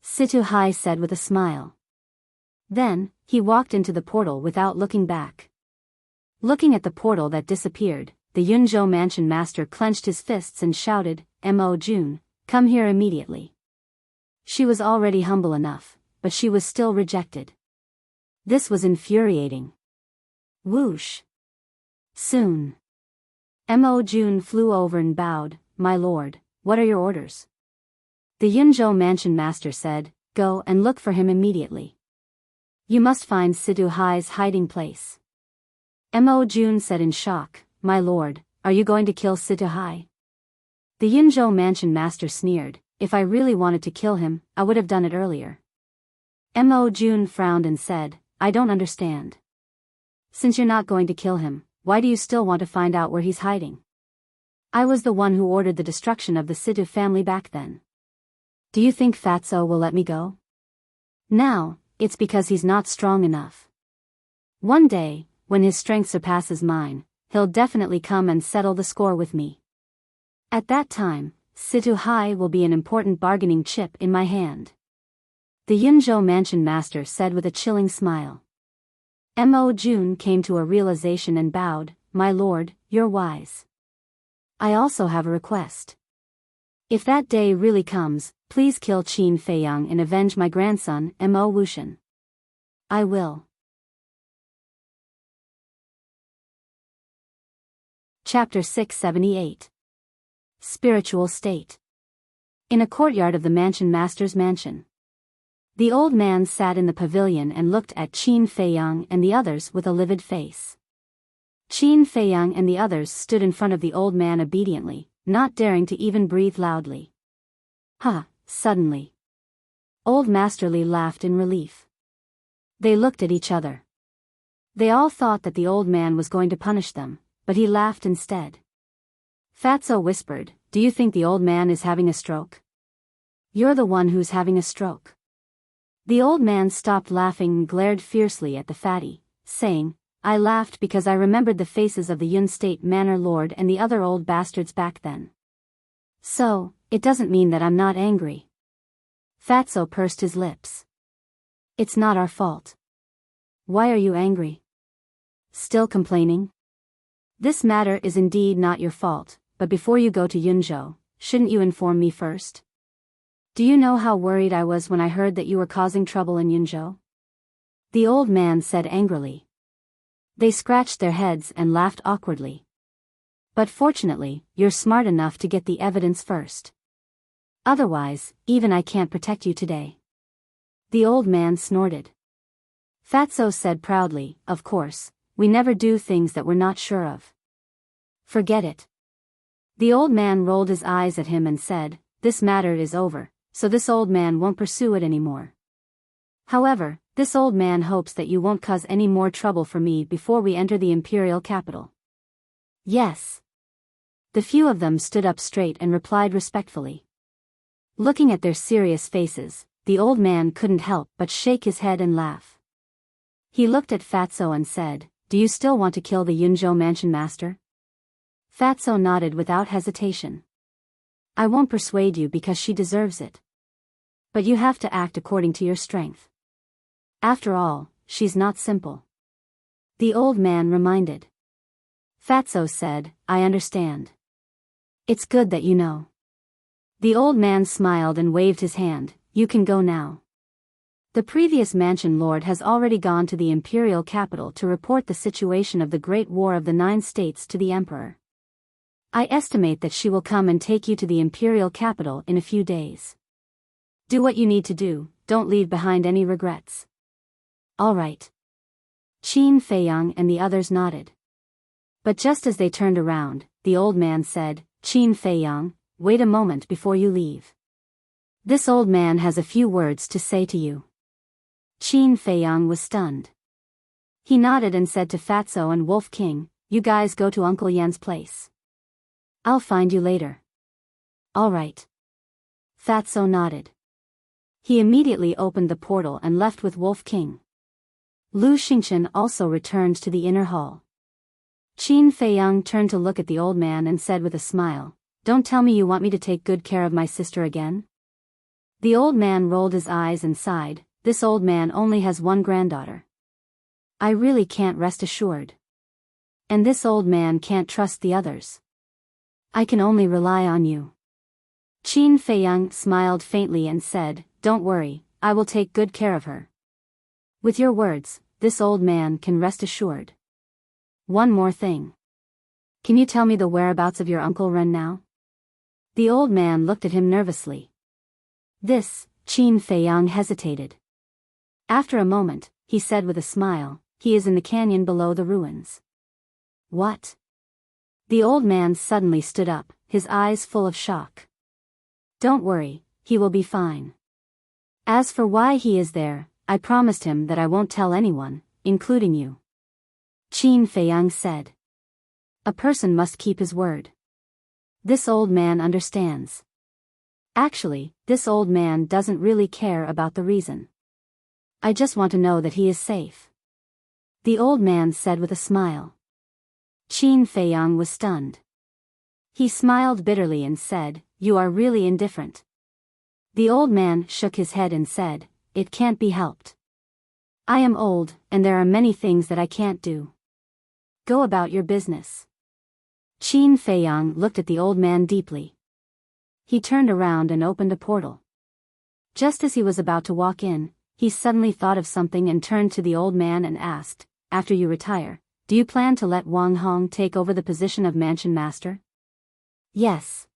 Situ Hai said with a smile. Then, he walked into the portal without looking back. Looking at the portal that disappeared, the Yunzhou mansion master clenched his fists and shouted, Mo Jun, come here immediately. She was already humble enough, but she was still rejected. This was infuriating. Whoosh. Soon. Mo Jun flew over and bowed, My lord, what are your orders? The Yunzhou mansion master said, Go and look for him immediately. You must find Situ Hai's hiding place. Mo Jun said in shock, My lord, are you going to kill Situ Hai? The Yunzhou mansion master sneered, If I really wanted to kill him, I would have done it earlier. Mo Jun frowned and said, I don't understand. Since you're not going to kill him, why do you still want to find out where he's hiding? I was the one who ordered the destruction of the Situ family back then. Do you think Fatso will let me go? Now, it's because he's not strong enough. One day, when his strength surpasses mine, he'll definitely come and settle the score with me. At that time, Situ Hai will be an important bargaining chip in my hand. The Yunzhou mansion master said with a chilling smile. Mo Jun came to a realization and bowed, My lord, you're wise. I also have a request. If that day really comes, please kill Qin Feiyang and avenge my grandson, Mo Wuxian. I will. Chapter 678. Spiritual State. In a courtyard of the mansion master's mansion. The old man sat in the pavilion and looked at Qin Feiyang and the others with a livid face. Qin Feiyang and the others stood in front of the old man obediently, not daring to even breathe loudly. Suddenly. Old Master Li laughed in relief. They looked at each other. They all thought that the old man was going to punish them, but he laughed instead. Fatso whispered, Do you think the old man is having a stroke? You're the one who's having a stroke. The old man stopped laughing and glared fiercely at the fatty, saying, I laughed because I remembered the faces of the Yun State Manor Lord and the other old bastards back then. So, it doesn't mean that I'm not angry. Fatso pursed his lips. It's not our fault. Why are you angry? Still complaining? This matter is indeed not your fault, but before you go to Yunzhou, shouldn't you inform me first? Do you know how worried I was when I heard that you were causing trouble in Yunzhou? The old man said angrily. They scratched their heads and laughed awkwardly. But fortunately, you're smart enough to get the evidence first. Otherwise, even I can't protect you today. The old man snorted. Fatso said proudly, Of course, we never do things that we're not sure of. Forget it. The old man rolled his eyes at him and said, This matter is over, so this old man won't pursue it anymore. However, this old man hopes that you won't cause any more trouble for me before we enter the imperial capital. Yes. The few of them stood up straight and replied respectfully. Looking at their serious faces, the old man couldn't help but shake his head and laugh. He looked at Fatso and said, Do you still want to kill the Yunzhou mansion master? Fatso nodded without hesitation. I won't persuade you because she deserves it. But you have to act according to your strength. After all, she's not simple. The old man reminded. Fatso said, I understand. It's good that you know. The old man smiled and waved his hand, You can go now. The previous mansion lord has already gone to the imperial capital to report the situation of the Great War of the 9 states to the emperor. I estimate that she will come and take you to the imperial capital in a few days. Do what you need to do, don't leave behind any regrets. All right. Qin Feiyang and the others nodded. But just as they turned around, the old man said, Qin Feiyang, wait a moment before you leave. This old man has a few words to say to you. Qin Feiyang was stunned. He nodded and said to Fatso and Wolf King, You guys go to Uncle Yan's place. I'll find you later. All right. Fatso nodded. He immediately opened the portal and left with Wolf King. Lu Xingchen also returned to the inner hall. Qin Feiyang turned to look at the old man and said with a smile, "Don't tell me you want me to take good care of my sister again?" The old man rolled his eyes and sighed, "This old man only has one granddaughter. I really can't rest assured. And this old man can't trust the others. I can only rely on you." Qin Feiyang smiled faintly and said, "Don't worry, I will take good care of her. With your words, this old man can rest assured. One more thing. Can you tell me the whereabouts of your Uncle Ren now?" The old man looked at him nervously. Qin Feiyang hesitated. After a moment, he said with a smile, "He is in the canyon below the ruins." "What?" The old man suddenly stood up, his eyes full of shock. "Don't worry, he will be fine. As for why he is there, I promised him that I won't tell anyone, including you." Qin Feiyang said. "A person must keep his word. This old man understands. Actually, this old man doesn't really care about the reason. I just want to know that he is safe." The old man said with a smile. Qin Feiyang was stunned. He smiled bitterly and said, "You are really indifferent." The old man shook his head and said, "It can't be helped. I am old, and there are many things that I can't do. Go about your business." Qin Feiyang looked at the old man deeply. He turned around and opened a portal. Just as he was about to walk in, he suddenly thought of something and turned to the old man and asked, "After you retire, do you plan to let Wang Hong take over the position of mansion master?" "Yes.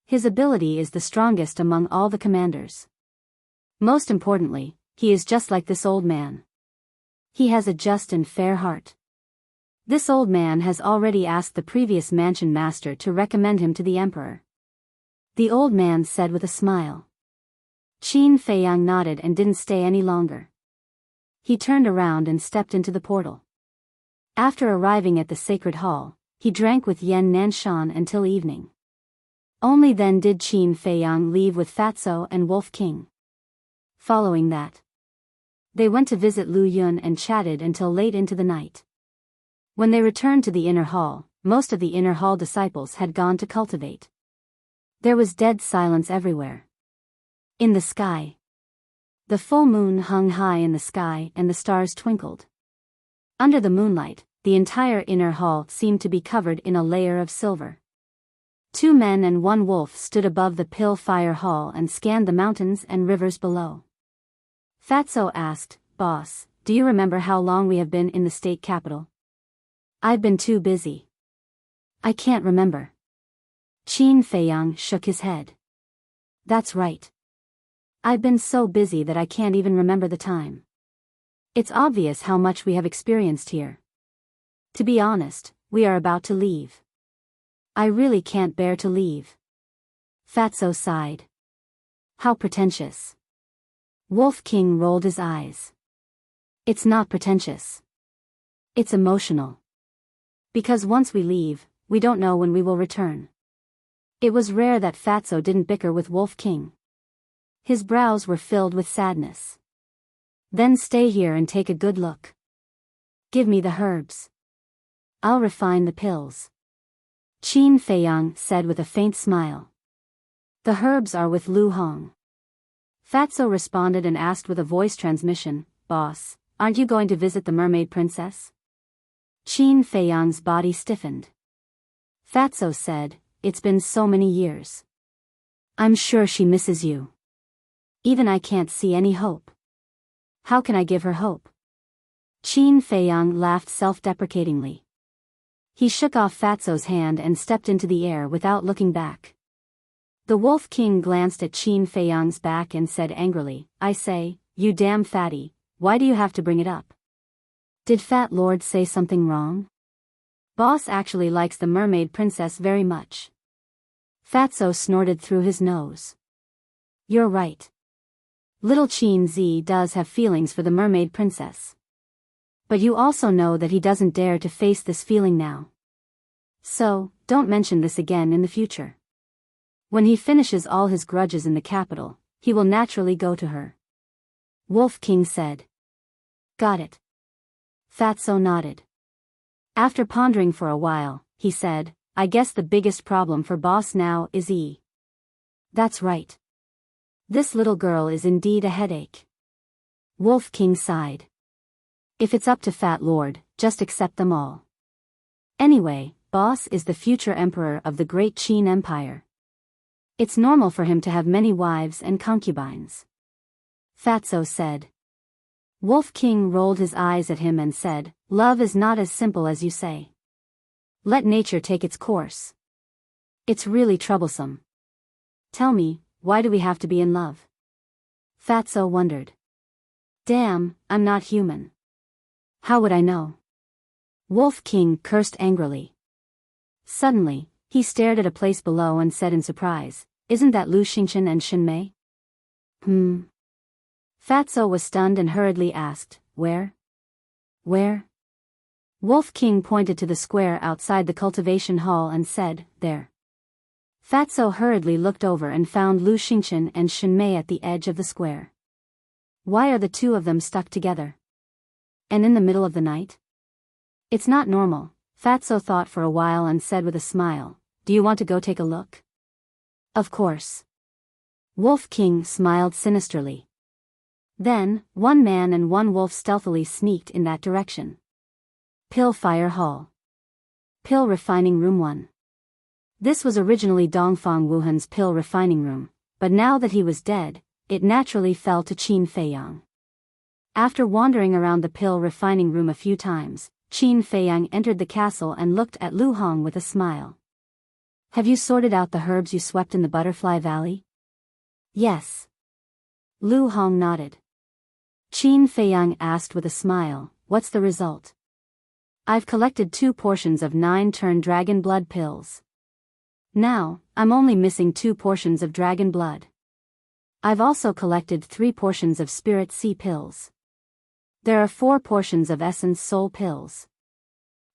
His ability is the strongest among all the commanders. Most importantly, he is just like this old man. He has a just and fair heart. This old man has already asked the previous mansion master to recommend him to the emperor." The old man said with a smile. Qin Feiyang nodded and didn't stay any longer. He turned around and stepped into the portal. After arriving at the sacred hall, he drank with Yan Nanshan until evening. Only then did Qin Feiyang leave with Fatso and Wolf King. Following that, they went to visit Lu Yun and chatted until late into the night. When they returned to the inner hall, most of the inner hall disciples had gone to cultivate. There was dead silence everywhere. In the sky, the full moon hung high in the sky and the stars twinkled. Under the moonlight, the entire inner hall seemed to be covered in a layer of silver. 2 men and 1 wolf stood above the pill fire hall and scanned the mountains and rivers below. Fatso asked, "Boss, do you remember how long we have been in the state capital?" "I've been too busy. I can't remember." Qin Feiyang shook his head. "That's right. I've been so busy that I can't even remember the time. It's obvious how much we have experienced here. To be honest, we are about to leave. I really can't bear to leave." Fatso sighed. "How pretentious." Wolf King rolled his eyes. "It's not pretentious. It's emotional. Because once we leave, we don't know when we will return." It was rare that Fatso didn't bicker with Wolf King. His brows were filled with sadness. "Then stay here and take a good look. Give me the herbs. I'll refine the pills." Qin Feiyang said with a faint smile. "The herbs are with Lu Hong." Fatso responded and asked with a voice transmission, "Boss, aren't you going to visit the mermaid princess?" Qin Feiyang's body stiffened. Fatso said, "It's been so many years. I'm sure she misses you. Even I can't see any hope. How can I give her hope?" Qin Feiyang laughed self-deprecatingly. He shook off Fatso's hand and stepped into the air without looking back. The Wolf King glanced at Qin Feiyang's back and said angrily, "I say, you damn fatty, why do you have to bring it up? Did Fat Lord say something wrong? Boss actually likes the mermaid princess very much." Fatso snorted through his nose. "You're right. Little Qin Zi does have feelings for the mermaid princess. But you also know that he doesn't dare to face this feeling now. So, don't mention this again in the future. When he finishes all his grudges in the capital, he will naturally go to her. Wolf King said. Got it. Fatso nodded. After pondering for a while, he said, I guess the biggest problem for boss now is E. That's right. This little girl is indeed a headache. Wolf King sighed. If it's up to Fat Lord, just accept them all. Anyway, boss is the future emperor of the great Qin Empire. It's normal for him to have many wives and concubines. Fatso said. Wolf King rolled his eyes at him and said, love is not as simple as you say. Let nature take its course. It's really troublesome. Tell me, why do we have to be in love? Fatso wondered. Damn, I'm not human. How would I know? Wolf King cursed angrily. Suddenly, he stared at a place below and said in surprise, isn't that Lu Xingchen and Shinmei? Fatso was stunned and hurriedly asked, where? Where? Wolf King pointed to the square outside the cultivation hall and said, there. Fatso hurriedly looked over and found Lu Xingchen and Shinmei at the edge of the square. Why are the two of them stuck together? And in the middle of the night? It's not normal, Fatso thought for a while and said with a smile, do you want to go take a look? Of course. Wolf King smiled sinisterly. Then, one man and one wolf stealthily sneaked in that direction. Pill Fire Hall. Pill Refining Room 1. This was originally Dongfang Wuhan's pill refining room, but now that he was dead, it naturally fell to Qin Feiyang. After wandering around the pill refining room a few times, Qin Feiyang entered the castle and looked at Lu Hong with a smile. Have you sorted out the herbs you swept in the Butterfly Valley? Yes. Lu Hong nodded. Qin Feiyang asked with a smile, what's the result? I've collected 2 portions of 9-turn dragon blood pills. Now, I'm only missing 2 portions of dragon blood. I've also collected 3 portions of spirit sea pills. There are 4 portions of essence soul pills.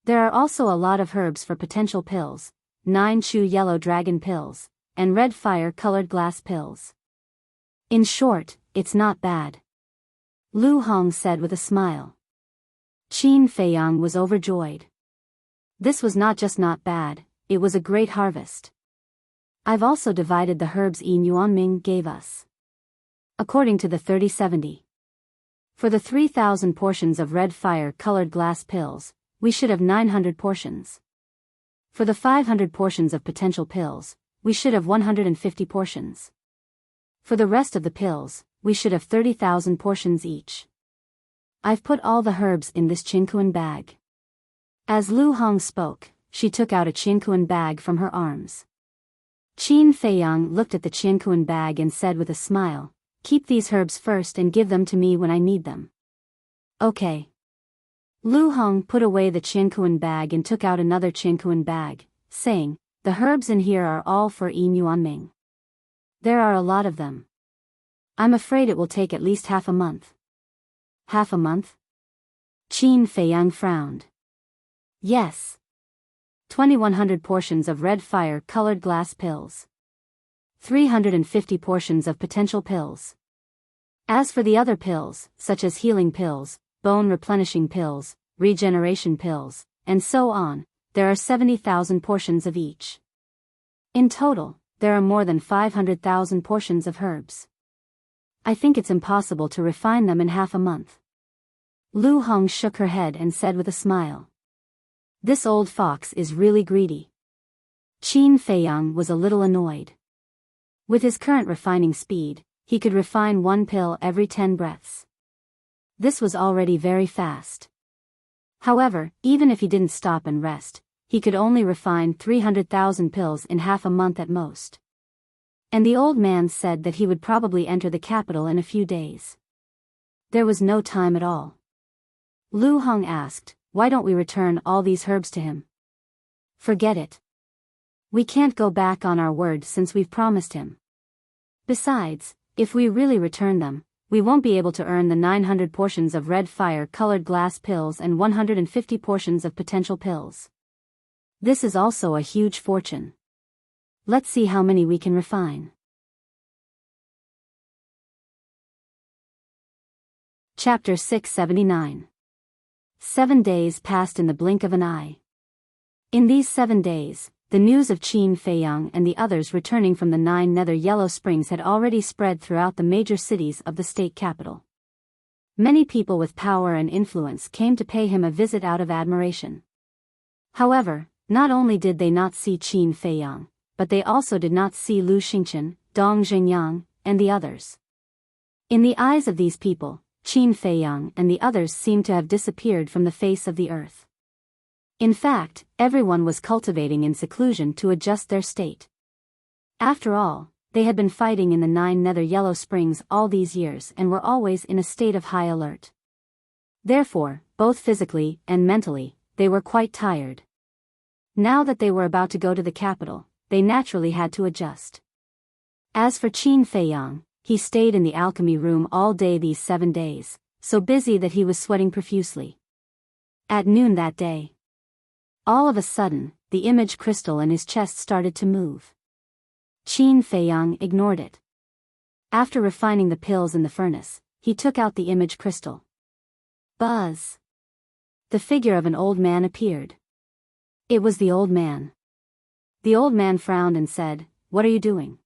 There are also a lot of herbs for potential pills, 9 Chu yellow dragon pills, and red fire colored glass pills. In short, it's not bad. Lu Hong said with a smile. Qin Feiyang was overjoyed. This was not just not bad, it was a great harvest. I've also divided the herbs Yin Yuanming gave us. According to the 3070. For the 3,000 portions of red fire-colored glass pills, we should have 900 portions. For the 500 portions of potential pills, we should have 150 portions. For the rest of the pills, we should have 30,000 portions each. I've put all the herbs in this Qinkuan bag. As Lu Hong spoke, she took out a Qinkuan bag from her arms. Qin Feiyang looked at the Qinkuan bag and said with a smile, keep these herbs first and give them to me when I need them. Okay. Lu Hong put away the Qinkuan bag and took out another Qinkuan bag, saying, the herbs in here are all for Yin Yuanming. There are a lot of them. I'm afraid it will take at least half a month. Half a month? Qin Feiyang frowned. Yes. 2,100 portions of red fire-colored glass pills. 350 portions of potential pills. As for the other pills, such as healing pills, bone-replenishing pills, regeneration pills, and so on, there are 70,000 portions of each. In total, there are more than 500,000 portions of herbs. I think it's impossible to refine them in half a month. Lu Hong shook her head and said with a smile. This old fox is really greedy. Qin Feiyang was a little annoyed. With his current refining speed, he could refine 1 pill every 10 breaths. This was already very fast. However, even if he didn't stop and rest, he could only refine 300,000 pills in half a month at most. And the old man said that he would probably enter the capital in a few days. There was no time at all. Lu Hong asked, why don't we return all these herbs to him? Forget it. We can't go back on our word since we've promised him. Besides, if we really return them, we won't be able to earn the 900 portions of red fire-colored glass pills and 150 portions of potential pills. This is also a huge fortune. Let's see how many we can refine. Chapter 679. 7 days passed in the blink of an eye. In these 7 days, the news of Qin Feiyang and the others returning from the 9 nether yellow springs had already spread throughout the major cities of the state capital. Many people with power and influence came to pay him a visit out of admiration. However, not only did they not see Qin Feiyang, but they also did not see Lu Xingchen, Dong Xingyang, and the others. In the eyes of these people, Qin Feiyang and the others seemed to have disappeared from the face of the earth. In fact, everyone was cultivating in seclusion to adjust their state. After all, they had been fighting in the 9 nether yellow springs all these years and were always in a state of high alert. Therefore, both physically and mentally, they were quite tired. Now that they were about to go to the capital, they naturally had to adjust. As for Qin Feiyang, he stayed in the alchemy room all day these 7 days, so busy that he was sweating profusely. At noon that day, all of a sudden, the image crystal in his chest started to move. Qin Feiyang ignored it. After refining the pills in the furnace, he took out the image crystal. Buzz! The figure of an old man appeared. It was the old man. The old man frowned and said, "What are you doing?"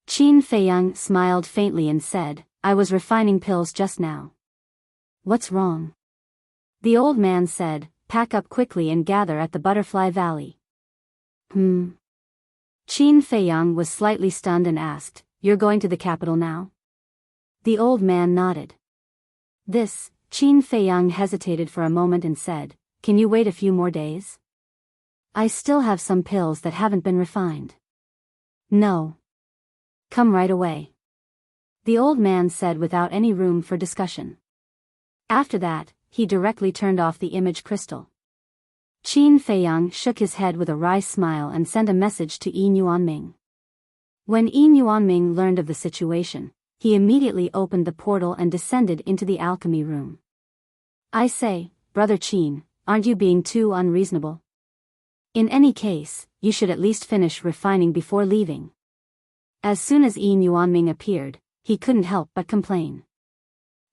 Qin Feiyang smiled faintly and said, "I was refining pills just now." "What's wrong?" The old man said, "Pack up quickly and gather at the Butterfly Valley." Qin Feiyang was slightly stunned and asked, "You're going to the capital now?" The old man nodded. Qin Feiyang hesitated for a moment and said, "Can you wait a few more days? I still have some pills that haven't been refined." "No. Come right away," the old man said without any room for discussion. After that, he directly turned off the image crystal. Qin Feiyang shook his head with a wry smile and sent a message to Yi Yuanming. When Yi Yuanming learned of the situation, he immediately opened the portal and descended into the alchemy room. "I say, Brother Qin, aren't you being too unreasonable? In any case, you should at least finish refining before leaving." As soon as Yi Yuanming appeared, he couldn't help but complain.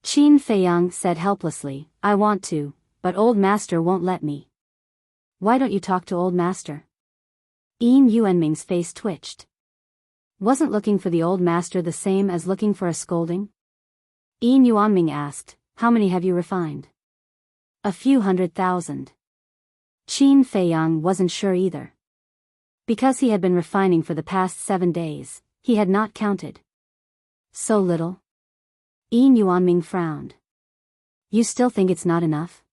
Qin Feiyang said helplessly, "I want to, but old master won't let me." "Why don't you talk to old master?" Yi Yuanming's face twitched. Wasn't looking for the old master the same as looking for a scolding? Yi Yuanming asked, "How many have you refined?" "A few 100,000. Qin Feiyang wasn't sure either. Because he had been refining for the past 7 days, he had not counted. "So little?" Yi Yuanming frowned. "You still think it's not enough?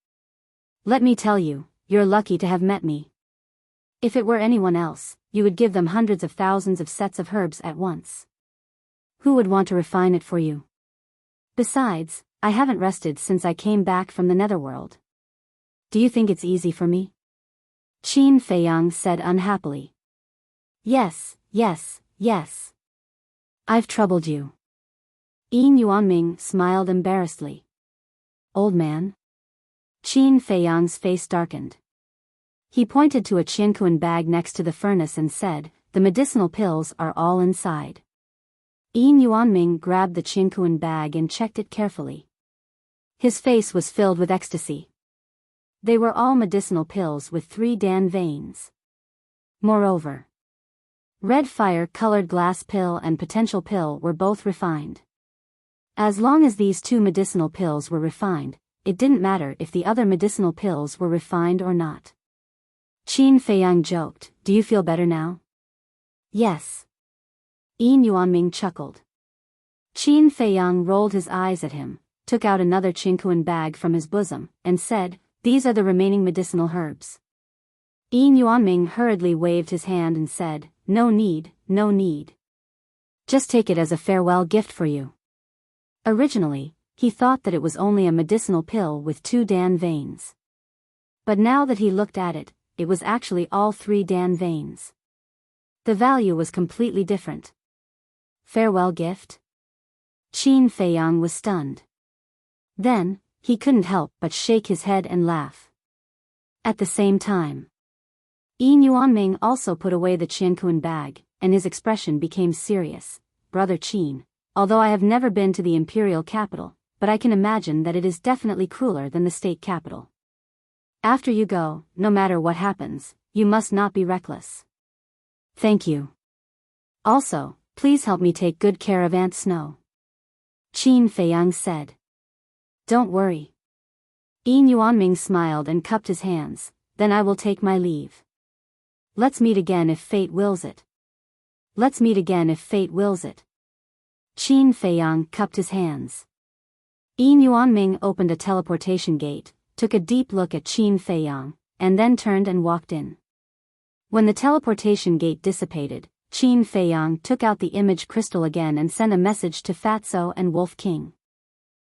Let me tell you, you're lucky to have met me. If it were anyone else, you would give them hundreds of thousands of sets of herbs at once. Who would want to refine it for you? Besides, I haven't rested since I came back from the netherworld. Do you think it's easy for me?" Qin Feiyang said unhappily. Yes. I've troubled you." Yi Yuanming smiled embarrassedly. "Old man?" Qin Feiyang's face darkened. He pointed to a chinquan bag next to the furnace and said, "The medicinal pills are all inside." Yi Yuanming grabbed the chinquan bag and checked it carefully. His face was filled with ecstasy. They were all medicinal pills with 3 Dan veins. Moreover, red fire-colored glass pill and potential pill were both refined. As long as these 2 medicinal pills were refined, it didn't matter if the other medicinal pills were refined or not. Qin Feiyang joked, "Do you feel better now?" "Yes." Yi Yuanming chuckled. Qin Feiyang rolled his eyes at him, took out another chinquan bag from his bosom, and said, "These are the remaining medicinal herbs." Yi Yuanming hurriedly waved his hand and said, No need. Just take it as a farewell gift for you." Originally, he thought that it was only a medicinal pill with 2 Dan veins. But now that he looked at it, it was actually all 3 Dan veins. The value was completely different. Farewell gift? Qin Feiyang was stunned. Then, he couldn't help but shake his head and laugh. At the same time, Yi Yuanming also put away the chinquan bag, and his expression became serious. "Brother Qin, although I have never been to the imperial capital, but I can imagine that it is definitely crueler than the state capital. After you go, no matter what happens, you must not be reckless. Thank you. Also, please help me take good care of Aunt Snow. Qin Feiyang said. Don't worry. Yin Yuanming smiled and cupped his hands. Then I will take my leave. Let's meet again if fate wills it. Let's meet again if fate wills it. Qin Feiyang cupped his hands. Yin Yuanming opened a teleportation gate, took a deep look at Qin Feiyang, and then turned and walked in. When the teleportation gate dissipated, Qin Feiyang took out the image crystal again and sent a message to Fatso and Wolf King.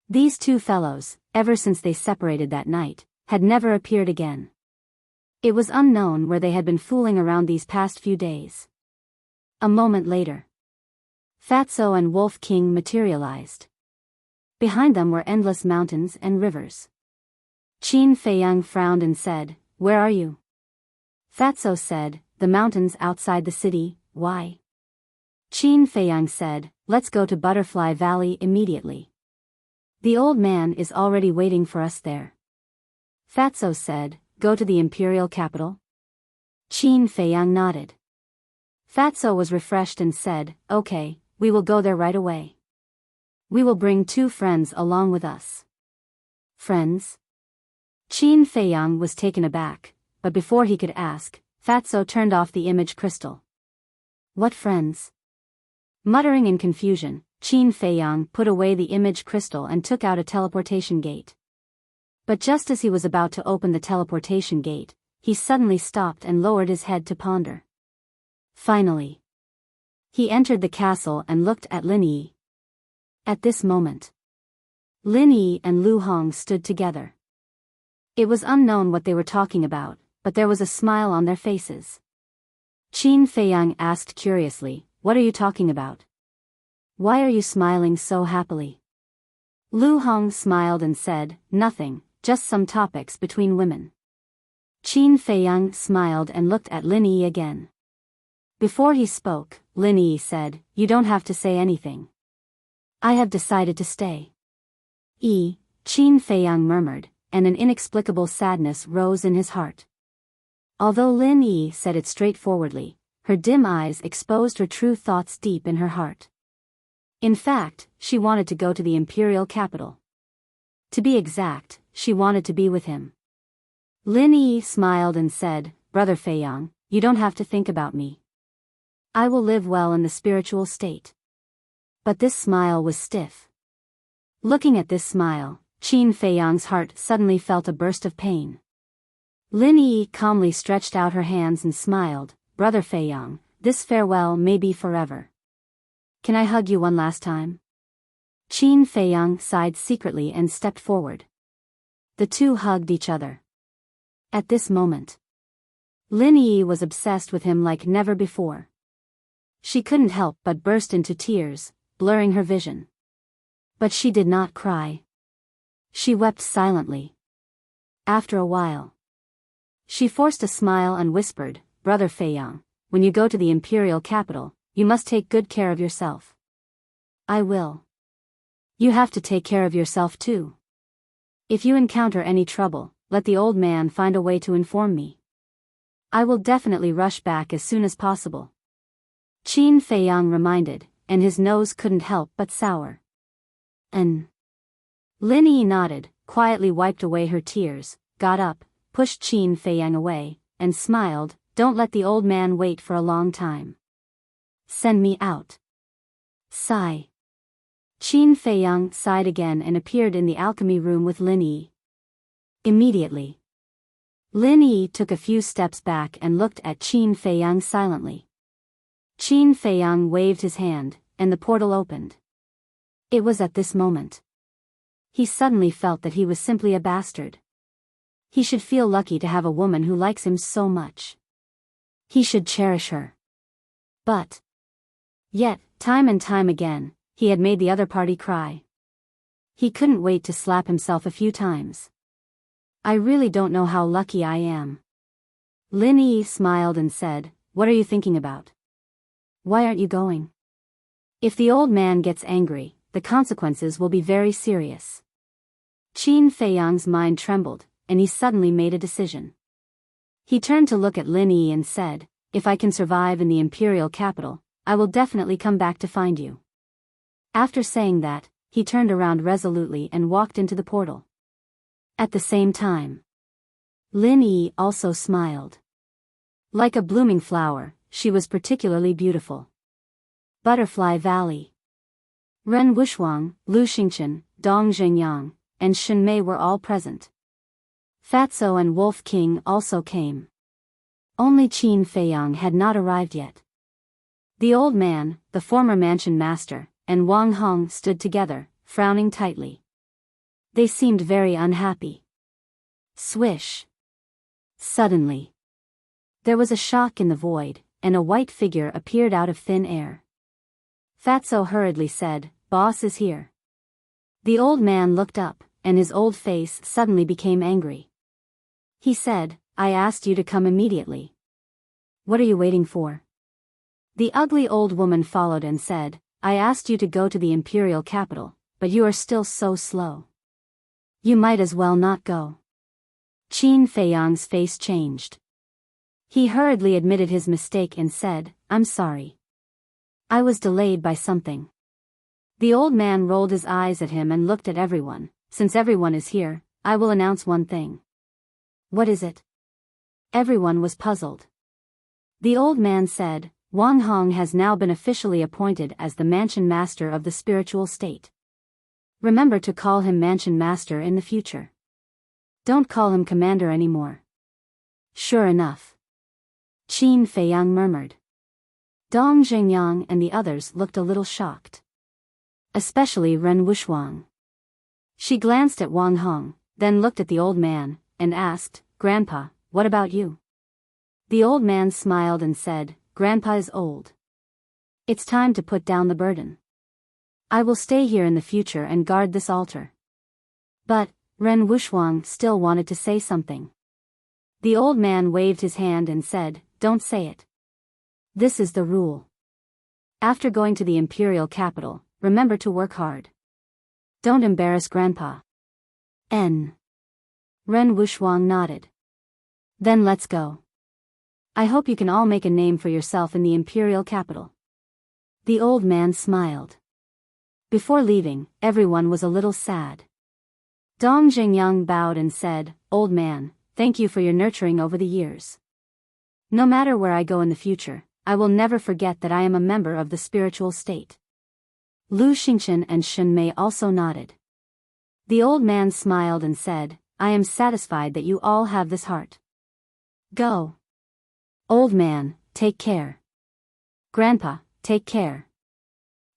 These two fellows, ever since they separated that night, had never appeared again. It was unknown where they had been fooling around these past few days. A moment later, Fatso and Wolf King materialized. Behind them were endless mountains and rivers. Qin Feiyang frowned and said, "Where are you?" Fatso said, "The mountains outside the city." Why? Qin Feiyang said, "Let's go to Butterfly Valley immediately. The old man is already waiting for us there." Fatso said, "Go to the imperial capital?" Qin Feiyang nodded. Fatso was refreshed and said, "Okay, we will go there right away. We will bring 2 friends along with us." Friends? Qin Feiyang was taken aback, but before he could ask, Fatso turned off the image crystal. What friends? Muttering in confusion, Qin Feiyang put away the image crystal and took out a teleportation gate. But just as he was about to open the teleportation gate, he suddenly stopped and lowered his head to ponder. Finally, he entered the castle and looked at Lin Yi. At this moment, Lin Yi and Lu Hong stood together. It was unknown what they were talking about, but there was a smile on their faces. Qin Feiyang asked curiously, "What are you talking about? Why are you smiling so happily?" Lu Hong smiled and said, "Nothing, just some topics between women." Qin Feiyang smiled and looked at Lin Yi again. Before he spoke, Lin Yi said, "You don't have to say anything. I have decided to stay." Qin Feiyang murmured, and an inexplicable sadness rose in his heart. Although Lin Yi said it straightforwardly, her dim eyes exposed her true thoughts deep in her heart. In fact, she wanted to go to the imperial capital. To be exact, she wanted to be with him. Lin Yi smiled and said, "Brother Feiyang, you don't have to think about me. I will live well in the spiritual state." But this smile was stiff. Looking at this smile, Qin Feiyang's heart suddenly felt a burst of pain. Lin Yi calmly stretched out her hands and smiled, "Brother Feiyang, this farewell may be forever. Can I hug you one last time?" Qin Feiyang sighed secretly and stepped forward. The two hugged each other. At this moment, Lin Yi was obsessed with him like never before. She couldn't help but burst into tears, blurring her vision. But she did not cry. She wept silently. After a while, she forced a smile and whispered, "Brother Feiyang, when you go to the imperial capital, you must take good care of yourself." "I will." "You have to take care of yourself too. If you encounter any trouble, let the old man find a way to inform me. I will definitely rush back as soon as possible." Qin Feiyang reminded, and his nose couldn't help but sour. "Lin Yi nodded, quietly wiped away her tears, got up, pushed Qin Feiyang away, and smiled, "Don't let the old man wait for a long time. Send me out." Sigh. Qin Feiyang sighed again and appeared in the alchemy room with Lin Yi. Immediately, Lin Yi took a few steps back and looked at Qin Feiyang silently. Qin Feiyang waved his hand, and the portal opened. It was at this moment he suddenly felt that he was simply a bastard. He should feel lucky to have a woman who likes him so much. He should cherish her. But yet, time and time again, he had made the other party cry. He couldn't wait to slap himself a few times. "I really don't know how lucky I am." Lin Yi smiled and said, "What are you thinking about? Why aren't you going? If the old man gets angry, the consequences will be very serious. Qin Feiyang's mind trembled, and he suddenly made a decision. He turned to look at Lin Yi and said, "If I can survive in the imperial capital, I will definitely come back to find you." After saying that, he turned around resolutely and walked into the portal. At the same time, Lin Yi also smiled. Like a blooming flower, she was particularly beautiful. Butterfly Valley. Ren Wuxuang, Lu Xingchen, Dong Zhengyang, and Shen Mei were all present. Fatso and Wolf King also came. Only Qin Feiyang had not arrived yet. The old man, the former mansion master, and Wang Hong stood together, frowning tightly. They seemed very unhappy. Swish. Suddenly, there was a shock in the void, and a white figure appeared out of thin air. Fatso hurriedly said, "Boss is here." The old man looked up, and his old face suddenly became angry. He said, "I asked you to come immediately. What are you waiting for?" The ugly old woman followed and said, "I asked you to go to the imperial capital, but you are still so slow. You might as well not go." Qin Feiyang's face changed. He hurriedly admitted his mistake and said, "I'm sorry. I was delayed by something." The old man rolled his eyes at him and looked at everyone. "Since everyone is here, I will announce one thing." "What is it?" Everyone was puzzled. The old man said, "Wang Hong has now been officially appointed as the mansion master of the spiritual state. Remember to call him mansion master in the future. Don't call him commander anymore." "Sure enough," Qin Feiyang murmured. Dong Zhengyang and the others looked a little shocked. Especially Ren Wuxuang. She glanced at Wang Hong, then looked at the old man, and asked, "Grandpa, what about you?" The old man smiled and said, "Grandpa is old. It's time to put down the burden. I will stay here in the future and guard this altar." But Ren Wuxuang still wanted to say something. The old man waved his hand and said, "Don't say it. This is the rule. After going to the imperial capital, remember to work hard. Don't embarrass Grandpa." Ren Wuxuang nodded. "Then let's go. I hope you can all make a name for yourself in the imperial capital." The old man smiled. Before leaving, everyone was a little sad. Dong Zhengyang bowed and said, "Old man, thank you for your nurturing over the years. No matter where I go in the future, I will never forget that I am a member of the spiritual state." Lu Xingchen and Shen Mei also nodded. The old man smiled and said, "I am satisfied that you all have this heart. Go. Old man, take care. Grandpa, take care."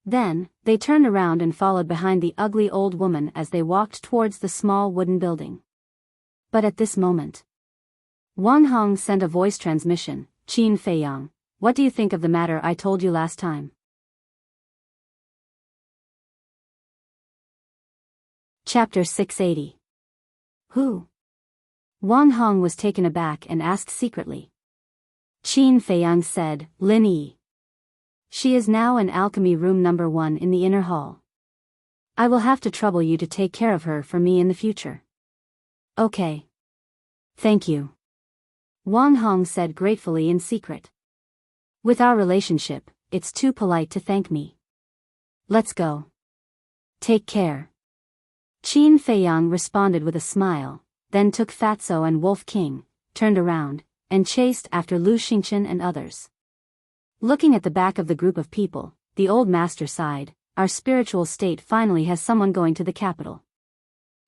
Then, they turned around and followed behind the ugly old woman as they walked towards the small wooden building. But at this moment, Wang Hong sent a voice transmission, "Qin Feiyang, what do you think of the matter I told you last time?" Chapter 680. Who? Wang Hong was taken aback and asked secretly. Qin Feiyang said, "Lin Yi. She is now in alchemy room number 1 in the inner hall. I will have to trouble you to take care of her for me in the future." "Okay. Thank you," Wang Hong said gratefully in secret. "With our relationship, it's too polite to thank me. Let's go. Take care." Qin Feiyang responded with a smile, then took Fatso and Wolf King, turned around, and chased after Lu Xingchen and others. Looking at the back of the group of people, the old master sighed, "Our spiritual state finally has someone going to the capital.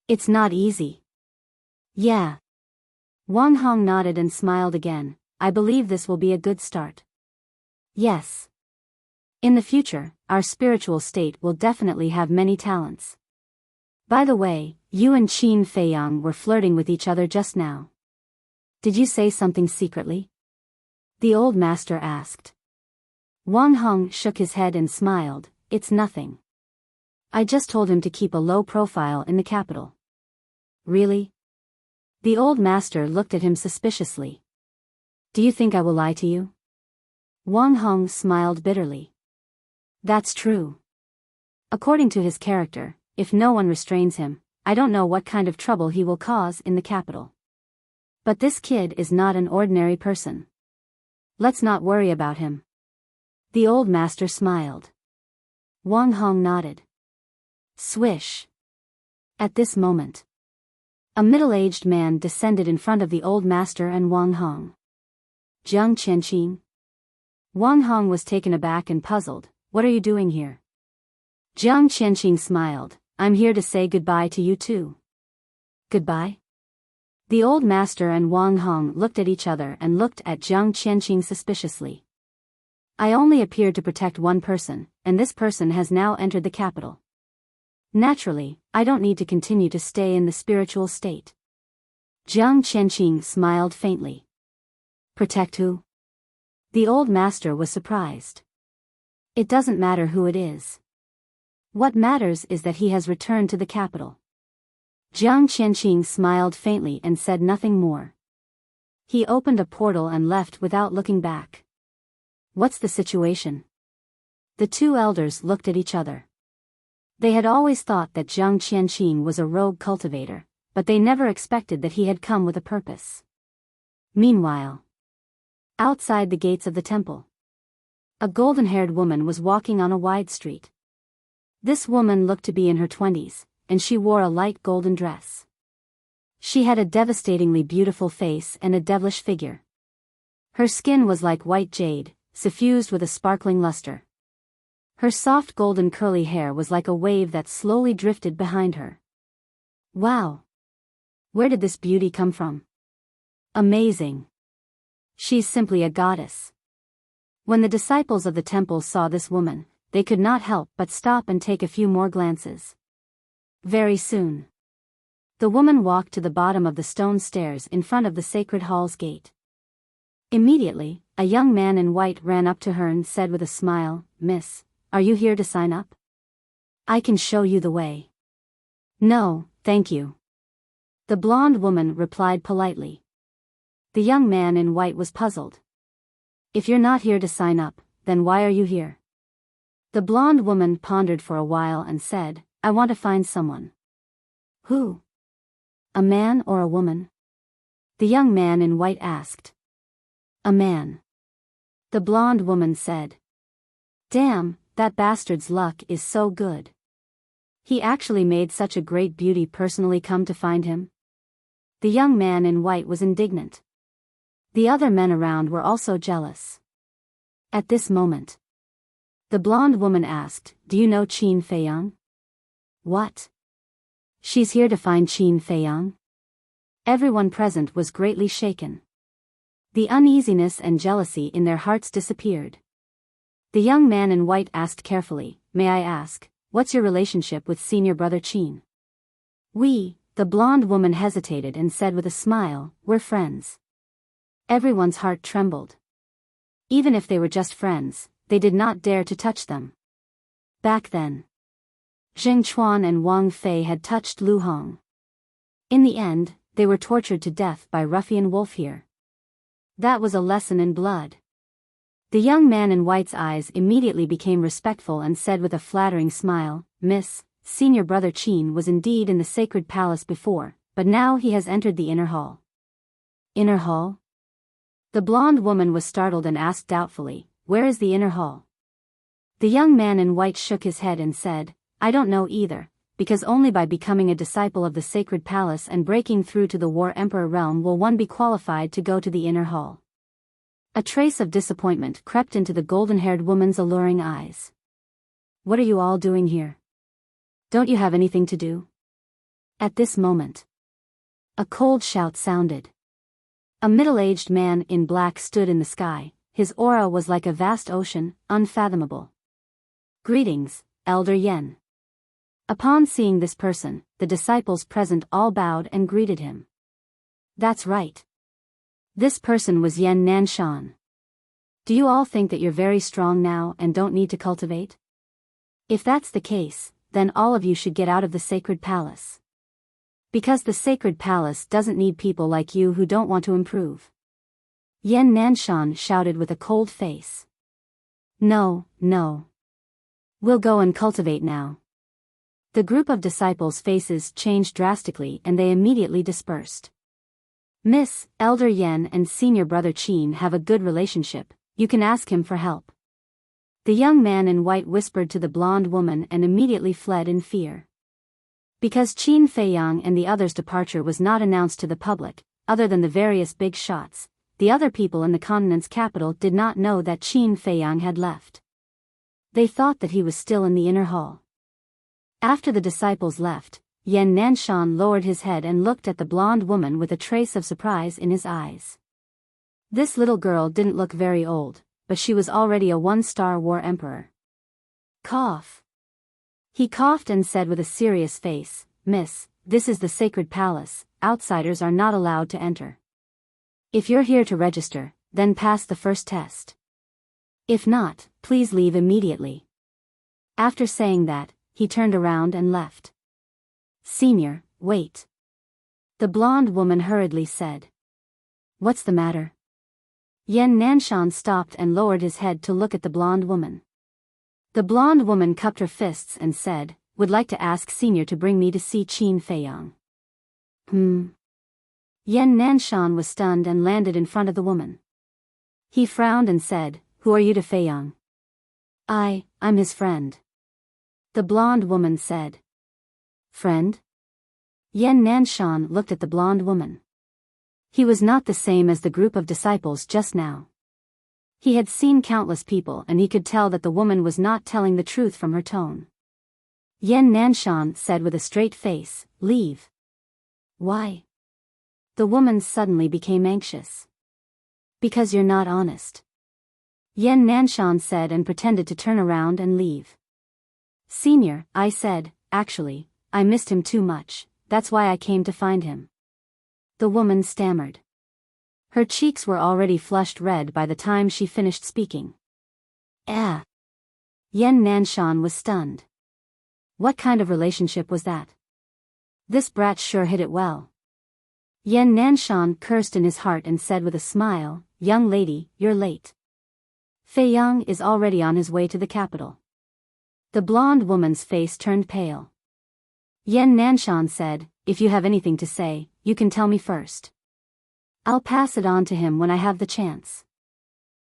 It's not easy." "Yeah." Wang Hong nodded and smiled again, "I believe this will be a good start." "Yes. In the future, our spiritual state will definitely have many talents. By the way, you and Qin Feiyang were flirting with each other just now. Did you say something secretly?" the old master asked. Wang Hong shook his head and smiled, "It's nothing. I just told him to keep a low profile in the capital." "Really?" The old master looked at him suspiciously. "Do you think I will lie to you?" Wang Hong smiled bitterly. "That's true. According to his character, if no one restrains him, I don't know what kind of trouble he will cause in the capital. But this kid is not an ordinary person. Let's not worry about him. The old master smiled. Wang Hong nodded. Swish. At this moment, a middle-aged man descended in front of the old master and Wang Hong. Jiang Qianqing. Wang Hong was taken aback and puzzled. What are you doing here? Jiang Qianqing smiled. I'm here to say goodbye to you too. Goodbye? The old master and Wang Hong looked at each other and looked at Jiang Qianqing suspiciously. I only appeared to protect one person, and this person has now entered the capital. Naturally, I don't need to continue to stay in the spiritual state. Jiang Qianqing smiled faintly. Protect who? The old master was surprised. It doesn't matter who it is. What matters is that he has returned to the capital. Jiang Qianqing smiled faintly and said nothing more. He opened a portal and left without looking back. What's the situation? The two elders looked at each other. They had always thought that Jiang Qianqing was a rogue cultivator, but they never expected that he had come with a purpose. Meanwhile, outside the gates of the temple, a golden-haired woman was walking on a wide street. This woman looked to be in her 20s, and she wore a light golden dress. She had a devastatingly beautiful face and a devilish figure. Her skin was like white jade, suffused with a sparkling luster. Her soft golden curly hair was like a wave that slowly drifted behind her. Wow! Where did this beauty come from? Amazing! She's simply a goddess. When the disciples of the temple saw this woman, they could not help but stop and take a few more glances. Very soon, the woman walked to the bottom of the stone stairs in front of the sacred hall's gate. Immediately, a young man in white ran up to her and said with a smile, "Miss, are you here to sign up? I can show you the way." "No, thank you." The blonde woman replied politely. The young man in white was puzzled. "If you're not here to sign up, then why are you here?" The blonde woman pondered for a while and said, "I want to find someone." "Who? A man or a woman?" The young man in white asked. "A man." The blonde woman said. "Damn, that bastard's luck is so good. He actually made such a great beauty personally come to find him?" The young man in white was indignant. The other men around were also jealous. At this moment, the blonde woman asked, "Do you know Qin Feiyang?" "What? She's here to find Qin Feiyang?" Everyone present was greatly shaken. The uneasiness and jealousy in their hearts disappeared. The young man in white asked carefully, "May I ask, what's your relationship with senior brother Qin?" The blonde woman hesitated and said with a smile, "We're friends." Everyone's heart trembled. Even if they were just friends, they did not dare to touch them. Back then, Zheng Chuan and Wang Fei had touched Lu Hong. In the end, they were tortured to death by ruffian wolf here. That was a lesson in blood. The young man in white's eyes immediately became respectful and said with a flattering smile, "Miss, senior brother Qin was indeed in the sacred palace before, but now he has entered the inner hall." "Inner hall?" The blonde woman was startled and asked doubtfully, "Where is the inner hall?" The young man in white shook his head and said, "I don't know either, because only by becoming a disciple of the sacred palace and breaking through to the War Emperor realm will one be qualified to go to the inner hall." A trace of disappointment crept into the golden-haired woman's alluring eyes. "What are you all doing here? Don't you have anything to do?" At this moment, a cold shout sounded. A middle-aged man in black stood in the sky. His aura was like a vast ocean, unfathomable. "Greetings, Elder Yen." Upon seeing this person, the disciples present all bowed and greeted him. That's right. This person was Yen Nanshan. Do you all think that you're very strong now and don't need to cultivate? If that's the case, then all of you should get out of the sacred palace. Because the sacred palace doesn't need people like you who don't want to improve. Yen Nanshan shouted with a cold face. No. We'll go and cultivate now. The group of disciples' faces changed drastically and they immediately dispersed. Miss, Elder Yen and Senior Brother Qin have a good relationship, you can ask him for help. The young man in white whispered to the blonde woman and immediately fled in fear. Because Qin Feiyang and the others' departure was not announced to the public, other than the various big shots, the other people in the continent's capital did not know that Qin Feiyang had left. They thought that he was still in the inner hall. After the disciples left, Yan Nanshan lowered his head and looked at the blonde woman with a trace of surprise in his eyes. This little girl didn't look very old, but she was already a one-star war emperor. Cough. He coughed and said with a serious face, Miss, this is the sacred palace, outsiders are not allowed to enter. If you're here to register, then pass the first test. If not, please leave immediately. After saying that, he turned around and left. Senior, wait. The blonde woman hurriedly said. What's the matter? Yan Nanshan stopped and lowered his head to look at the blonde woman. The blonde woman cupped her fists and said, would like to ask Senior to bring me to see Qin Feiyang. Yan Nanshan was stunned and landed in front of the woman. He frowned and said, who are you to Feiyang? I'm his friend. The blonde woman said. Friend? Yan Nanshan looked at the blonde woman. He was not the same as the group of disciples just now. He had seen countless people and he could tell that the woman was not telling the truth from her tone. Yan Nanshan said with a straight face, leave. Why? The woman suddenly became anxious. Because you're not honest. Yan Nanshan said and pretended to turn around and leave. Senior, I said, actually, I missed him too much, that's why I came to find him. The woman stammered. Her cheeks were already flushed red by the time she finished speaking. Yan Nanshan was stunned. What kind of relationship was that? This brat sure hit it well. Yan Nanshan cursed in his heart and said with a smile, young lady, you're late. Feiyang is already on his way to the capital. The blonde woman's face turned pale. Yan Nanshan said, if you have anything to say, you can tell me first. I'll pass it on to him when I have the chance.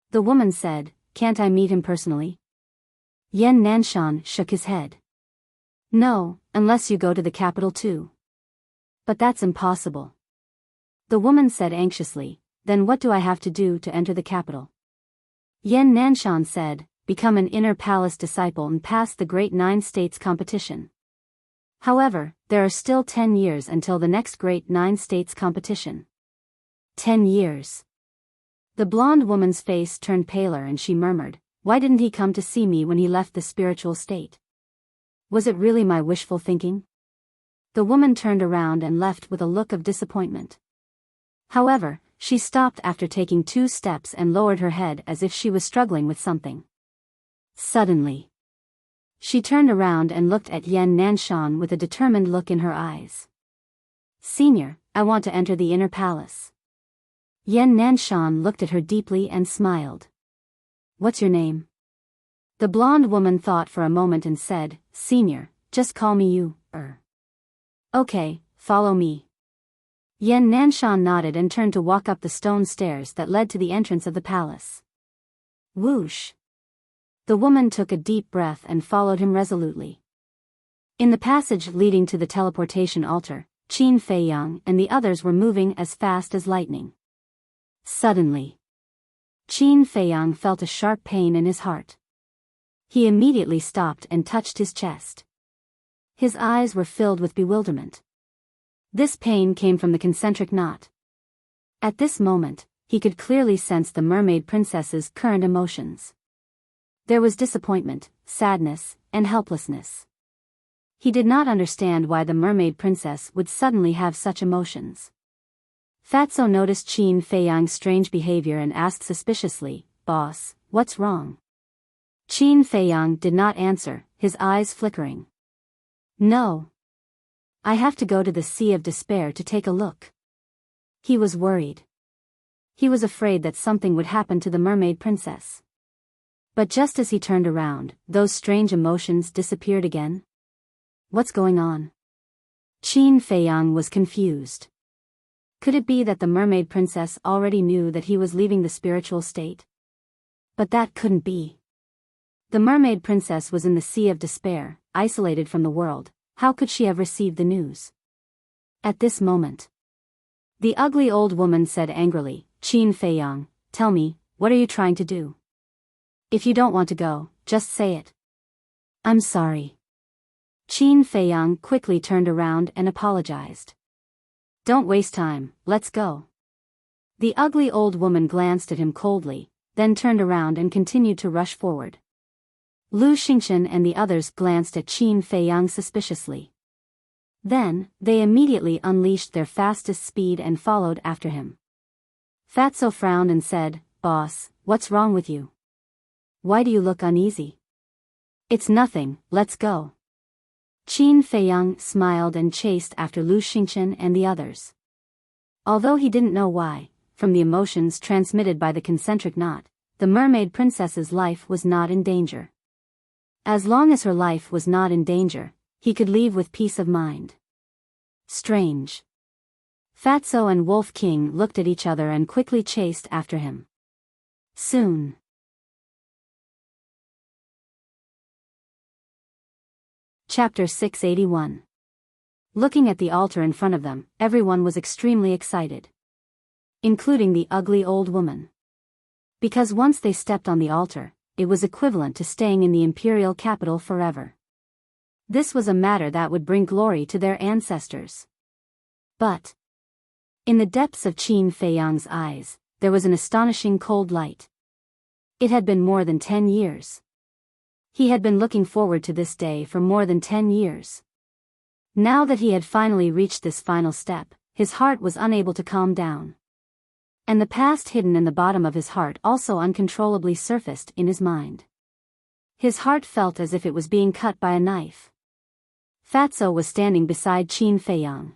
The woman said, can't I meet him personally? Yan Nanshan shook his head. No, unless you go to the capital too. But that's impossible. The woman said anxiously, then what do I have to do to enter the capital? Yan Nanshan said, become an inner palace disciple and pass the Great Nine States competition. However, there are still 10 years until the next Great Nine States competition. 10 years. The blonde woman's face turned paler and she murmured, why didn't he come to see me when he left the spiritual state? Was it really my wishful thinking? The woman turned around and left with a look of disappointment. However, she stopped after taking 2 steps and lowered her head as if she was struggling with something. Suddenly, she turned around and looked at Yan Nanshan with a determined look in her eyes. Senior, I want to enter the inner palace. Yan Nanshan looked at her deeply and smiled. What's your name? The blonde woman thought for a moment and said, Senior, just call me you, Okay, follow me. Yan Nanshan nodded and turned to walk up the stone stairs that led to the entrance of the palace. Whoosh! The woman took a deep breath and followed him resolutely. In the passage leading to the teleportation altar, Qin Feiyang and the others were moving as fast as lightning. Suddenly, Qin Feiyang felt a sharp pain in his heart. He immediately stopped and touched his chest. His eyes were filled with bewilderment. This pain came from the concentric knot. At this moment, he could clearly sense the mermaid princess's current emotions. There was disappointment, sadness, and helplessness. He did not understand why the mermaid princess would suddenly have such emotions. Fatso noticed Qin Feiyang's strange behavior and asked suspiciously, Boss, what's wrong? Qin Feiyang did not answer, his eyes flickering. No. I have to go to the Sea of Despair to take a look. He was worried. He was afraid that something would happen to the mermaid princess. But just as he turned around, those strange emotions disappeared again. What's going on? Qin Feiyang was confused. Could it be that the mermaid princess already knew that he was leaving the spiritual state? But that couldn't be. The mermaid princess was in the sea of despair, isolated from the world. How could she have received the news? At this moment, the ugly old woman said angrily, Qin Feiyang, tell me, what are you trying to do? If you don't want to go, just say it. I'm sorry. Qin Feiyang quickly turned around and apologized. Don't waste time, let's go. The ugly old woman glanced at him coldly, then turned around and continued to rush forward. Lu Xingchen and the others glanced at Qin Feiyang suspiciously. Then, they immediately unleashed their fastest speed and followed after him. Fatso frowned and said, Boss, what's wrong with you? Why do you look uneasy? It's nothing, let's go. Qin Feiyang smiled and chased after Lu Xingchen and the others. Although he didn't know why, from the emotions transmitted by the concentric knot, the mermaid princess's life was not in danger. As long as her life was not in danger, he could leave with peace of mind. Strange. Fatso and Wolf King looked at each other and quickly chased after him. Soon. Chapter 681. Looking at the altar in front of them, everyone was extremely excited. Including the ugly old woman. Because once they stepped on the altar, it was equivalent to staying in the imperial capital forever. This was a matter that would bring glory to their ancestors. But, in the depths of Qin Feiyang's eyes, there was an astonishing cold light. It had been more than 10 years. He had been looking forward to this day for more than 10 years. Now that he had finally reached this final step, his heart was unable to calm down. And the past hidden in the bottom of his heart also uncontrollably surfaced in his mind. His heart felt as if it was being cut by a knife. Fatso was standing beside Qin Feiyang.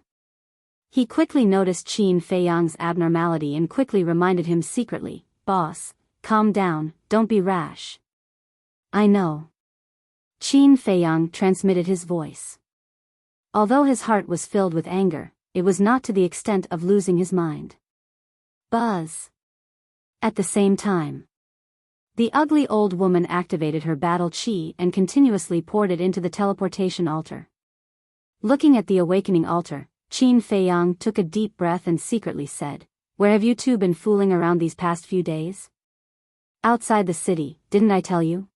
He quickly noticed Qin Feiyang's abnormality and quickly reminded him secretly, Boss, calm down, don't be rash. I know. Qin Feiyang transmitted his voice. Although his heart was filled with anger, it was not to the extent of losing his mind. Buzz. At the same time, the ugly old woman activated her battle chi and continuously poured it into the teleportation altar. Looking at the awakening altar, Qin Feiyang took a deep breath and secretly said, Where have you two been fooling around these past few days? Outside the city, didn't I tell you?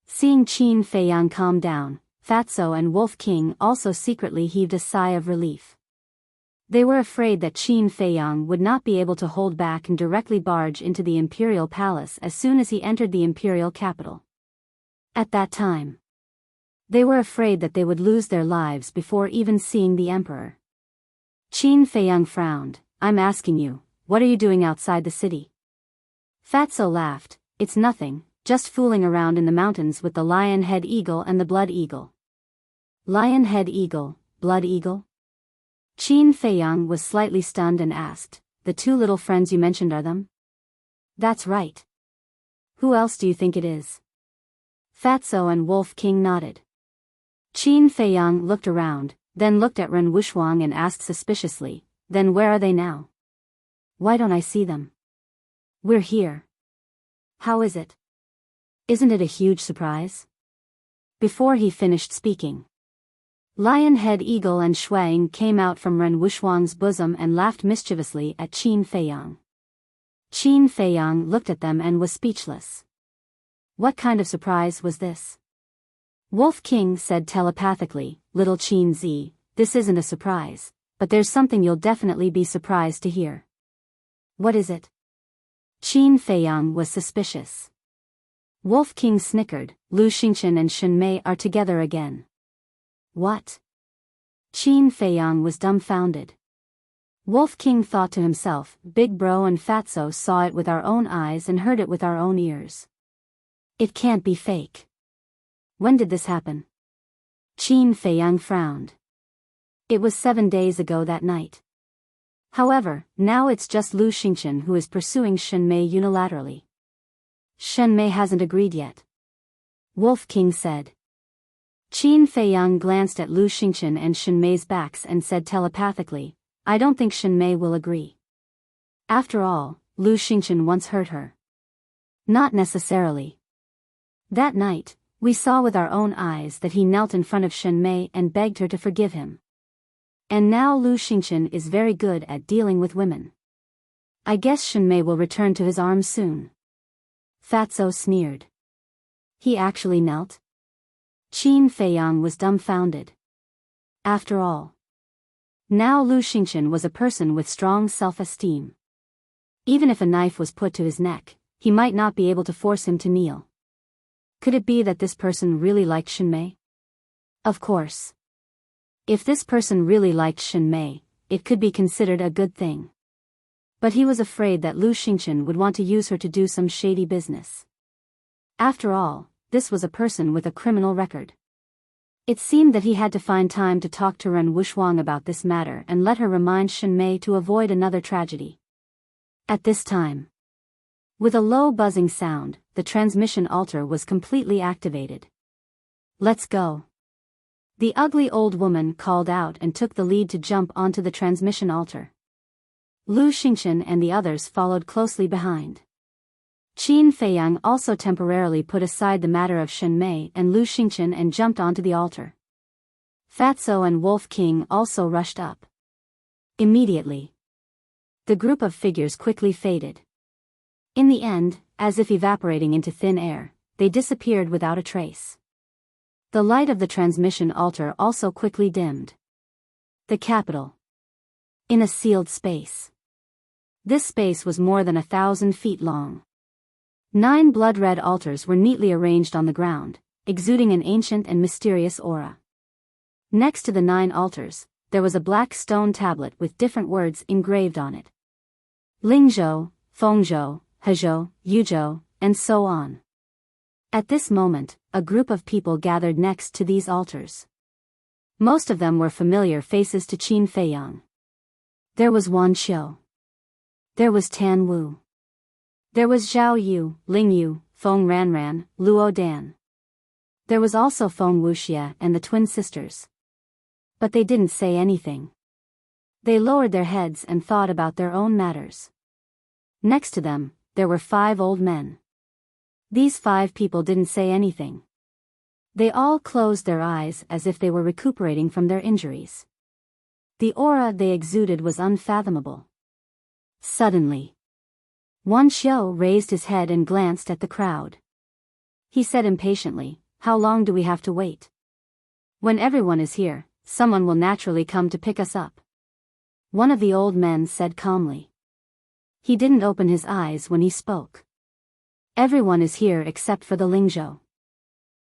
Seeing Qin Feiyang calm down, Fatso and Wolf King also secretly heaved a sigh of relief. They were afraid that Qin Feiyang would not be able to hold back and directly barge into the imperial palace as soon as he entered the imperial capital. At that time, they were afraid that they would lose their lives before even seeing the emperor. Qin Feiyang frowned, I'm asking you, what are you doing outside the city? Fatso laughed, it's nothing, just fooling around in the mountains with the lion-head eagle and the blood eagle. Lion-head eagle, blood eagle? Qin Feiyang was slightly stunned and asked, the two little friends you mentioned are them? That's right. Who else do you think it is? Fatso and Wolf King nodded. Qin Feiyang looked around, then looked at Ren Wuxuang and asked suspiciously, then where are they now? Why don't I see them? We're here. How is it? Isn't it a huge surprise? Before he finished speaking, Lion-head eagle and Shuang came out from Ren Wuxuang's bosom and laughed mischievously at Qin Feiyang. Qin Feiyang looked at them and was speechless. What kind of surprise was this? Wolf King said telepathically, Little Qin Z, this isn't a surprise, but there's something you'll definitely be surprised to hear. What is it? Qin Feiyang was suspicious. Wolf King snickered, Lu Xingchen and Shen Mei are together again. What? Qin Feiyang was dumbfounded. Wolf King thought to himself, Big Bro and Fatso saw it with our own eyes and heard it with our own ears. It can't be fake. When did this happen? Qin Feiyang frowned. It was 7 days ago that night. However, now it's just Lu Xingchen who is pursuing Shen Mei unilaterally. Shen Mei hasn't agreed yet. Wolf King said. Qin Feiyang glanced at Lu Xingchen and Shen Mei's backs and said telepathically, I don't think Shen Mei will agree. After all, Lu Xingchen once hurt her. Not necessarily. That night, we saw with our own eyes that he knelt in front of Shen Mei and begged her to forgive him. And now Lu Xingchen is very good at dealing with women. I guess Shen Mei will return to his arms soon. Fatso sneered. He actually knelt? Qin Feiyang was dumbfounded. After all, now Lu Xingchen was a person with strong self-esteem. Even if a knife was put to his neck, he might not be able to force him to kneel. Could it be that this person really liked Shen Mei? Of course. If this person really liked Shen Mei, it could be considered a good thing. But he was afraid that Lu Xingchen would want to use her to do some shady business. After all, this was a person with a criminal record. It seemed that he had to find time to talk to Ren Wushuang about this matter and let her remind Shen Mei to avoid another tragedy. At this time, with a low buzzing sound, the transmission altar was completely activated. Let's go. The ugly old woman called out and took the lead to jump onto the transmission altar. Lu Xingchen and the others followed closely behind. Qin Feiyang also temporarily put aside the matter of Shen Mei and Lu Xingchen and jumped onto the altar. Fatso and Wolf King also rushed up. Immediately, the group of figures quickly faded. In the end, as if evaporating into thin air, they disappeared without a trace. The light of the transmission altar also quickly dimmed. The capital. In a sealed space. This space was more than 1,000 feet long. 9 blood-red altars were neatly arranged on the ground, exuding an ancient and mysterious aura. Next to the 9 altars, there was a black stone tablet with different words engraved on it. Lingzhou, Fengzhou, Hezhou, Yuzhou, and so on. At this moment, a group of people gathered next to these altars. Most of them were familiar faces to Qin Feiyang. There was Wan Xiu. There was Tan Wu. There was Zhao Yu, Ling Yu, Feng Ranran, Luo Dan. There was also Feng Wuxia and the twin sisters. But they didn't say anything. They lowered their heads and thought about their own matters. Next to them, there were 5 old men. These 5 people didn't say anything. They all closed their eyes as if they were recuperating from their injuries. The aura they exuded was unfathomable. Suddenly, Wan Xiu raised his head and glanced at the crowd. He said impatiently, "How long do we have to wait? When everyone is here, someone will naturally come to pick us up." One of the old men said calmly. He didn't open his eyes when he spoke. "Everyone is here except for the Lingzhou.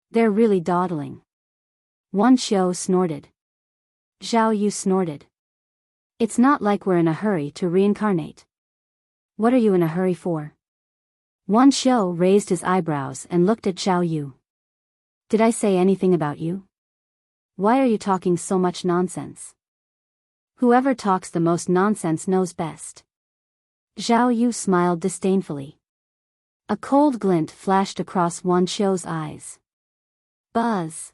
They're really dawdling." Wan Xiu snorted. Zhao Yu snorted. "It's not like we're in a hurry to reincarnate." "What are you in a hurry for?" Wan Xiu raised his eyebrows and looked at Zhao Yu. "Did I say anything about you? Why are you talking so much nonsense?" "Whoever talks the most nonsense knows best." Zhao Yu smiled disdainfully. A cold glint flashed across Wan Xiu's eyes. Buzz.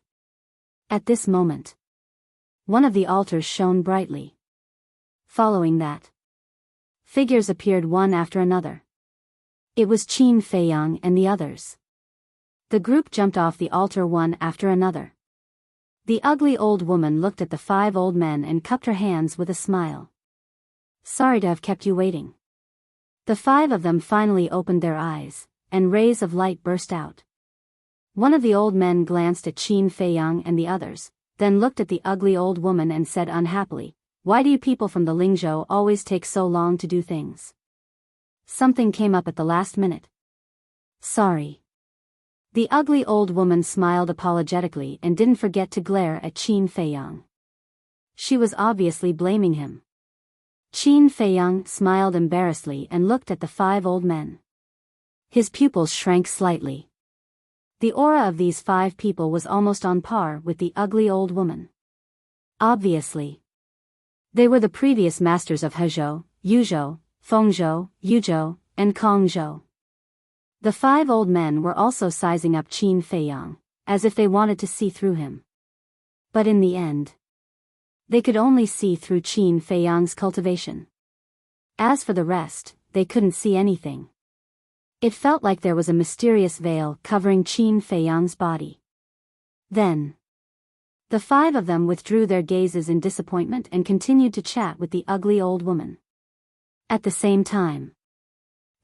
At this moment, one of the altars shone brightly. Following that, figures appeared one after another. It was Qin Feiyang and the others. The group jumped off the altar one after another. The ugly old woman looked at the 5 old men and cupped her hands with a smile. "Sorry to have kept you waiting." The 5 of them finally opened their eyes, and rays of light burst out. One of the old men glanced at Qin Feiyang and the others, then looked at the ugly old woman and said unhappily, "Why do you people from the Lingzhou always take so long to do things? Something came up at the last minute." "Sorry." The ugly old woman smiled apologetically and didn't forget to glare at Qin Feiyang. She was obviously blaming him. Qin Feiyang smiled embarrassedly and looked at the 5 old men. His pupils shrank slightly. The aura of these 5 people was almost on par with the ugly old woman. Obviously, they were the previous masters of Hezhou, Yuzhou, Fengzhou, Yuzhou, and Kongzhou. The 5 old men were also sizing up Qin Feiyang, as if they wanted to see through him. But in the end, they could only see through Qin Feiyang's cultivation. As for the rest, they couldn't see anything. It felt like there was a mysterious veil covering Qin Feiyang's body. Then, the five of them withdrew their gazes in disappointment and continued to chat with the ugly old woman. At the same time,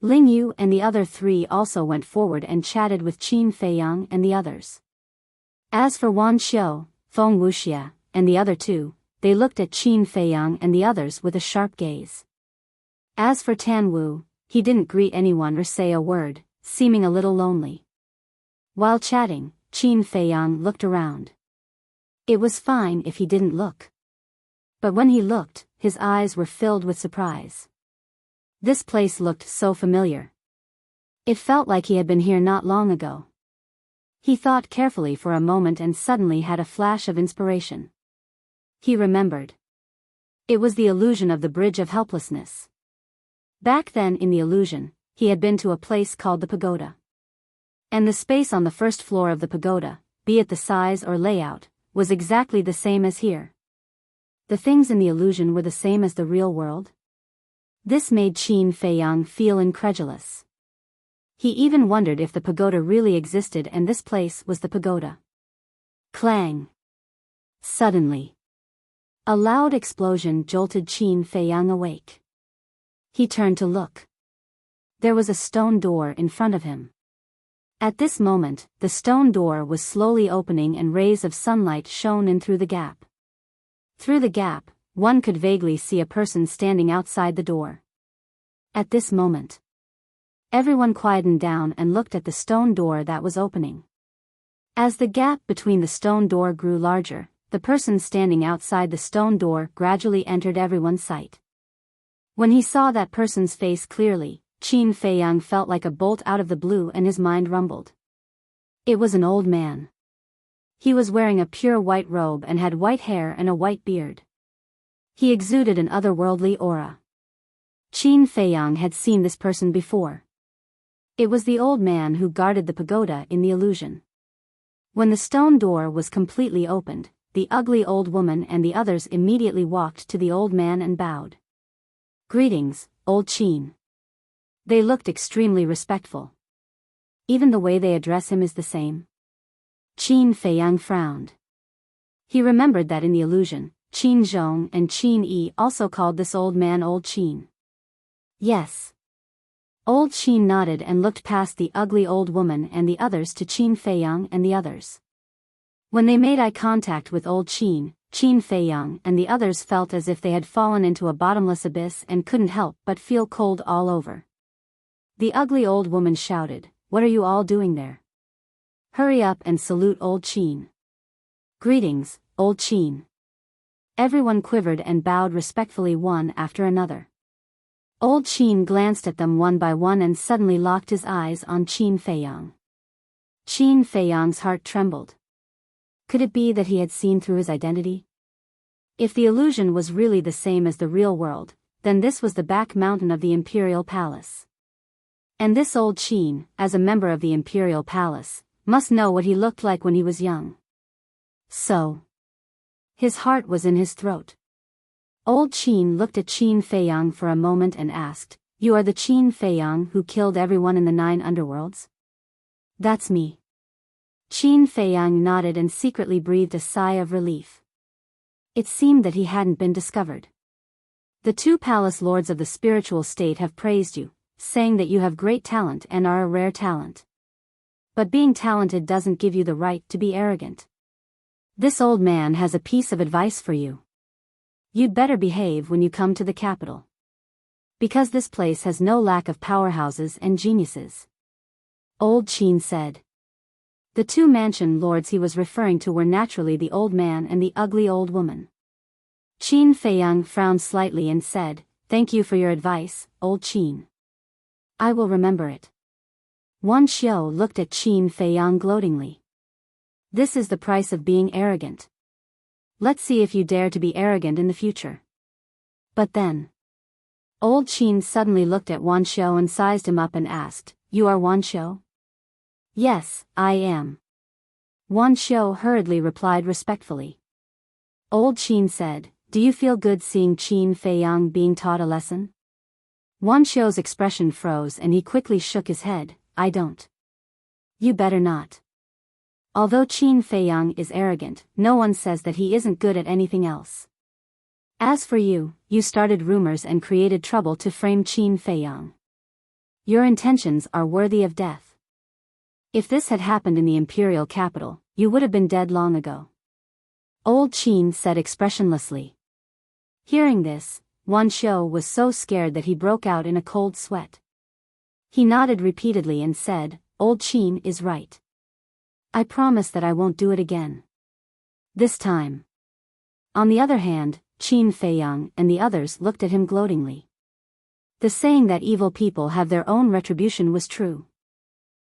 Ling Yu and the other three also went forward and chatted with Qin Feiyang and the others. As for Wan Xiu, Feng Wuxia, and the other two, they looked at Qin Feiyang and the others with a sharp gaze. As for Tan Wu, he didn't greet anyone or say a word, seeming a little lonely. While chatting, Qin Feiyang looked around. It was fine if he didn't look. But when he looked, his eyes were filled with surprise. This place looked so familiar. It felt like he had been here not long ago. He thought carefully for a moment and suddenly had a flash of inspiration. He remembered. It was the illusion of the Bridge of Helplessness. Back then in the illusion, he had been to a place called the pagoda. And the space on the first floor of the pagoda, be it the size or layout, was exactly the same as here. The things in the illusion were the same as the real world. This made Qin Feiyang feel incredulous. He even wondered if the pagoda really existed and this place was the pagoda. Clang! Suddenly, a loud explosion jolted Qin Feiyang awake. He turned to look. There was a stone door in front of him. At this moment, the stone door was slowly opening and rays of sunlight shone in through the gap. Through the gap, one could vaguely see a person standing outside the door. At this moment, everyone quietened down and looked at the stone door that was opening. As the gap between the stone door grew larger, the person standing outside the stone door gradually entered everyone's sight. When he saw that person's face clearly, Qin Feiyang felt like a bolt out of the blue and his mind rumbled. It was an old man. He was wearing a pure white robe and had white hair and a white beard. He exuded an otherworldly aura. Qin Feiyang had seen this person before. It was the old man who guarded the pagoda in the illusion. When the stone door was completely opened, the ugly old woman and the others immediately walked to the old man and bowed. Greetings, old Qin. They looked extremely respectful. Even the way they address him is the same. Qin Feiyang frowned. He remembered that in the illusion, Qin Zhong and Qin Yi also called this old man Old Qin. Yes. Old Qin nodded and looked past the ugly old woman and the others to Qin Feiyang and the others. When they made eye contact with Old Qin, Qin Feiyang and the others felt as if they had fallen into a bottomless abyss and couldn't help but feel cold all over. The ugly old woman shouted, "What are you all doing there? Hurry up and salute Old Qin." Greetings, Old Qin. Everyone quivered and bowed respectfully one after another. Old Qin glanced at them one by one and suddenly locked his eyes on Qin Feiyang. Qin Feiyang's heart trembled. Could it be that he had seen through his identity? If the illusion was really the same as the real world, then this was the back mountain of the Imperial Palace. And this old Qin, as a member of the Imperial Palace, must know what he looked like when he was young. So, his heart was in his throat. Old Qin looked at Qin Feiyang for a moment and asked, "You are the Qin Feiyang who killed everyone in the 9 underworlds?" "That's me." Qin Feiyang nodded and secretly breathed a sigh of relief. It seemed that he hadn't been discovered. "The 2 palace lords of the spiritual state have praised you, saying that you have great talent and are a rare talent. But being talented doesn't give you the right to be arrogant. This old man has a piece of advice for you. You'd better behave when you come to the capital. Because this place has no lack of powerhouses and geniuses." Old Qin said. The 2 mansion lords he was referring to were naturally the old man and the ugly old woman. Qin Feiyang frowned slightly and said, "Thank you for your advice, Old Qin. I will remember it." Wan Xiu looked at Qin Feiyang gloatingly. "This is the price of being arrogant. Let's see if you dare to be arrogant in the future." But then, Old Qin suddenly looked at Wan Xiu and sized him up and asked, "You are Wan Xiu?" "Yes, I am." Wan Xiu hurriedly replied respectfully. Old Qin said, "Do you feel good seeing Qin Feiyang being taught a lesson?" Wan Xiu's expression froze and he quickly shook his head. "I don't." "You better not." Although Qin Feiyang is arrogant, no one says that he isn't good at anything else. As for you, you started rumors and created trouble to frame Qin Feiyang. Your intentions are worthy of death. If this had happened in the imperial capital, you would have been dead long ago. Old Qin said expressionlessly. Hearing this, Wan Xiu was so scared that he broke out in a cold sweat. He nodded repeatedly and said, "Old Qin is right. I promise that I won't do it again. This time." On the other hand, Qin Feiyang and the others looked at him gloatingly. The saying that evil people have their own retribution was true.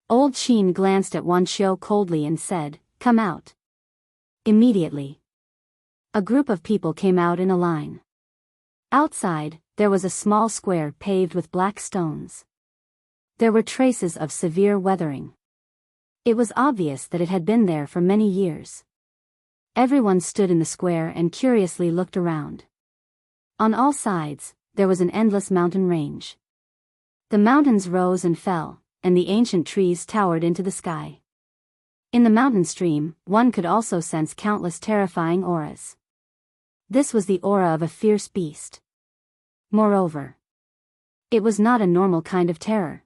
Old Qin glanced at Wan Xiu coldly and said, "Come out." Immediately, a group of people came out in a line. Outside, there was a small square paved with black stones. There were traces of severe weathering. It was obvious that it had been there for many years. Everyone stood in the square and curiously looked around. On all sides, there was an endless mountain range. The mountains rose and fell, and the ancient trees towered into the sky. In the mountain stream, one could also sense countless terrifying auras. This was the aura of a fierce beast. Moreover, it was not a normal kind of terror.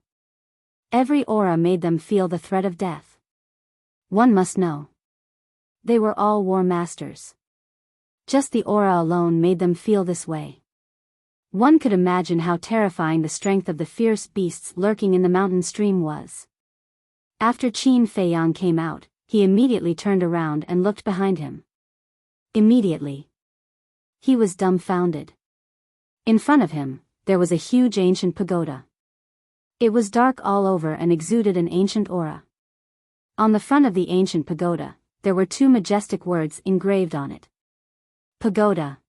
Every aura made them feel the threat of death. One must know. They were all war masters. Just the aura alone made them feel this way. One could imagine how terrifying the strength of the fierce beasts lurking in the mountain stream was. After Qin Feiyang came out, he immediately turned around and looked behind him. Immediately, he was dumbfounded. In front of him, there was a huge ancient pagoda. It was dark all over and exuded an ancient aura. On the front of the ancient pagoda, there were two majestic words engraved on it. Pagoda.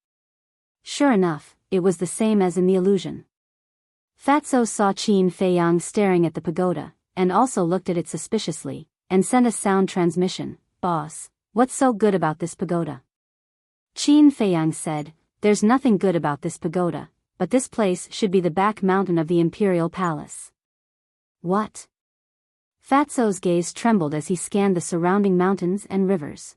Sure enough, it was the same as in the illusion. Fatso saw Qin Feiyang staring at the pagoda, and also looked at it suspiciously, and sent a sound transmission. "Boss, what's so good about this pagoda?" Qin Feiyang said, "There's nothing good about this pagoda, but this place should be the back mountain of the imperial palace." "What?" Fatso's gaze trembled as he scanned the surrounding mountains and rivers.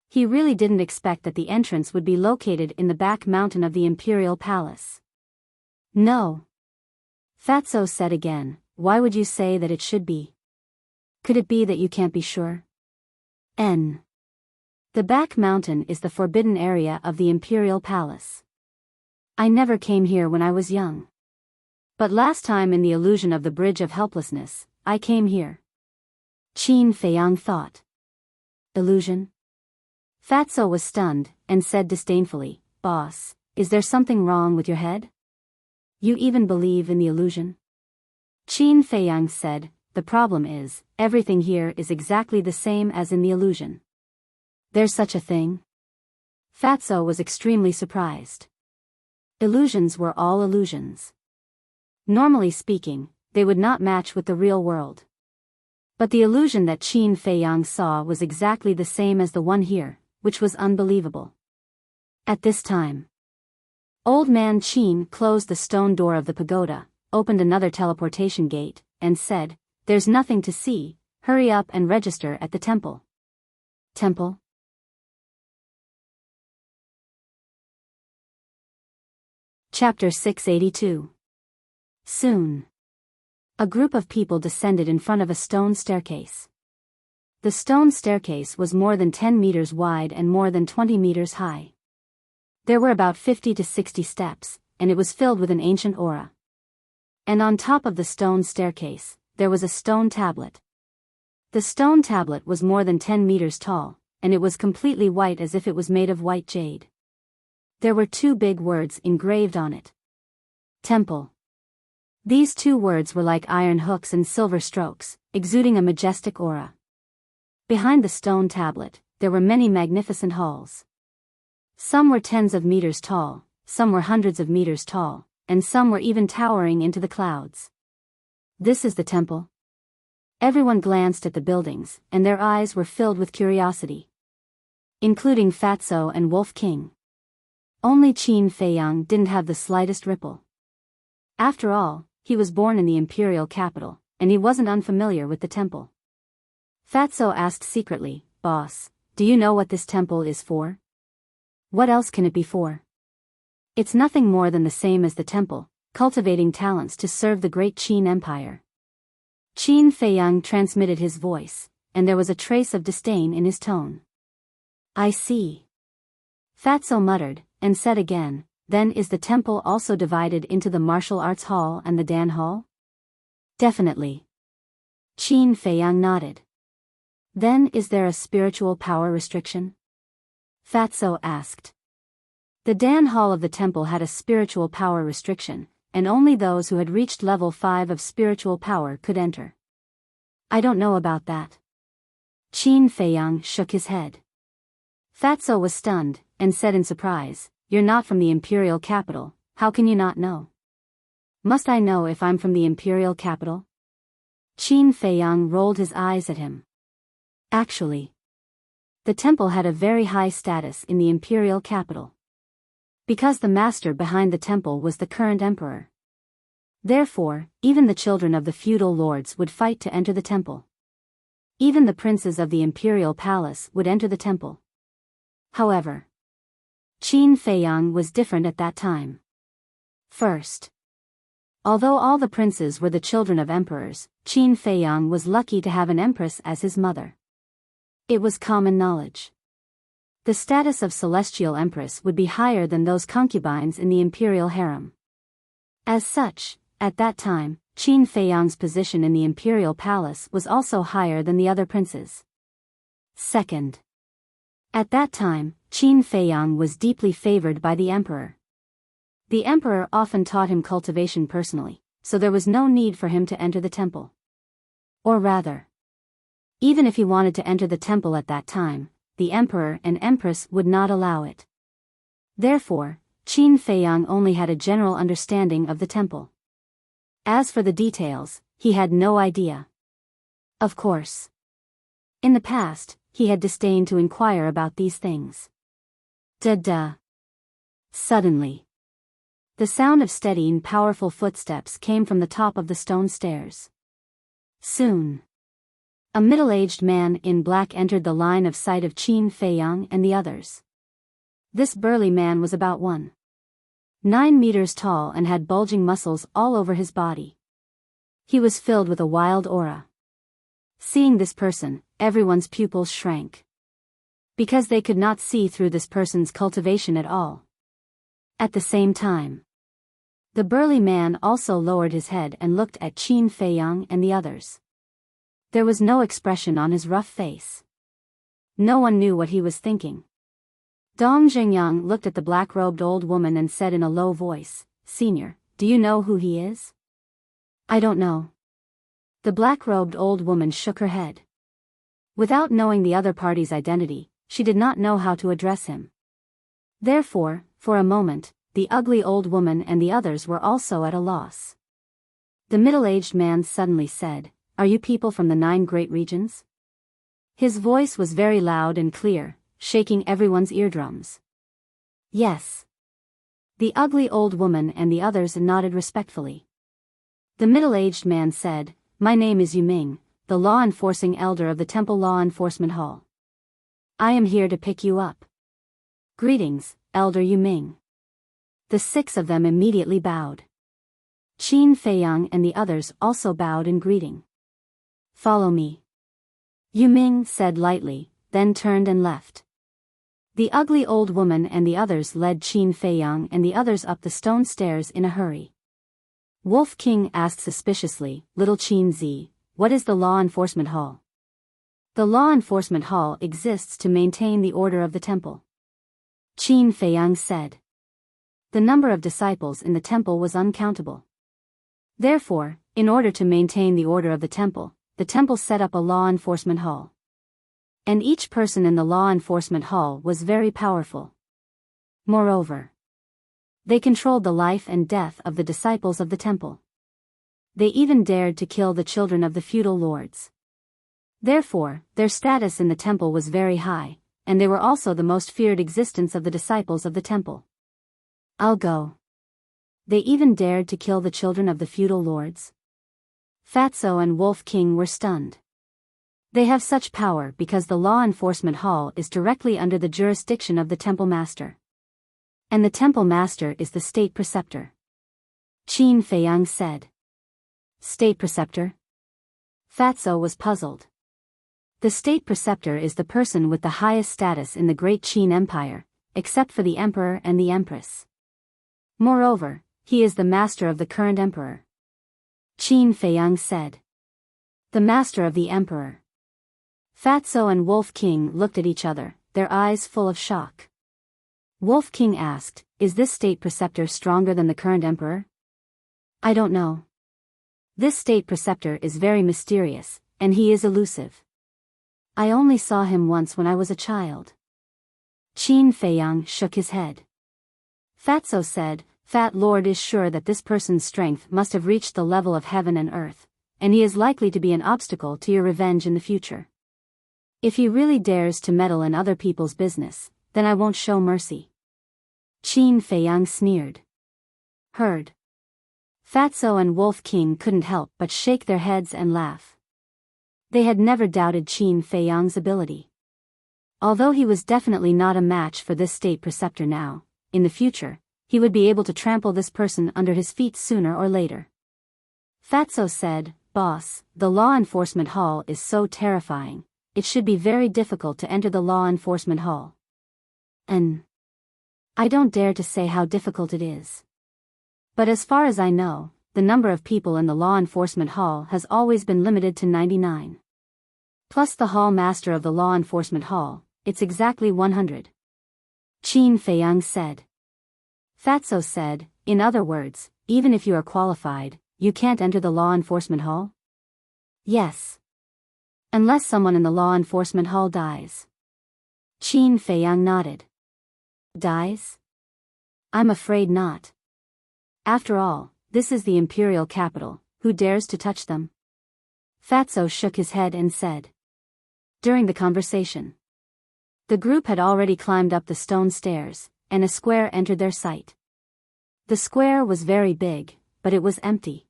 He really didn't expect that the entrance would be located in the back mountain of the imperial palace. "No." Fatso said again, "Why would you say that it should be? Could it be that you can't be sure?" The back mountain is the forbidden area of the imperial palace. I never came here when I was young. But last time in the illusion of the Bridge of Helplessness, I came here. Qin Feiyang thought. Illusion? Fatso was stunned, and said disdainfully, "Boss, is there something wrong with your head? You even believe in the illusion?" Qin Feiyang said, "The problem is, everything here is exactly the same as in the illusion." "There's such a thing?" Fatso was extremely surprised. Illusions were all illusions. Normally speaking, they would not match with the real world. But the illusion that Qin Feiyang saw was exactly the same as the one here, which was unbelievable. At this time, Old Man Qin closed the stone door of the pagoda, opened another teleportation gate, and said, "There's nothing to see, hurry up and register at the temple." Temple? Chapter 682. Soon, a group of people descended in front of a stone staircase. The stone staircase was more than 10 meters wide and more than 20 meters high. There were about 50 to 60 steps, and it was filled with an ancient aura. And on top of the stone staircase, there was a stone tablet. The stone tablet was more than 10 meters tall, and it was completely white as if it was made of white jade. There were two big words engraved on it. Temple. These two words were like iron hooks and silver strokes, exuding a majestic aura. Behind the stone tablet, there were many magnificent halls. Some were tens of meters tall, some were hundreds of meters tall, and some were even towering into the clouds. This is the temple. Everyone glanced at the buildings, and their eyes were filled with curiosity. including Fatso and Wolf King. Only Qin Feiyang didn't have the slightest ripple. After all, he was born in the imperial capital, and he wasn't unfamiliar with the temple. Fatso asked secretly, "Boss, do you know what this temple is for?" "What else can it be for?" "It's nothing more than the same as the temple, cultivating talents to serve the great Qin Empire." Qin Feiyang transmitted his voice, and there was a trace of disdain in his tone. "I see." Fatso muttered, and said again, "Then is the temple also divided into the martial arts hall and the Dan hall?" "Definitely." Qin Feiyang nodded. "Then is there a spiritual power restriction?" Fatso asked. The Dan hall of the temple had a spiritual power restriction, and only those who had reached level 5 of spiritual power could enter. "I don't know about that." Qin Feiyang shook his head. Fatso was stunned, and said in surprise, "You're not from the imperial capital, how can you not know?" "Must I know if I'm from the imperial capital?" Qin Feiyang rolled his eyes at him. Actually, the temple had a very high status in the imperial capital, because the master behind the temple was the current emperor. Therefore, even the children of the feudal lords would fight to enter the temple. Even the princes of the imperial palace would enter the temple. However, Qin Feiyang was different at that time. First, although all the princes were the children of emperors, Qin Feiyang was lucky to have an empress as his mother. It was common knowledge. The status of celestial empress would be higher than those concubines in the imperial harem. As such, at that time, Qin Feiyang's position in the imperial palace was also higher than the other princes. Second, at that time, Qin Feiyang was deeply favored by the emperor. The emperor often taught him cultivation personally, so there was no need for him to enter the temple. Or rather, even if he wanted to enter the temple at that time, the emperor and empress would not allow it. Therefore, Qin Feiyang only had a general understanding of the temple. As for the details, he had no idea. Of course, in the past, he had disdained to inquire about these things. Da-da. Suddenly, the sound of steady and powerful footsteps came from the top of the stone stairs. Soon, a middle-aged man in black entered the line of sight of Qin Feiyang and the others. This burly man was about 1.9 meters tall and had bulging muscles all over his body. He was filled with a wild aura. Seeing this person, everyone's pupils shrank, because they could not see through this person's cultivation at all. At the same time, the burly man also lowered his head and looked at Qin Feiyang and the others. There was no expression on his rough face. No one knew what he was thinking. Dong Zhengyang looked at the black-robed old woman and said in a low voice, "Senior, do you know who he is?" "I don't know." The black-robed old woman shook her head. Without knowing the other party's identity, she did not know how to address him. Therefore, for a moment, the ugly old woman and the others were also at a loss. The middle-aged man suddenly said, "Are you people from the 9 great regions?" His voice was very loud and clear, shaking everyone's eardrums. "Yes." The ugly old woman and the others nodded respectfully. The middle-aged man said, "My name is Yu Ming, the law-enforcing elder of the Temple Law Enforcement Hall. I am here to pick you up." "Greetings, Elder Yu Ming." The 6 of them immediately bowed. Qin Feiyang and the others also bowed in greeting. "Follow me," Yu Ming said lightly, then turned and left. The ugly old woman and the others led Qin Feiyang and the others up the stone stairs in a hurry. Wolf King asked suspiciously, "Little Qin Zi, what is the Law Enforcement Hall?" "The Law Enforcement Hall exists to maintain the order of the temple," Qin Feiyang said. The number of disciples in the temple was uncountable. Therefore, in order to maintain the order of the temple set up a law enforcement hall. And each person in the law enforcement hall was very powerful. Moreover, they controlled the life and death of the disciples of the temple. They even dared to kill the children of the feudal lords. Therefore, their status in the temple was very high, and they were also the most feared existence of the disciples of the temple. I'll go. They even dared to kill the children of the feudal lords. Fatso and Wolf King were stunned. They have such power because the law enforcement hall is directly under the jurisdiction of the temple master. And the temple master is the state preceptor. Qin Feiyang said. State preceptor? Fatso was puzzled. The state preceptor is the person with the highest status in the Great Qin Empire, except for the emperor and the empress. Moreover, he is the master of the current emperor. Qin Feiyang said. The master of the emperor. Fatso and Wolf King looked at each other, their eyes full of shock. Wolf King asked, is this state preceptor stronger than the current emperor? I don't know. This state preceptor is very mysterious, and he is elusive. I only saw him once when I was a child. Qin Feiyang shook his head. Fatso said, Fat Lord is sure that this person's strength must have reached the level of heaven and earth, and he is likely to be an obstacle to your revenge in the future. If he really dares to meddle in other people's business, then I won't show mercy. Qin Feiyang sneered. Heard. Fatso and Wolf King couldn't help but shake their heads and laugh. They had never doubted Qin Feiyang's ability. Although he was definitely not a match for this state preceptor now, in the future, he would be able to trample this person under his feet sooner or later. Fatso said, Boss, the law enforcement hall is so terrifying, it should be very difficult to enter the law enforcement hall. And I don't dare to say how difficult it is. But as far as I know, the number of people in the law enforcement hall has always been limited to 99. Plus the hall master of the law enforcement hall, it's exactly 100. Qin Feiyang said. Fatso said, in other words, even if you are qualified, you can't enter the law enforcement hall? Yes. Unless someone in the law enforcement hall dies. Qin Feiyang nodded. Dies? I'm afraid not. After all, this is the imperial capital, who dares to touch them? Fatso shook his head and said. During the conversation, the group had already climbed up the stone stairs, and a square entered their sight. The square was very big, but it was empty.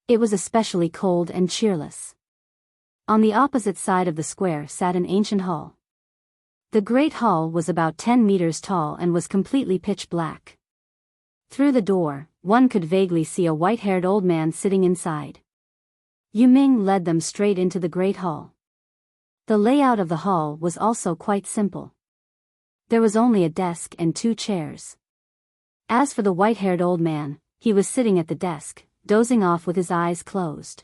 It was especially cold and cheerless. On the opposite side of the square sat an ancient hall. The great hall was about 10 meters tall and was completely pitch black. Through the door, one could vaguely see a white-haired old man sitting inside. Yu Ming led them straight into the great hall. The layout of the hall was also quite simple. There was only a desk and 2 chairs. As for the white-haired old man, he was sitting at the desk, dozing off with his eyes closed.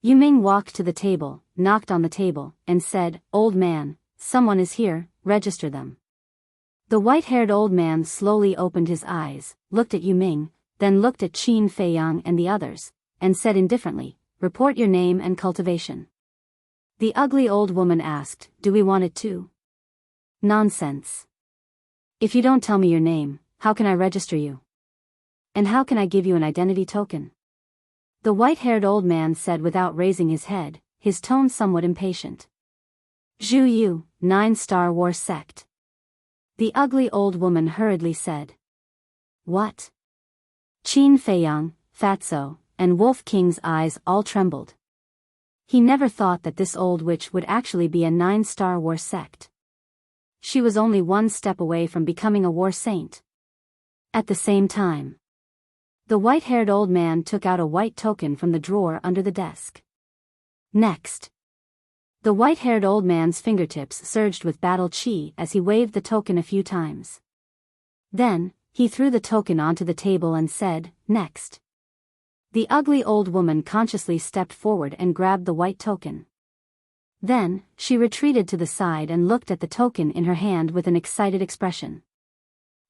Yu Ming walked to the table, knocked on the table, and said, Old man, someone is here, register them. The white-haired old man slowly opened his eyes, looked at Yu Ming, then looked at Qin Feiyang and the others, and said indifferently, Report your name and cultivation. The ugly old woman asked, Do we want it too? Nonsense. If you don't tell me your name, how can I register you? And how can I give you an identity token? The white-haired old man said without raising his head, his tone somewhat impatient. Zhu Yu, 9-Star War Sect. The ugly old woman hurriedly said. What? Qin Feiyang, Fatso, and Wolf King's eyes all trembled. He never thought that this old witch would actually be a 9-Star War Sect. She was only one step away from becoming a war saint. At the same time, the white-haired old man took out a white token from the drawer under the desk. Next, the white-haired old man's fingertips surged with battle chi as he waved the token a few times. Then, he threw the token onto the table and said, Next. The ugly old woman consciously stepped forward and grabbed the white token. Then, she retreated to the side and looked at the token in her hand with an excited expression.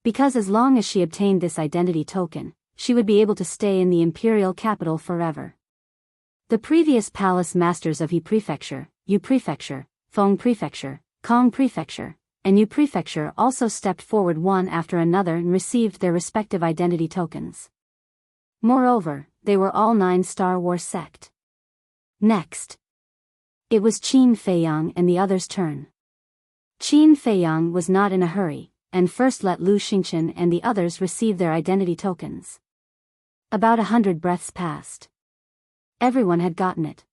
Because as long as she obtained this identity token, she would be able to stay in the imperial capital forever. The previous palace masters of He Prefecture, Yu Prefecture, Feng Prefecture, Kong Prefecture, and Yu Prefecture also stepped forward one after another and received their respective identity tokens. Moreover, they were all 9-Star War Sect. Next, it was Qin Feiyang and the others' turn. Qin Feiyang was not in a hurry, and first let Lu Xingchen and the others receive their identity tokens. About 100 breaths passed. Everyone had gotten it.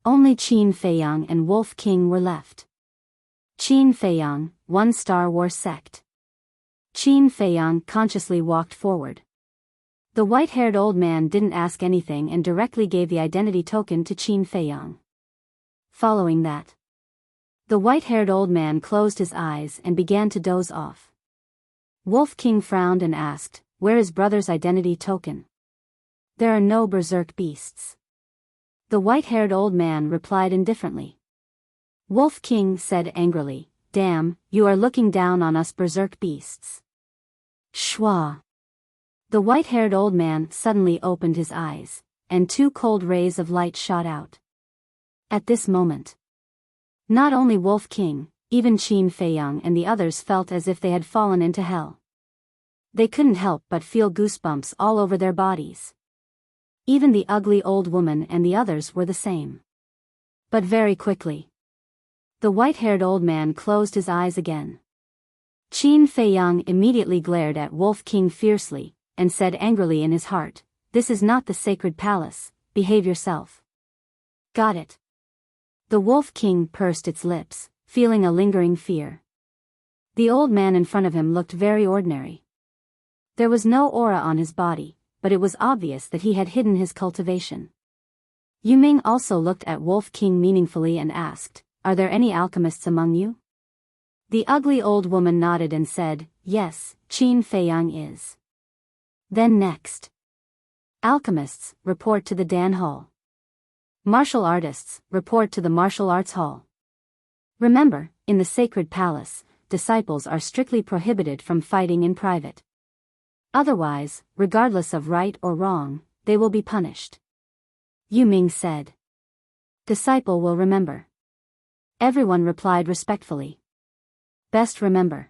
Only Qin Feiyang and Wolf King were left. Qin Feiyang, one Star Wars sect. Qin Feiyang consciously walked forward. The white-haired old man didn't ask anything and directly gave the identity token to Qin Feiyang. Following that, the white-haired old man closed his eyes and began to doze off. Wolf King frowned and asked, "Where is brother's identity token?" "There are no berserk beasts." The white-haired old man replied indifferently. Wolf King said angrily, "Damn, you are looking down on us berserk beasts." Shwa. The white-haired old man suddenly opened his eyes, and two cold rays of light shot out. At this moment, not only Wolf King, even Qin Feiyang and the others felt as if they had fallen into hell. They couldn't help but feel goosebumps all over their bodies. Even the ugly old woman and the others were the same. But very quickly, the white-haired old man closed his eyes again. Qin Feiyang immediately glared at Wolf King fiercely, and said angrily in his heart, "This is not the sacred palace, behave yourself." "Got it." The Wolf King pursed its lips, feeling a lingering fear. The old man in front of him looked very ordinary. There was no aura on his body, but it was obvious that he had hidden his cultivation. Yu Ming also looked at Wolf King meaningfully and asked, "Are there any alchemists among you?" The ugly old woman nodded and said, "Yes, Qin Feiyang is." Then next, alchemists, report to the Dan Hall. Martial artists, report to the Martial Arts Hall. Remember, in the sacred palace, disciples are strictly prohibited from fighting in private. Otherwise, regardless of right or wrong, they will be punished. Yu Ming said. "Disciple will remember." Everyone replied respectfully. "Best remember."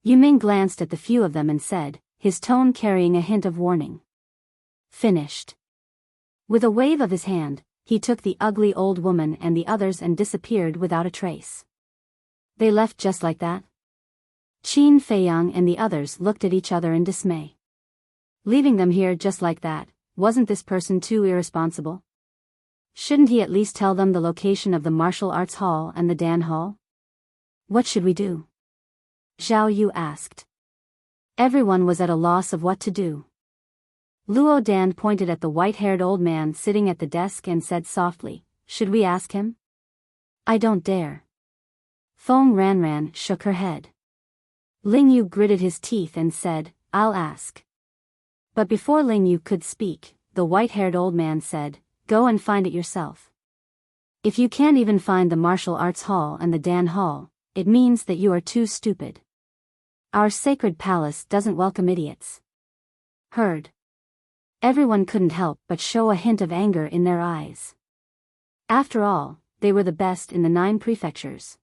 Yu Ming glanced at the few of them and said, his tone carrying a hint of warning. "Finished." With a wave of his hand, he took the ugly old woman and the others and disappeared without a trace. They left just like that? Qin Feiyang and the others looked at each other in dismay. Leaving them here just like that, wasn't this person too irresponsible? Shouldn't he at least tell them the location of the Martial Arts Hall and the Dan Hall? "What should we do?" Zhao Yu asked. Everyone was at a loss of what to do. Luo Dan pointed at the white-haired old man sitting at the desk and said softly, "Should we ask him?" "I don't dare." Feng Ranran shook her head. Ling Yu gritted his teeth and said, "I'll ask." But before Ling Yu could speak, the white-haired old man said, "Go and find it yourself. If you can't even find the Martial Arts Hall and the Dan Hall, it means that you are too stupid. Our sacred palace doesn't welcome idiots." Heard. Everyone couldn't help but show a hint of anger in their eyes. After all, they were the best in the 9 prefectures.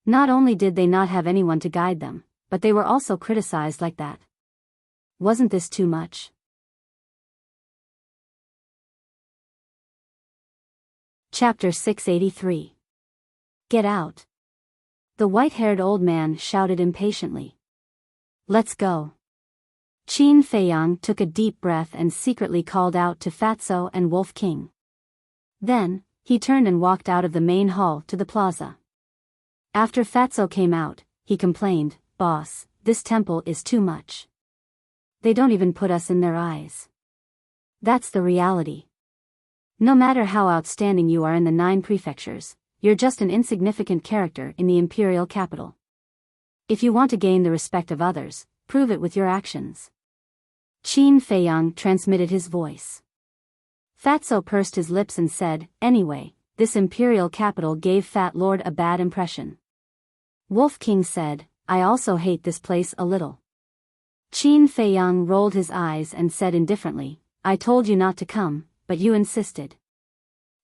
Not only did they not have anyone to guide them, but they were also criticized like that. Wasn't this too much? Chapter 683. Get out. The white-haired old man shouted impatiently. "Let's go." Qin Feiyang took a deep breath and secretly called out to Fatso and Wolf King. Then, he turned and walked out of the main hall to the plaza. After Fatso came out, he complained, "Boss, this temple is too much. They don't even put us in their eyes." That's the reality. No matter how outstanding you are in the 9 prefectures, you're just an insignificant character in the imperial capital. If you want to gain the respect of others, prove it with your actions. Qin Feiyang transmitted his voice. Fatso pursed his lips and said, "Anyway, this imperial capital gave Fat Lord a bad impression." Wolf King said, "I also hate this place a little." Qin Feiyang rolled his eyes and said indifferently, "I told you not to come, but you insisted.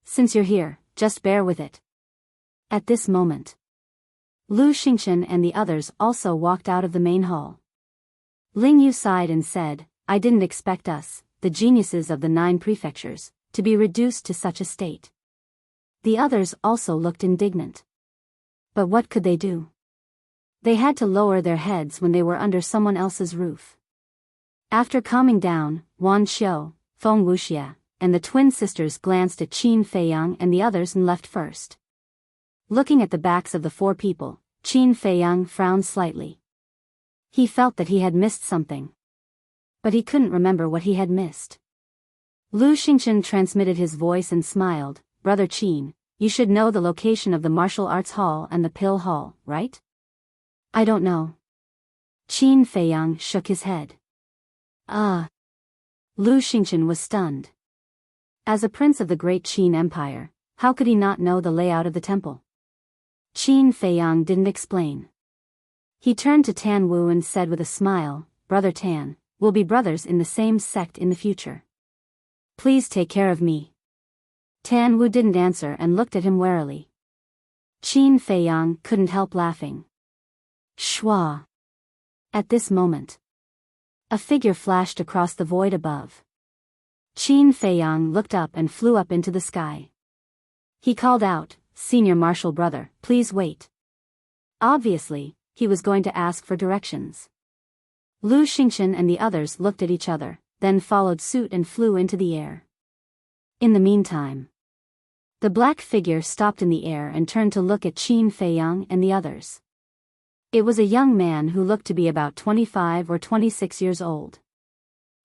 Since you're here, just bear with it." At this moment, Lu Xingchen and the others also walked out of the main hall. Ling Yu sighed and said, "I didn't expect us, the geniuses of the 9 prefectures, to be reduced to such a state." The others also looked indignant. But what could they do? They had to lower their heads when they were under someone else's roof. After calming down, Wan Xiu, Feng Wuxia, and the twin sisters glanced at Qin Feiyang and the others and left first. Looking at the backs of the four people, Qin Feiyang frowned slightly. He felt that he had missed something. But he couldn't remember what he had missed. Lu Xingchen transmitted his voice and smiled, "Brother Qin, you should know the location of the martial arts hall and the pill hall, right?" "I don't know." Qin Feiyang shook his head. Lu Xingchen was stunned. As a prince of the great Qin Empire, how could he not know the layout of the temple? Qin Feiyang didn't explain. He turned to Tan Wu and said with a smile, "Brother Tan, we'll be brothers in the same sect in the future. Please take care of me." Tan Wu didn't answer and looked at him warily. Qin Feiyang couldn't help laughing. Shwa. At this moment, a figure flashed across the void above. Qin Feiyang looked up and flew up into the sky. He called out, "Senior Marshal Brother, please wait." Obviously, he was going to ask for directions. Lu Xingchen and the others looked at each other, then followed suit and flew into the air. In the meantime, the black figure stopped in the air and turned to look at Qin Feiyang and the others. It was a young man who looked to be about 25 or 26 years old.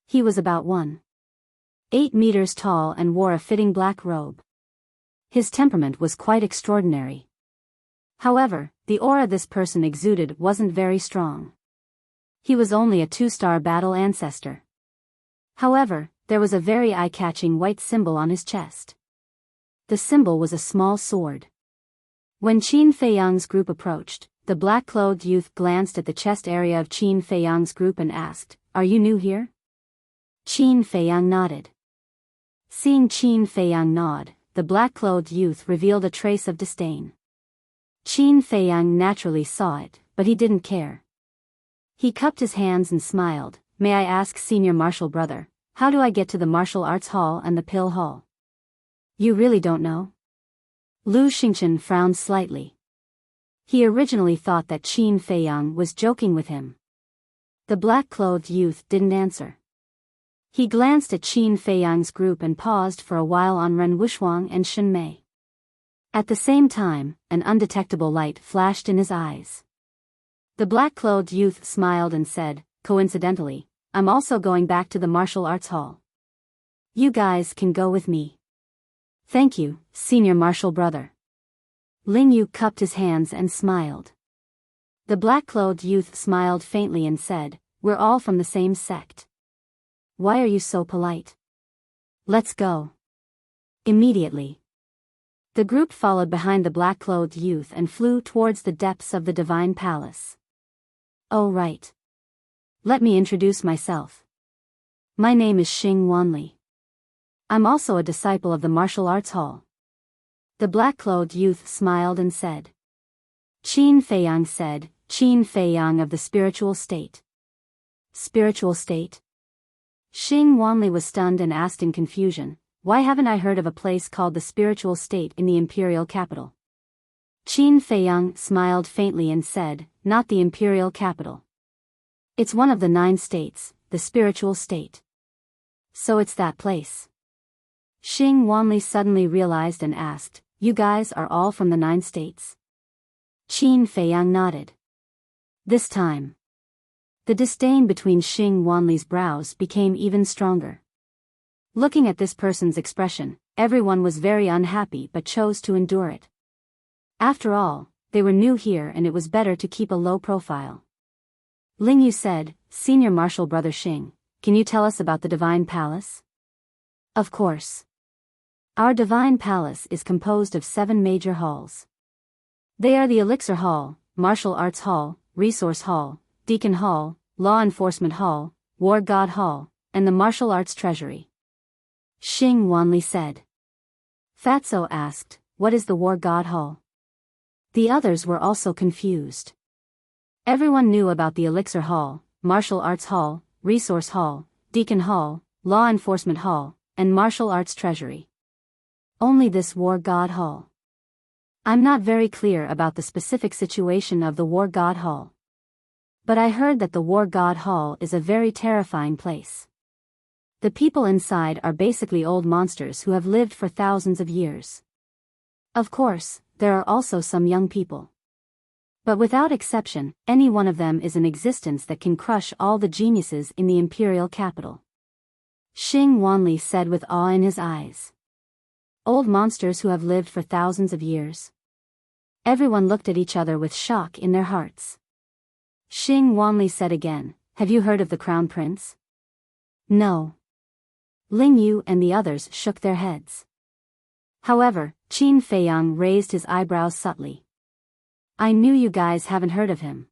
He was about 1.8 meters tall and wore a fitting black robe. His temperament was quite extraordinary. However, the aura this person exuded wasn't very strong. He was only a 2-star battle ancestor. However, there was a very eye-catching white symbol on his chest. The symbol was a small sword. When Qin Feiyang's group approached, the black-clothed youth glanced at the chest area of Qin Feiyang's group and asked, "Are you new here?" Qin Feiyang nodded. Seeing Qin Feiyang nod, the black-clothed youth revealed a trace of disdain. Qin Feiyang naturally saw it, but he didn't care. He cupped his hands and smiled, "May I ask, Senior Martial Brother, how do I get to the martial arts hall and the pill hall?" "You really don't know?" Lu Xingchen frowned slightly. He originally thought that Qin Feiyang was joking with him. The black-clothed youth didn't answer. He glanced at Qin Feiyang's group and paused for a while on Ren Wuxuang and Shen Mei. At the same time, an undetectable light flashed in his eyes. The black-clothed youth smiled and said, "Coincidentally, I'm also going back to the martial arts hall. You guys can go with me." "Thank you, Senior Martial Brother." Ling Yu cupped his hands and smiled. The black-clothed youth smiled faintly and said, "We're all from the same sect. Why are you so polite? Let's go." Immediately, the group followed behind the black-clothed youth and flew towards the depths of the divine palace. "Oh right. Let me introduce myself. My name is Xing Wanli. I'm also a disciple of the martial arts hall." The black-clothed youth smiled and said. Qin Feiyang said, "Qin Feiyang of the spiritual state." "Spiritual state?" Xing Wanli was stunned and asked in confusion, "Why haven't I heard of a place called the spiritual state in the imperial capital?" Qin Feiyang smiled faintly and said, "Not the imperial capital. It's one of the 9 states, the spiritual state. So it's that place." Xing Wanli suddenly realized and asked, "You guys are all from the 9 states?" Qin Feiyang nodded. This time, the disdain between Xing Wanli's brows became even stronger. Looking at this person's expression, everyone was very unhappy but chose to endure it. After all, they were new here and it was better to keep a low profile. Ling Yu said, "Senior Martial Brother Xing, can you tell us about the Divine Palace?" "Of course. Our Divine Palace is composed of 7 major halls. They are the Elixir Hall, Martial Arts Hall, Resource Hall, Deacon Hall, Law Enforcement Hall, War God Hall, and the Martial Arts Treasury." Xing Wanli said. Fatso asked, "What is the War God Hall?" The others were also confused. Everyone knew about the Elixir Hall, Martial Arts Hall, Resource Hall, Deacon Hall, Law Enforcement Hall, and Martial Arts Treasury. Only this War God Hall. I'm not very clear about the specific situation of the War God Hall. But I heard that the War God Hall is a very terrifying place. The people inside are basically old monsters who have lived for thousands of years. Of course, there are also some young people. But without exception, any one of them is an existence that can crush all the geniuses in the imperial capital. Xing Wanli said with awe in his eyes. Old monsters who have lived for thousands of years. Everyone looked at each other with shock in their hearts. Xing Wanli said again, have you heard of the Crown Prince? No. Ling Yu and the others shook their heads. However, Qin Feiyang raised his eyebrows subtly. I knew you guys haven't heard of him.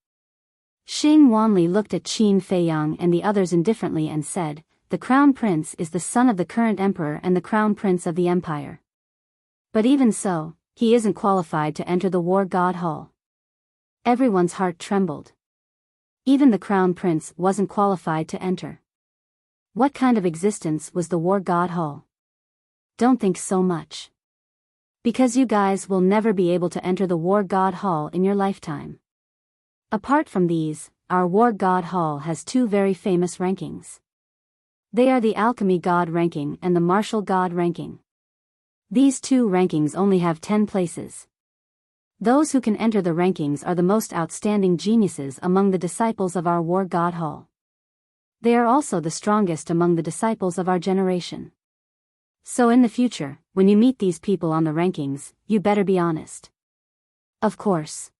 Xing Wanli looked at Qin Feiyang and the others indifferently and said, the Crown Prince is the son of the current emperor and the Crown Prince of the Empire. But even so, he isn't qualified to enter the War God Hall. Everyone's heart trembled. Even the Crown Prince wasn't qualified to enter. What kind of existence was the War God Hall? Don't think so much. Because you guys will never be able to enter the War God Hall in your lifetime. Apart from these, our War God Hall has two very famous rankings. They are the Alchemy God ranking and the Martial God ranking. These two rankings only have 10 places. Those who can enter the rankings are the most outstanding geniuses among the disciples of our War God Hall. They are also the strongest among the disciples of our generation. So in the future, when you meet these people on the rankings, you better be honest. Of course.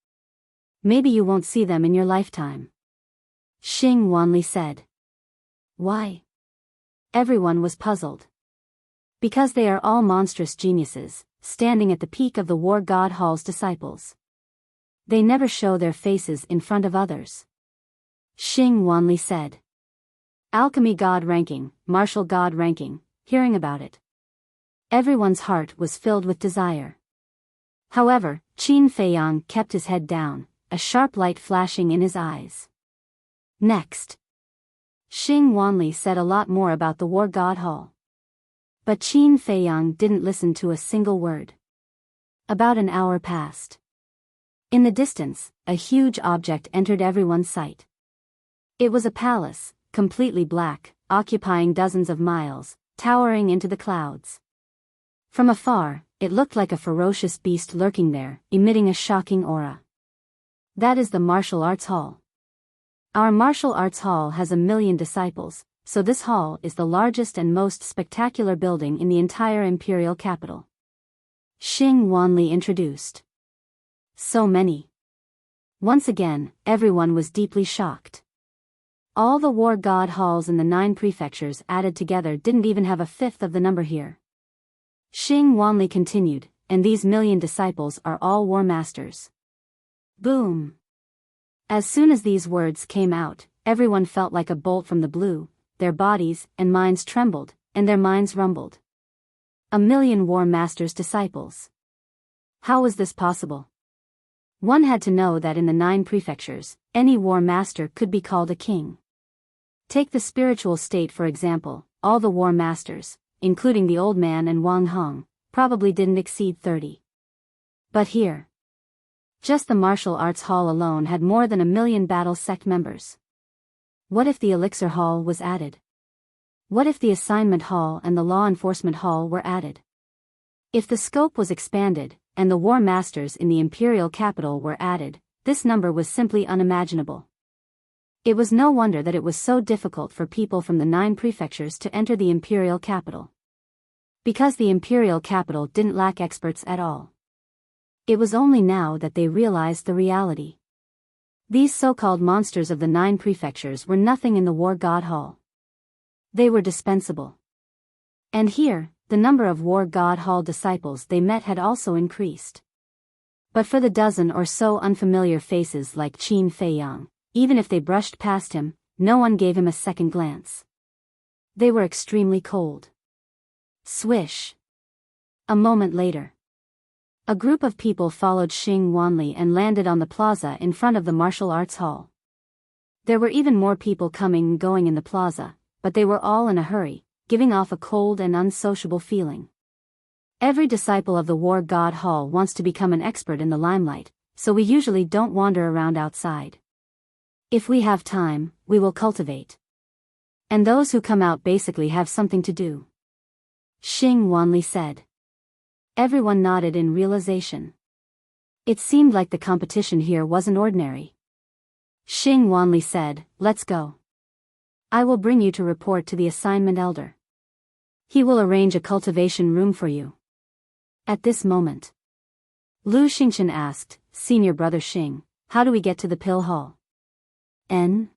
Maybe you won't see them in your lifetime. Xing Wanli said. Why? Everyone was puzzled. Because they are all monstrous geniuses, standing at the peak of the War God Hall's disciples. They never show their faces in front of others. Xing Wanli said. Alchemy God ranking, Martial God ranking, hearing about it. Everyone's heart was filled with desire. However, Qin Feiyang kept his head down, a sharp light flashing in his eyes. Next. Xing Wanli said a lot more about the War God Hall. But Qin Feiyang didn't listen to a single word. About an hour passed. In the distance, a huge object entered everyone's sight. It was a palace, completely black, occupying dozens of miles, towering into the clouds. From afar, it looked like a ferocious beast lurking there, emitting a shocking aura. That is the Martial Arts Hall. Our Martial Arts Hall has 1 million disciples, so this hall is the largest and most spectacular building in the entire imperial capital. Xing Wanli introduced. So many. Once again, everyone was deeply shocked. All the War God Halls in the 9 prefectures added together didn't even have a fifth of the number here. Xing Wanli continued, and these 1 million disciples are all war masters. Boom! As soon as these words came out, everyone felt like a bolt from the blue, their bodies and minds trembled, and their minds rumbled. 1 million war masters' disciples. How was this possible? One had to know that in the 9 prefectures, any war master could be called a king. Take the spiritual state for example, all the war masters, including the old man and Wang Hong, probably didn't exceed 30. But here, just the Martial Arts Hall alone had more than 1 million battle sect members. What if the Elixir Hall was added? What if the Assignment Hall and the Law Enforcement Hall were added? If the scope was expanded, and the war masters in the imperial capital were added, this number was simply unimaginable. It was no wonder that it was so difficult for people from the 9 prefectures to enter the imperial capital. Because the imperial capital didn't lack experts at all. It was only now that they realized the reality. These so-called monsters of the 9 prefectures were nothing in the War God Hall. They were dispensable. And here, the number of War God Hall disciples they met had also increased. But for the dozen or so unfamiliar faces like Qin Feiyang, even if they brushed past him, no one gave him a second glance. They were extremely cold. Swish. A moment later. A group of people followed Xing Wanli and landed on the plaza in front of the Martial Arts Hall. There were even more people coming and going in the plaza, but they were all in a hurry, giving off a cold and unsociable feeling. Every disciple of the war god Hall wants to become an expert in the limelight, so we usually don't wander around outside. If we have time, we will cultivate. And those who come out basically have something to do. Xing Wanli said. Everyone nodded in realization. It seemed like the competition here wasn't ordinary. Xing Wanli said, let's go. I will bring you to report to the assignment elder. He will arrange a cultivation room for you. At this moment, Lu Xingchen asked, Senior Brother Xing, how do we get to the pill hall? Xing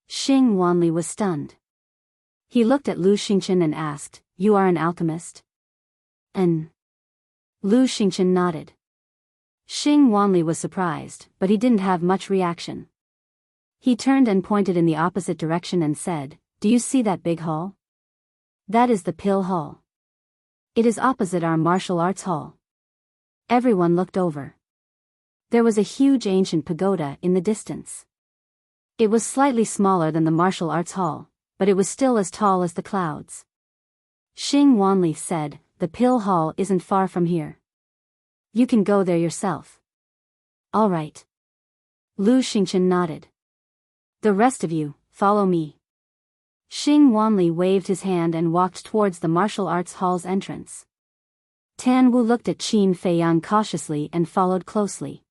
Wanli was stunned. He looked at Lu Xingchen and asked, you are an alchemist? Lu Xingchen nodded. Xing Wanli was surprised, but he didn't have much reaction. He turned and pointed in the opposite direction and said, do you see that big hall? That is the pill hall. It is opposite our martial arts hall. Everyone looked over. There was a huge ancient pagoda in the distance. It was slightly smaller than the martial arts hall, but it was still as tall as the clouds. Xing Wanli said, the pill hall isn't far from here. You can go there yourself. All right. Lu Xingchen nodded. The rest of you, follow me. Xing Wanli waved his hand and walked towards the martial arts hall's entrance. Tan Wu looked at Qin Feiyang cautiously and followed closely.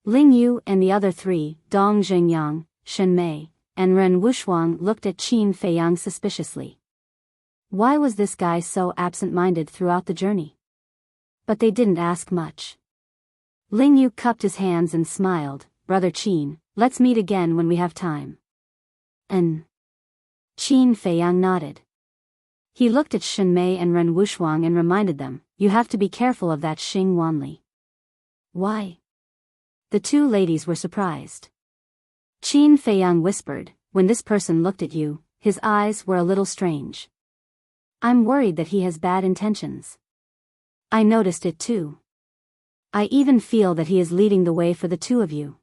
Ling Yu and the other three, Dong Zhengyang, Shen Mei, and Ren Wushuang looked at Qin Feiyang suspiciously. Why was this guy so absent-minded throughout the journey? But they didn't ask much. Ling Yu cupped his hands and smiled, Brother Qin, let's meet again when we have time. Qin Feiyang nodded. He looked at Shen Mei and Ren Wushuang and reminded them, you have to be careful of that Xing Wanli. Why? The two ladies were surprised. Qin Feiyang whispered, when this person looked at you, his eyes were a little strange. I'm worried that he has bad intentions. I noticed it too. I even feel that he is leading the way for the two of you.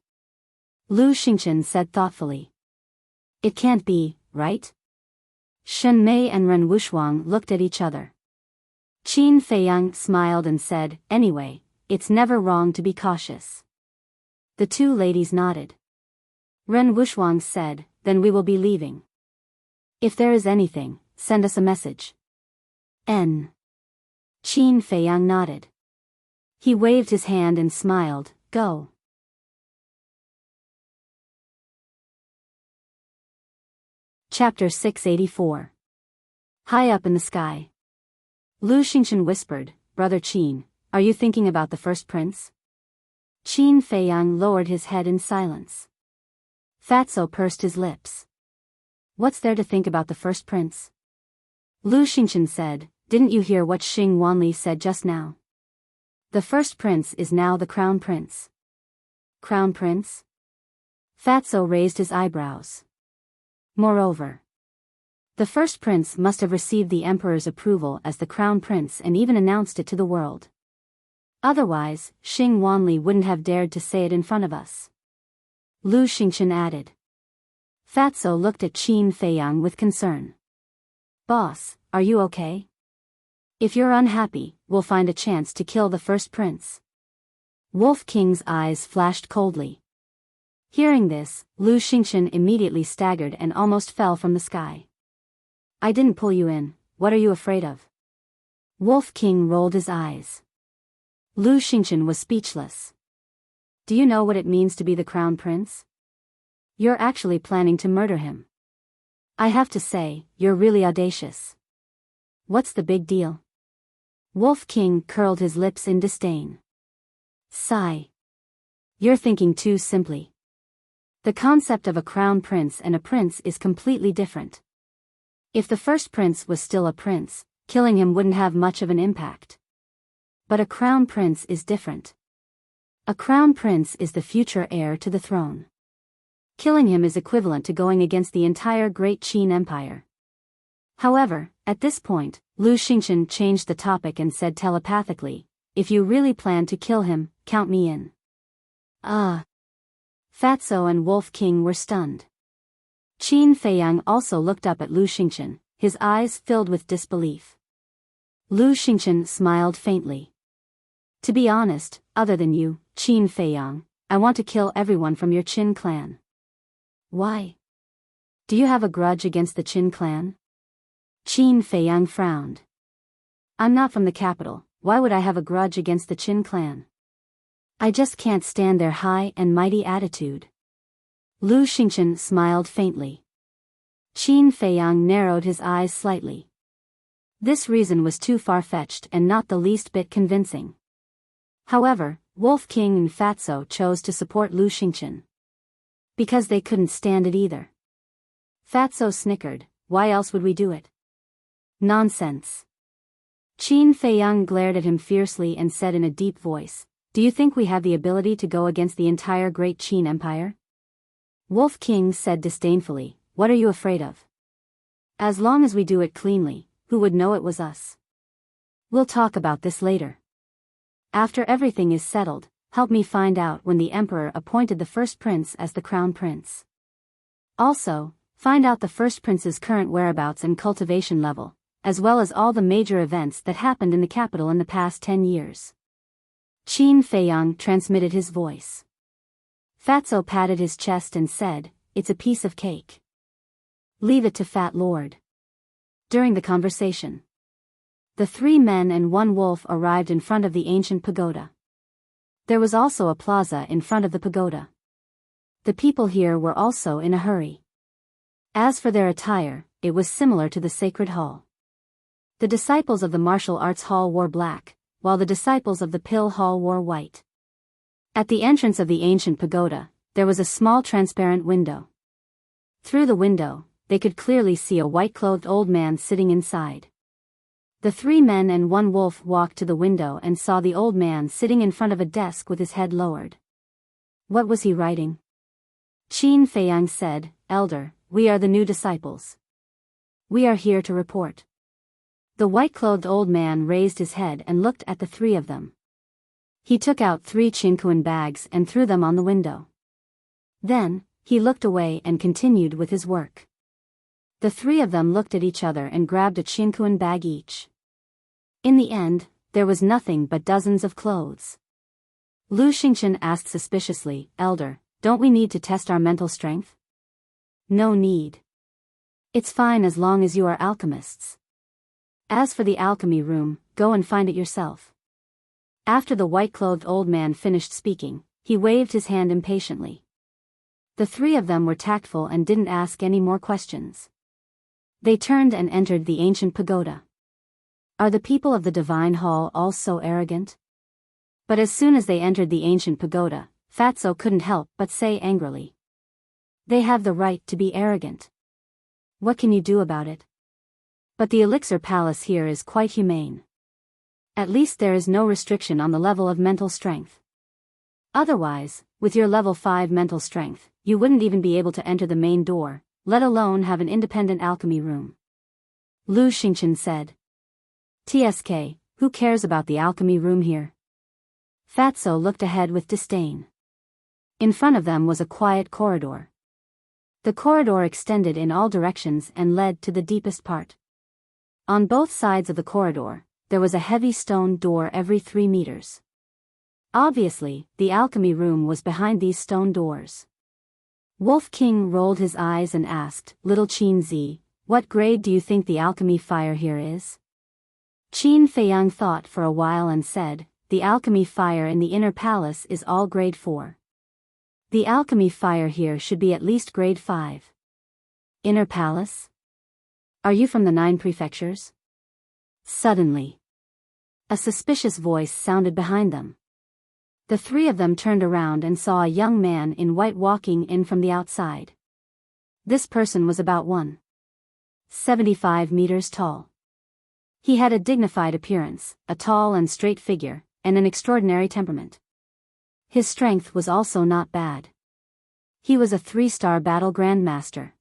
Lu Xingchen said thoughtfully. It can't be, right? Shen Mei and Ren Wushuang looked at each other. Qin Feiyang smiled and said, anyway, it's never wrong to be cautious. The two ladies nodded. Ren Wushuang said, then we will be leaving. If there is anything, send us a message. Qin Feiyang nodded. He waved his hand and smiled, go. Chapter 684. High up in the sky. Lu Xingchen whispered, Brother Qin, are you thinking about the first prince? Qin Feiyang lowered his head in silence. Fatso pursed his lips. What's there to think about the first prince? Lu Xingchen said, didn't you hear what Xing Wanli said just now? The first prince is now the crown prince. Crown prince? Fatso raised his eyebrows. Moreover, the first prince must have received the emperor's approval as the crown prince and even announced it to the world. Otherwise, Xing Wanli wouldn't have dared to say it in front of us. Lu Xingchen added. Fatso looked at Qin Feiyang with concern. Boss, are you okay? If you're unhappy, we'll find a chance to kill the first prince. Wolf King's eyes flashed coldly. Hearing this, Lu Xingchen immediately staggered and almost fell from the sky. I didn't pull you in, what are you afraid of? Wolf King rolled his eyes. Lu Xingchen was speechless. Do you know what it means to be the crown prince? You're actually planning to murder him. I have to say, you're really audacious. What's the big deal? Wolf King curled his lips in disdain. Sigh. You're thinking too simply. The concept of a crown prince and a prince is completely different. If the first prince was still a prince, killing him wouldn't have much of an impact. But a crown prince is different. A crown prince is the future heir to the throne. Killing him is equivalent to going against the entire Great Qin Empire. However, at this point, Lu Xingchen changed the topic and said telepathically, if you really plan to kill him, count me in. Fatso and Wolf King were stunned. Qin Feiyang also looked up at Lu Xingchen, his eyes filled with disbelief. Lu Xingchen smiled faintly. To be honest, other than you, Qin Feiyang, I want to kill everyone from your Qin clan. Why? Do you have a grudge against the Qin clan? Qin Feiyang frowned. I'm not from the capital, why would I have a grudge against the Qin clan? I just can't stand their high and mighty attitude. Lu Xingchen smiled faintly. Qin Feiyang narrowed his eyes slightly. This reason was too far-fetched and not the least bit convincing. However, Wolf King and Fatso chose to support Lu Xingchen. Because they couldn't stand it either. Fatso snickered, why else would we do it? Nonsense. Qin Feiyang glared at him fiercely and said in a deep voice, do you think we have the ability to go against the entire great Qin Empire? Wolf King said disdainfully, what are you afraid of? As long as we do it cleanly, who would know it was us? We'll talk about this later. After everything is settled, help me find out when the emperor appointed the first prince as the crown prince. Also, find out the first prince's current whereabouts and cultivation level, as well as all the major events that happened in the capital in the past 10 years. Qin Feiyang transmitted his voice. Fatso patted his chest and said, it's a piece of cake. Leave it to Fat Lord. During the conversation, the 3 men and 1 wolf arrived in front of the ancient pagoda. There was also a plaza in front of the pagoda. The people here were also in a hurry. As for their attire, it was similar to the sacred hall. The disciples of the martial arts hall wore black, while the disciples of the pill hall wore white. At the entrance of the ancient pagoda, there was a small transparent window. Through the window, they could clearly see a white-clothed old man sitting inside. The 3 men and 1 wolf walked to the window and saw the old man sitting in front of a desk with his head lowered. What was he writing? Qin Feiyang said, Elder, we are the new disciples. We are here to report. The white-clothed old man raised his head and looked at the 3 of them. He took out 3 chinkuan bags and threw them on the window. Then, he looked away and continued with his work. The 3 of them looked at each other and grabbed a chinkuan bag each. In the end, there was nothing but dozens of clothes. Lu Xingchen asked suspiciously, Elder, don't we need to test our mental strength? No need. It's fine as long as you are alchemists. As for the alchemy room, go and find it yourself. After the white-clothed old man finished speaking, he waved his hand impatiently. The 3 of them were tactful and didn't ask any more questions. They turned and entered the ancient pagoda. Are the people of the divine hall all so arrogant? But as soon as they entered the ancient pagoda, Fatso couldn't help but say angrily. They have the right to be arrogant. What can you do about it? But the elixir palace here is quite humane. At least there is no restriction on the level of mental strength. Otherwise, with your level 5 mental strength, you wouldn't even be able to enter the main door, let alone have an independent alchemy room. Lu Xingchen said. TSK, who cares about the alchemy room here? Fatso looked ahead with disdain. In front of them was a quiet corridor. The corridor extended in all directions and led to the deepest part. On both sides of the corridor, there was a heavy stone door every 3 meters. Obviously, the alchemy room was behind these stone doors. Wolf King rolled his eyes and asked, Little Qin Zi, what grade do you think the alchemy fire here is? Qin Feiyang thought for a while and said, the alchemy fire in the inner palace is all grade 4. The alchemy fire here should be at least grade 5. Inner palace? Are you from the 9 prefectures? Suddenly, a suspicious voice sounded behind them. The 3 of them turned around and saw a young man in white walking in from the outside. This person was about 1.75 meters tall. He had a dignified appearance, a tall and straight figure, and an extraordinary temperament. His strength was also not bad. He was a 3-star battle grandmaster.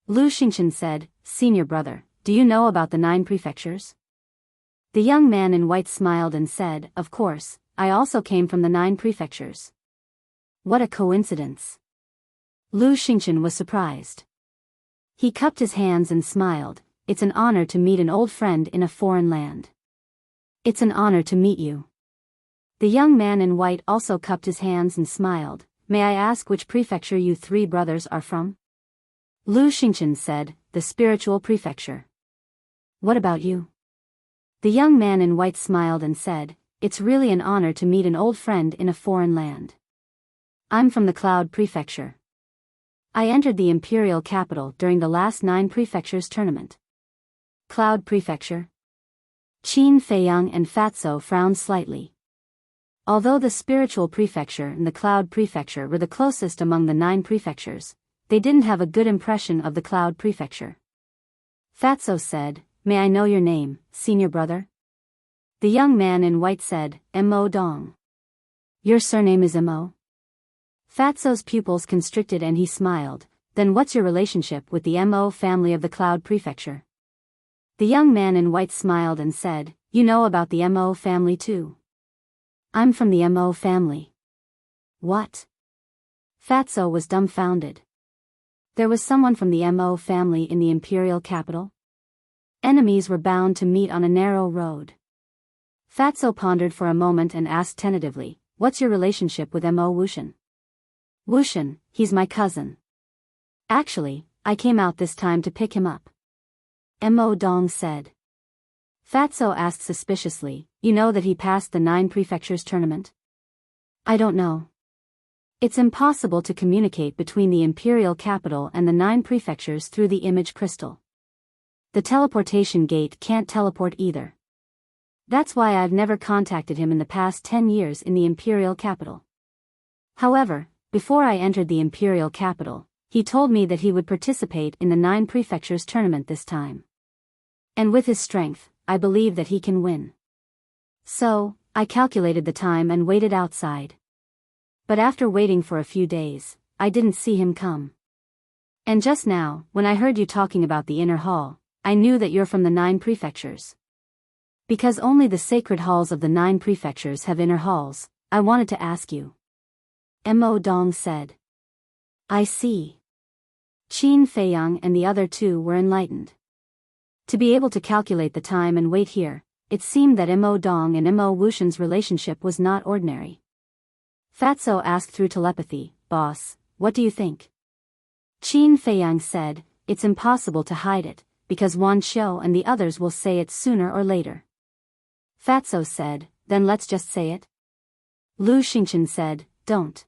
Lu Xingchen said, Senior brother, do you know about the 9 prefectures? The young man in white smiled and said, Of course, I also came from the 9 prefectures. What a coincidence. Lu Xingchen was surprised. He cupped his hands and smiled, it's an honor to meet an old friend in a foreign land. It's an honor to meet you. The young man in white also cupped his hands and smiled. May I ask which prefecture you three brothers are from? Lu Xingchen said, the spiritual prefecture. What about you? The young man in white smiled and said, it's really an honor to meet an old friend in a foreign land. I'm from the Cloud Prefecture. I entered the imperial capital during the last 9 prefectures tournament. Cloud Prefecture? Qin Feiyang and Fatso frowned slightly. Although the spiritual prefecture and the Cloud Prefecture were the closest among the 9 prefectures, they didn't have a good impression of the Cloud Prefecture. Fatso said, may I know your name, senior brother? The young man in white said, Mo Dong. Your surname is Mo? Fatso's pupils constricted and he smiled. Then what's your relationship with the Mo family of the Cloud Prefecture? The young man in white smiled and said, you know about the Mo family too. I'm from the Mo family. What? Fatso was dumbfounded. There was someone from the Mo family in the imperial capital? Enemies were bound to meet on a narrow road. Fatso pondered for a moment and asked tentatively, what's your relationship with Mo Wuxian? Wuxian, he's my cousin. Actually, I came out this time to pick him up. Mo Dong said. Fatso asked suspiciously, you know that he passed the 9 prefectures tournament? I don't know. It's impossible to communicate between the imperial capital and the 9 prefectures through the image crystal. The teleportation gate can't teleport either. That's why I've never contacted him in the past 10 years in the imperial capital. However, before I entered the imperial capital, he told me that he would participate in the 9 prefectures tournament this time. And with his strength, I believe that he can win. So, I calculated the time and waited outside. But after waiting for a few days, I didn't see him come. And just now, when I heard you talking about the inner hall, I knew that you're from the 9 prefectures. Because only the sacred halls of the 9 prefectures have inner halls, I wanted to ask you. Mo Dong said. I see. Qin Feiyang and the other 2 were enlightened. To be able to calculate the time and wait here, it seemed that Mo Dong and Mo Wuxian's relationship was not ordinary. Fatso asked through telepathy, Boss, what do you think? Qin Feiyang said, it's impossible to hide it, because Wan Xiu and the others will say it sooner or later. Fatso said, then let's just say it. Lu Xingchen said, don't.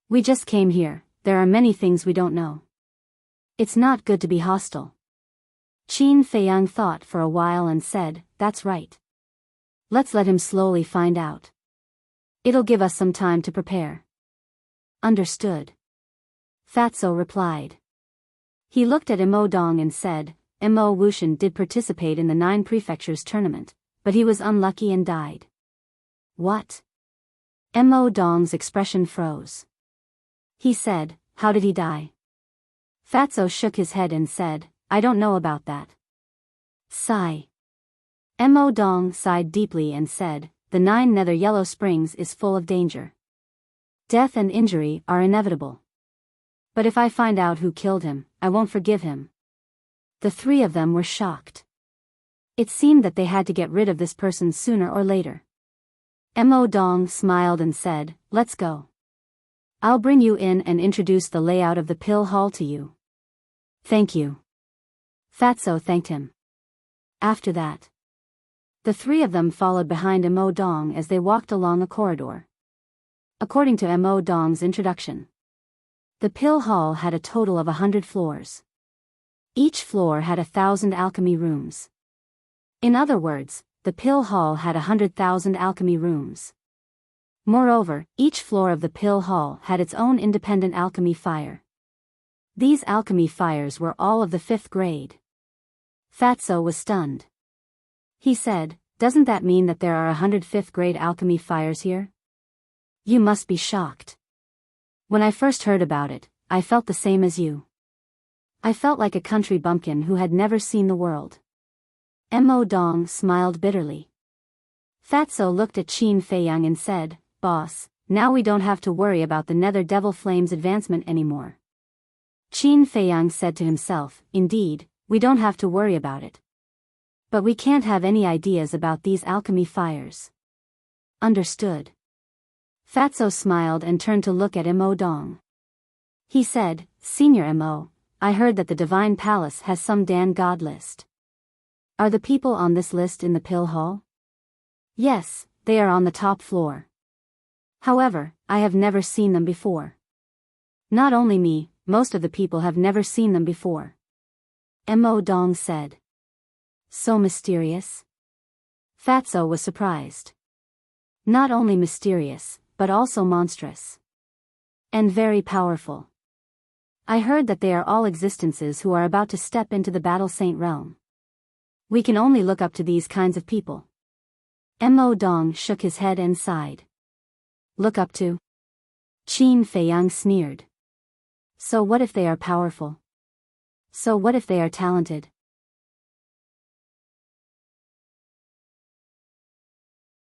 We just came here, there are many things we don't know. It's not good to be hostile. Qin Feiyang thought for a while and said, that's right. Let's let him slowly find out. It'll give us some time to prepare. Understood. Fatso replied. He looked at Mo Dong and said, Mo Wuxian did participate in the 9 prefectures tournament, but he was unlucky and died. What? Mo Dong's expression froze. He said, how did he die? Fatso shook his head and said, I don't know about that. Sigh. Mo Dong sighed deeply and said, the 9 Nether Yellow Springs is full of danger. Death and injury are inevitable. But if I find out who killed him, I won't forgive him. The 3 of them were shocked. It seemed that they had to get rid of this person sooner or later. Mo Dong smiled and said, let's go. I'll bring you in and introduce the layout of the pill hall to you. Thank you. Fatso thanked him. After that, the 3 of them followed behind Mo Dong as they walked along a corridor. According to Mo Dong's introduction, the pill hall had a total of 100 floors. Each floor had 1,000 alchemy rooms. In other words, the pill hall had 100,000 alchemy rooms. Moreover, each floor of the pill hall had its own independent alchemy fire. These alchemy fires were all of the 5th grade. Fatso was stunned. He said, doesn't that mean that there are 100 5th grade alchemy fires here? You must be shocked. When I first heard about it, I felt the same as you. I felt like a country bumpkin who had never seen the world. Mo Dong smiled bitterly. Fatso looked at Qin Feiyang and said, Boss, now we don't have to worry about the Nether Devil Flame's advancement anymore. Qin Feiyang said to himself, indeed, we don't have to worry about it. But we can't have any ideas about these alchemy fires. Understood. Fatso smiled and turned to look at Mo Dong. He said, Senior Mo, I heard that the Divine Palace has some Dan God list. Are the people on this list in the pill hall? Yes, they are on the top floor. However, I have never seen them before. Not only me, most of the people have never seen them before. Mo Dong said. So mysterious? Fatso was surprised. Not only mysterious, but also monstrous. And very powerful. I heard that they are all existences who are about to step into the Battle Saint realm. We can only look up to these kinds of people. Mo Dong shook his head and sighed. Look up to? Qin Feiyang sneered. So what if they are powerful? So what if they are talented?